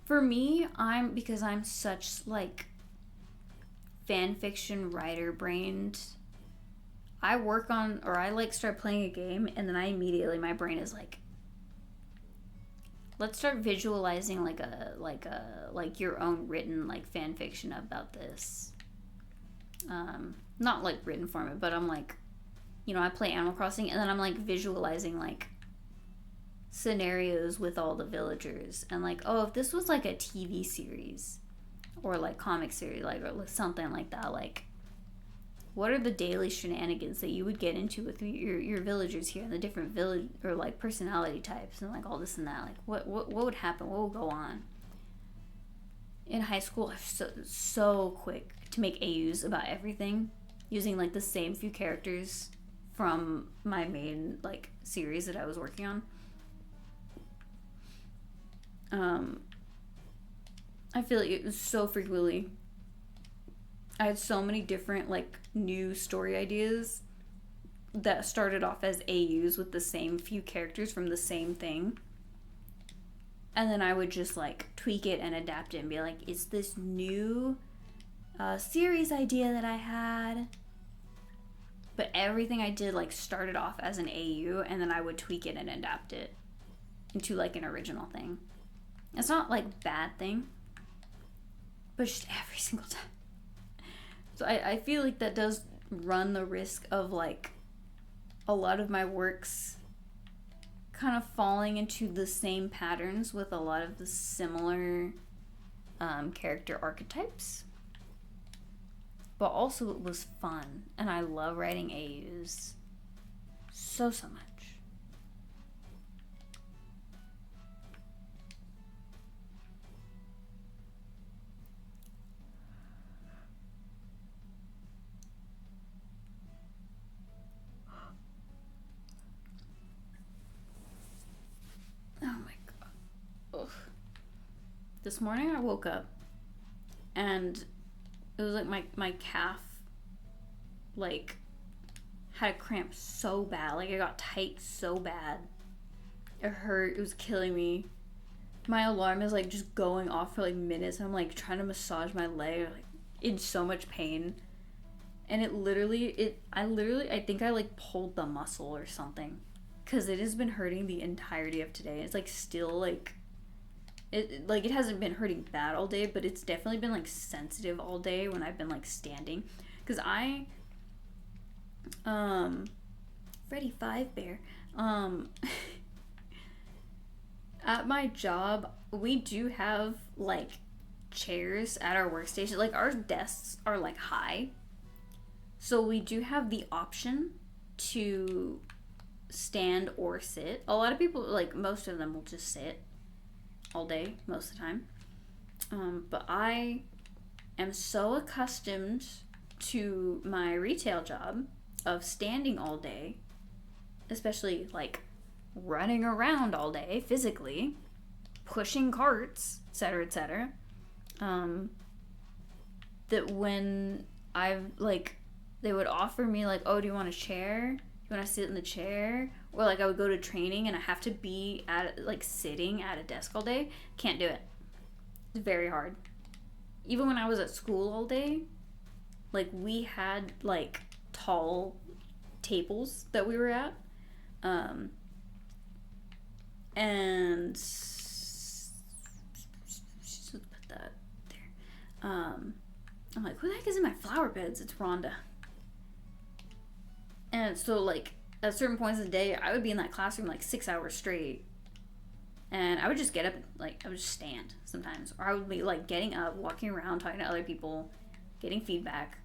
for me, because I'm such like fan fiction writer brained, I work on, or I like start playing a game and then my brain is like, let's start visualizing like your own written like fan fiction about this. Not like written form, but I'm like, I play Animal Crossing and then I'm like visualizing like scenarios with all the villagers and like, oh, if this was like a TV series or like comic series, like, or something like that, like, what are the daily shenanigans that you would get into with your villagers here and the different village or like personality types and like all this and that, like what would happen, what would go on. In high school, I was so quick to make AUs about everything using like the same few characters from my main like series that I was working on. I feel like it was so frequently. I had so many different like new story ideas that started off as AUs with the same few characters from the same thing. And then I would just like tweak it and adapt it and be like, it's this new series idea that I had. But everything I did like started off as an AU and then I would tweak it and adapt it into like an original thing. It's not like a bad thing, but just every single time. So I feel like that does run the risk of like a lot of my works kind of falling into the same patterns with a lot of the similar character archetypes. but also it was fun, and I love writing AUs so much. Oh my god. Ugh. This morning I woke up and it was like my calf like had a cramp so bad. Like it got tight so bad. It hurt. It was killing me. My alarm is like just going off for like minutes, and I'm like trying to massage my leg, like in so much pain. And I think I like pulled the muscle or something, because it has been hurting the entirety of today. It's like still like it hasn't been hurting bad all day, but it's definitely been like sensitive all day when I've been like standing, because Freddy Five Bear at my job, we do have like chairs at our workstation. Like our desks are like high, so we do have the option to stand or sit. A lot of people, like most of them, will just sit all day most of the time. But I am so accustomed to my retail job of standing all day, especially like running around all day physically, pushing carts, etc., that when I've like, they would offer me like, oh, do you want a chair? Do you want to sit in the chair? Or like I would go to training and I have to be at like sitting at a desk all day. Can't do it. It's very hard. Even when I was at school all day, like we had like tall tables that we were at, and just put that there. I'm like, who the heck is in my flower beds? It's Rhonda. And so like at certain points of the day, I would be in that classroom like 6 hours straight, and I would just get up, like I would just stand sometimes, or I would be like getting up, walking around, talking to other people, getting feedback,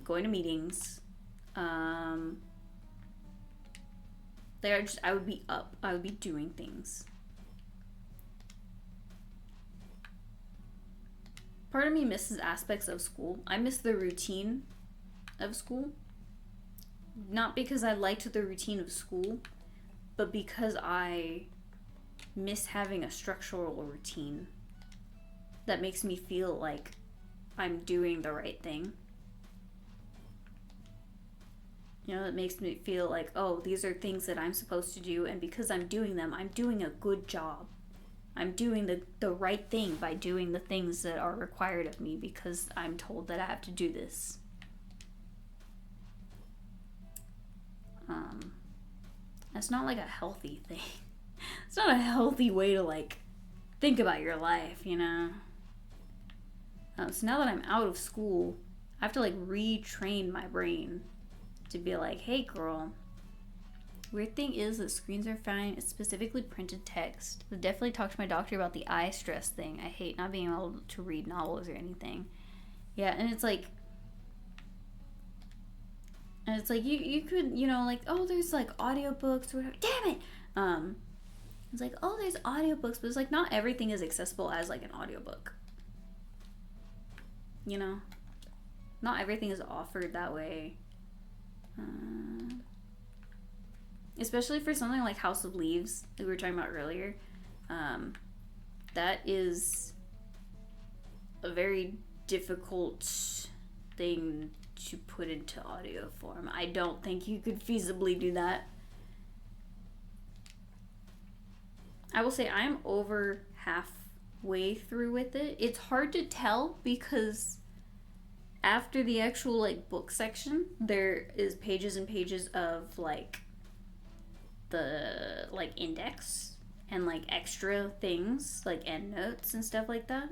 going to meetings. I would be up. I would be doing things. Part of me misses aspects of school. I miss the routine of school. Not because I liked the routine of school, but because I miss having a structural routine that makes me feel like I'm doing the right thing. You know, it makes me feel like, oh, these are things that I'm supposed to do, and because I'm doing them, I'm doing a good job. I'm doing the right thing by doing the things that are required of me because I'm told that I have to do this. That's not like a healthy thing. It's not a healthy way to like think about your life, you know? So now that I'm out of school, I have to like retrain my brain to be like, hey girl, weird thing is that screens are fine. It's specifically printed text. I definitely talked to my doctor about the eye stress thing. I hate not being able to read novels or anything. Yeah, and it's like you could, you know, like, oh, there's like audiobooks or whatever. Damn it! It's like, oh, there's audiobooks, but it's like not everything is accessible as like an audiobook. You know? Not everything is offered that way. Especially for something like House of Leaves that we were talking about earlier. That is a very difficult thing to put into audio form. I don't think you could feasibly do that. I will say I'm over halfway through with it. It's hard to tell because after the actual like book section, there is pages and pages of like the like index and like extra things like endnotes and stuff like that.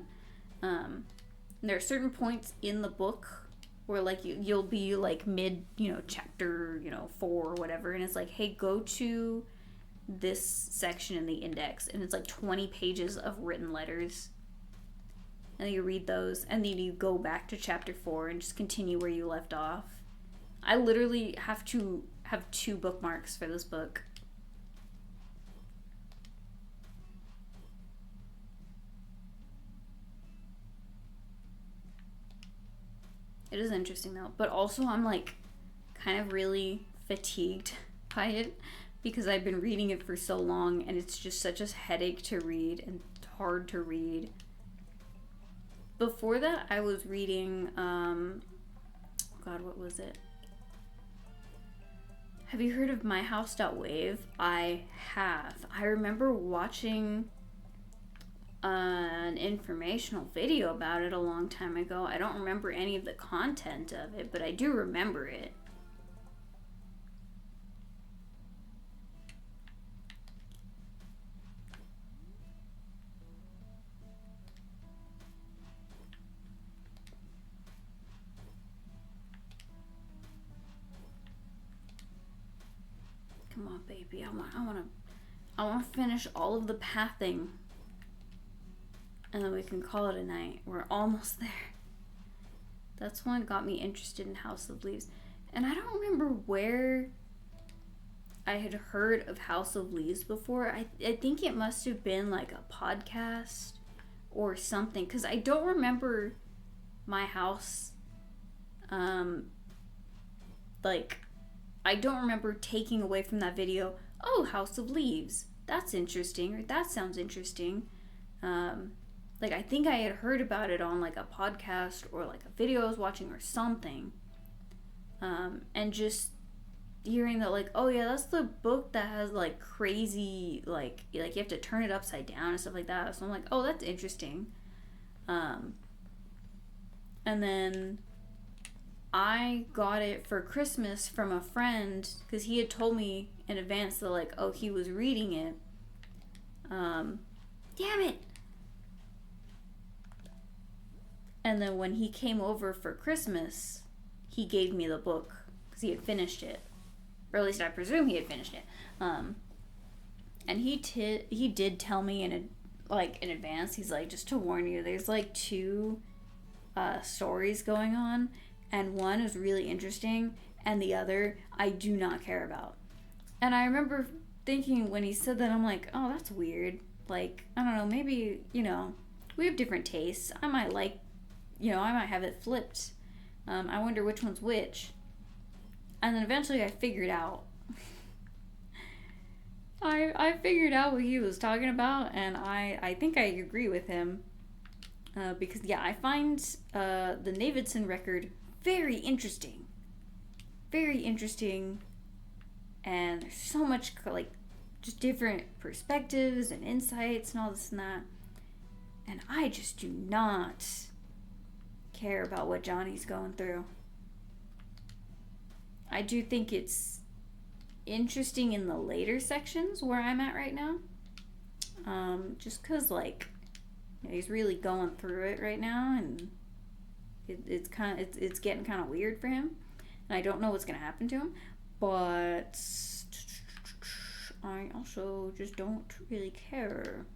There are certain points in the book where like you'll be like mid, you know, chapter, you know, 4 or whatever, and it's like, hey, go to this section in the index, and it's like 20 pages of written letters. and then you read those, and then you go back to chapter 4 and just continue where you left off. I literally have to have 2 bookmarks for this book. It is interesting though, but also I'm like kind of really fatigued by it because I've been reading it for so long and it's just such a headache to read and hard to read. Before that, I was reading, God, what was it? Have you heard of My House Wave? I have. I remember watching an informational video about it a long time ago. I don't remember any of the content of it, but I do remember it. Come on, baby. I want to finish all of the pathing. And then we can call it a night. We're almost there. That's one got me interested in House of Leaves. And I don't remember where I had heard of House of Leaves before. I think it must have been like a podcast or something. Because I don't remember my house. I don't remember taking away from that video, oh, House of Leaves. That's interesting. Or that sounds interesting. I think I had heard about it on like a podcast or like a video I was watching or something. And just hearing that like, oh yeah, that's the book that has like crazy, like you have to turn it upside down and stuff like that. So I'm like, oh, that's interesting. And then I got it for Christmas from a friend because he had told me in advance that like, oh, he was reading it. Damn it. And then when he came over for Christmas, he gave me the book because he had finished it. Or at least I presume he had finished it. And he did tell me in advance, he's like, just to warn you, there's like 2 stories going on. And one is really interesting and the other I do not care about. And I remember thinking when he said that, I'm like, oh, that's weird. Like, I don't know, maybe, we have different tastes. I might like, I might have it flipped. I wonder which one's which. And then eventually I figured out. I figured out what he was talking about, and I think I agree with him. Because, yeah, I find the Davidson record very interesting. Very interesting. And there's so much, just different perspectives and insights and all this and that. And I just do not care about what Johnny's going through. I do think it's interesting in the later sections where I'm at right now. Just because, he's really going through it right now, and it's getting kind of weird for him. And I don't know what's going to happen to him. But I also just don't really care.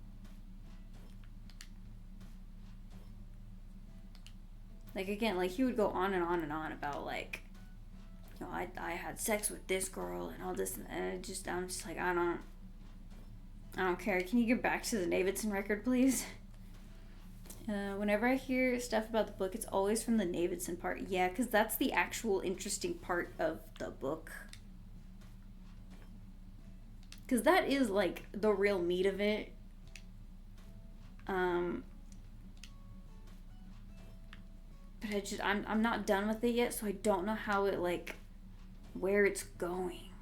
Again, he would go on and on and on about, I had sex with this girl and all this, and I'm just like, I don't care. Can you get back to the Davidson record, please? Whenever I hear stuff about the book, it's always from the Davidson part. Yeah, because that's the actual interesting part of the book. Because that is, the real meat of it. But I'm not done with it yet, so I don't know how it, where it's going.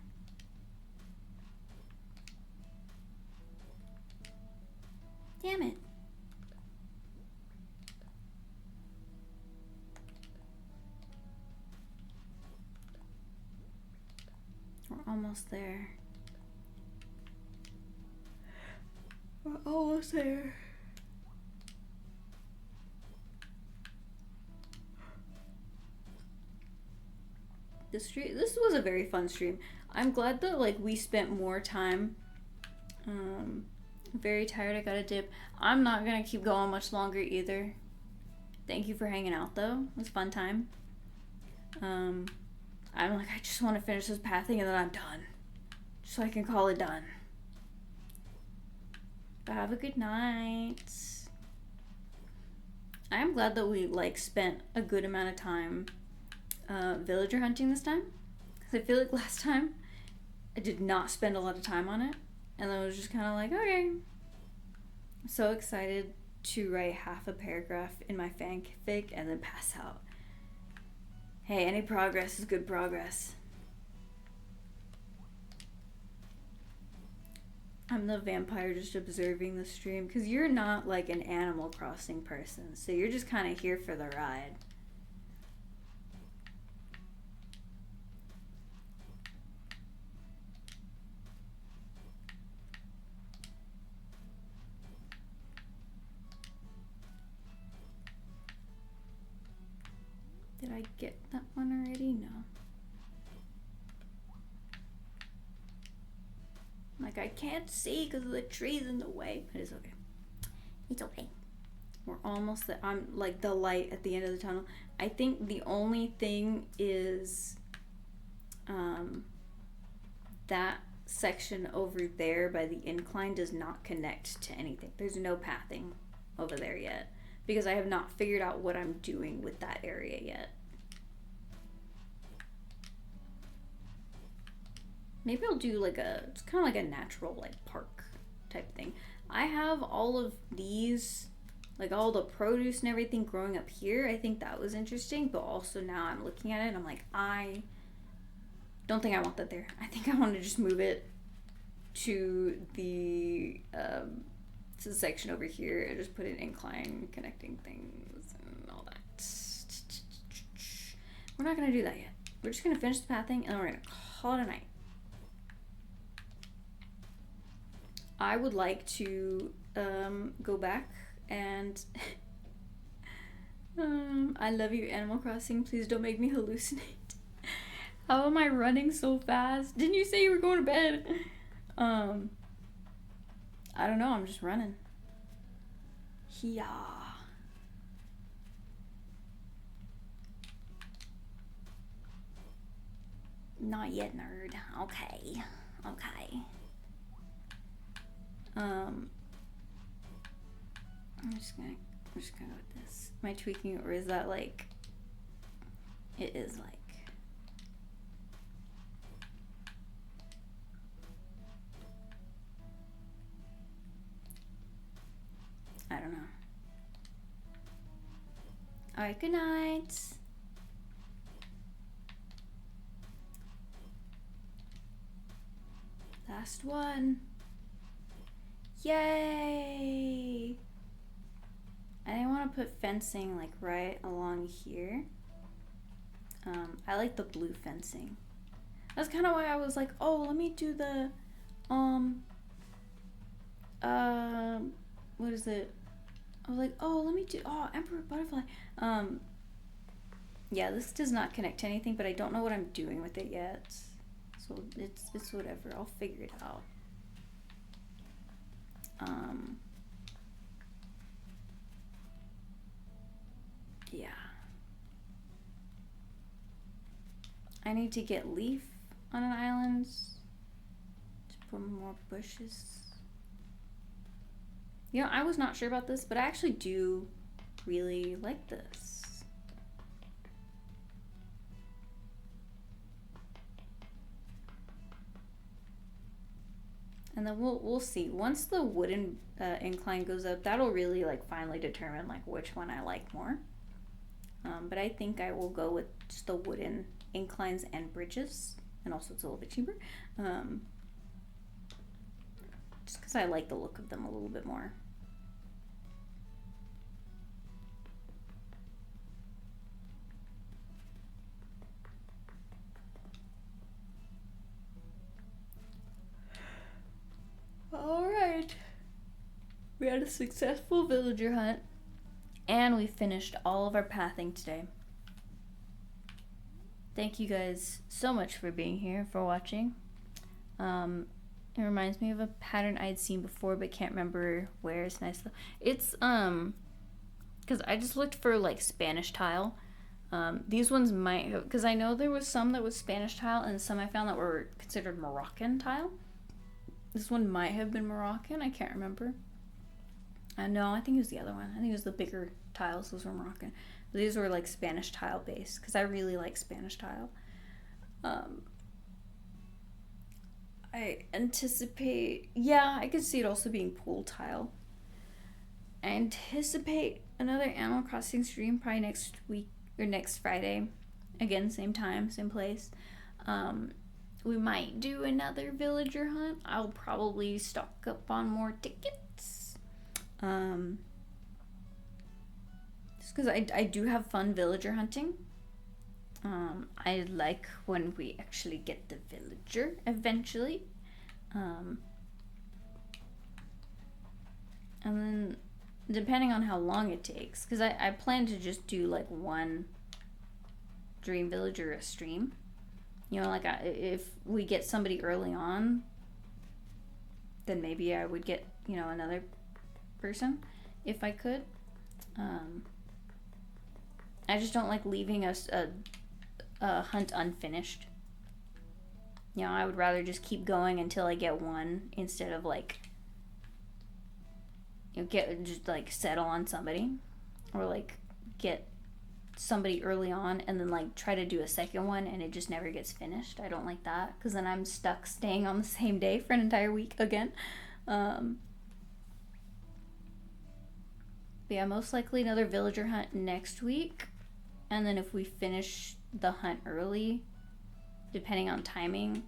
Damn it. We're almost there. We're almost there. This was a very fun stream. I'm glad that we spent more time. Very tired. I gotta dip. I'm not gonna keep going much longer either. Thank you for hanging out though. It was a fun time. I'm like, I just want to finish this pathing and then I'm done. Just so I can call it done. But have a good night. I'm glad that we like spent a good amount of time villager hunting this time. Because I feel like last time I did not spend a lot of time on it. And then I was just kind of like, okay. I'm so excited to write half a paragraph in my fanfic and then pass out. Hey, any progress is good progress. I'm the vampire just observing the stream because you're not like an Animal Crossing person, so you're just kind of here for the ride. Did I get that one already? No. Like, I can't see because of the trees in the way. But it's okay. It's okay. We're almost there. I'm like the light at the end of the tunnel. I think the only thing is that section over there by the incline does not connect to anything. There's no pathing over there yet because I have not figured out what I'm doing with that area yet. Maybe I'll do like it's kind of like a natural like park type thing. I have all of these, like all the produce and everything growing up here. I think that was interesting, but also now I'm looking at it and I'm like, I don't think I want that there. I think I want to just move it to the section over here and just put an incline connecting things and all that. We're not gonna do that yet. We're just gonna finish the pathing and then we're gonna call it a night. I would like to go back and I love you, Animal Crossing. Please don't make me hallucinate. How am I running so fast? Didn't you say you were going to bed? I don't know. I'm just running. Yeah. Not yet, nerd. Okay. Okay. I'm just gonna go with this. Am I tweaking or is that like it is like I don't know. Alright, good night. Last one. Yay! I didn't want to put fencing like right along here. I like the blue fencing. That's kind of why I was like, oh, let me do the, what is it? I was like, oh, let me do, oh, Emperor Butterfly. Yeah, this does not connect to anything, but I don't know what I'm doing with it yet. So it's whatever. I'll figure it out. Yeah. I need to get leaf on an island to put more bushes. You know, I was not sure about this, but I actually do really like this. And then we'll see. Once the wooden incline goes up, that'll really like finally determine like which one I like more. But I think I will go with just the wooden inclines and bridges, and also it's a little bit cheaper. Just because I like the look of them a little bit more. Alright. We had a successful villager hunt. And we finished all of our pathing today. Thank you guys so much for being here, for watching. It reminds me of a pattern I'd seen before but can't remember where. It's nice though. It's because I just looked for like Spanish tile. These ones might have, because I know there was some that was Spanish tile and some I found that were considered Moroccan tile. This one might have been Moroccan. I can't remember. No, I think it was the other one. I think it was the bigger tiles. Those were Moroccan. But these were like Spanish tile based because I really like Spanish tile. I anticipate, yeah, I could see it also being pool tile. I anticipate another Animal Crossing stream probably next week or next Friday. Again, same time, same place. We might do another villager hunt. I'll probably stock up on more tickets. Just because I do have fun villager hunting. I like when we actually get the villager eventually. And then depending on how long it takes, because I plan to just do like one dream villager a stream. You know, like if we get somebody early on, then maybe I would get, you know, another person if I could. I just don't like leaving a hunt unfinished. You know, I would rather just keep going until I get one instead of like, you know, just like settle on somebody or like get somebody early on and then like try to do a second one and it just never gets finished. I don't like that because then I'm stuck staying on the same day for an entire week again. But yeah, most likely another villager hunt next week. And then if we finish the hunt early, depending on timing,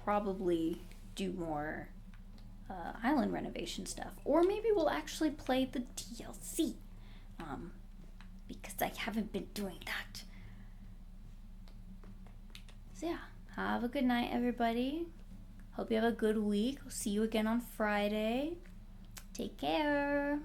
probably do more island renovation stuff. Or maybe we'll actually play the DLC. Because I haven't been doing that. So yeah, have a good night, everybody. Hope you have a good week. I'll see you again on Friday. Take care.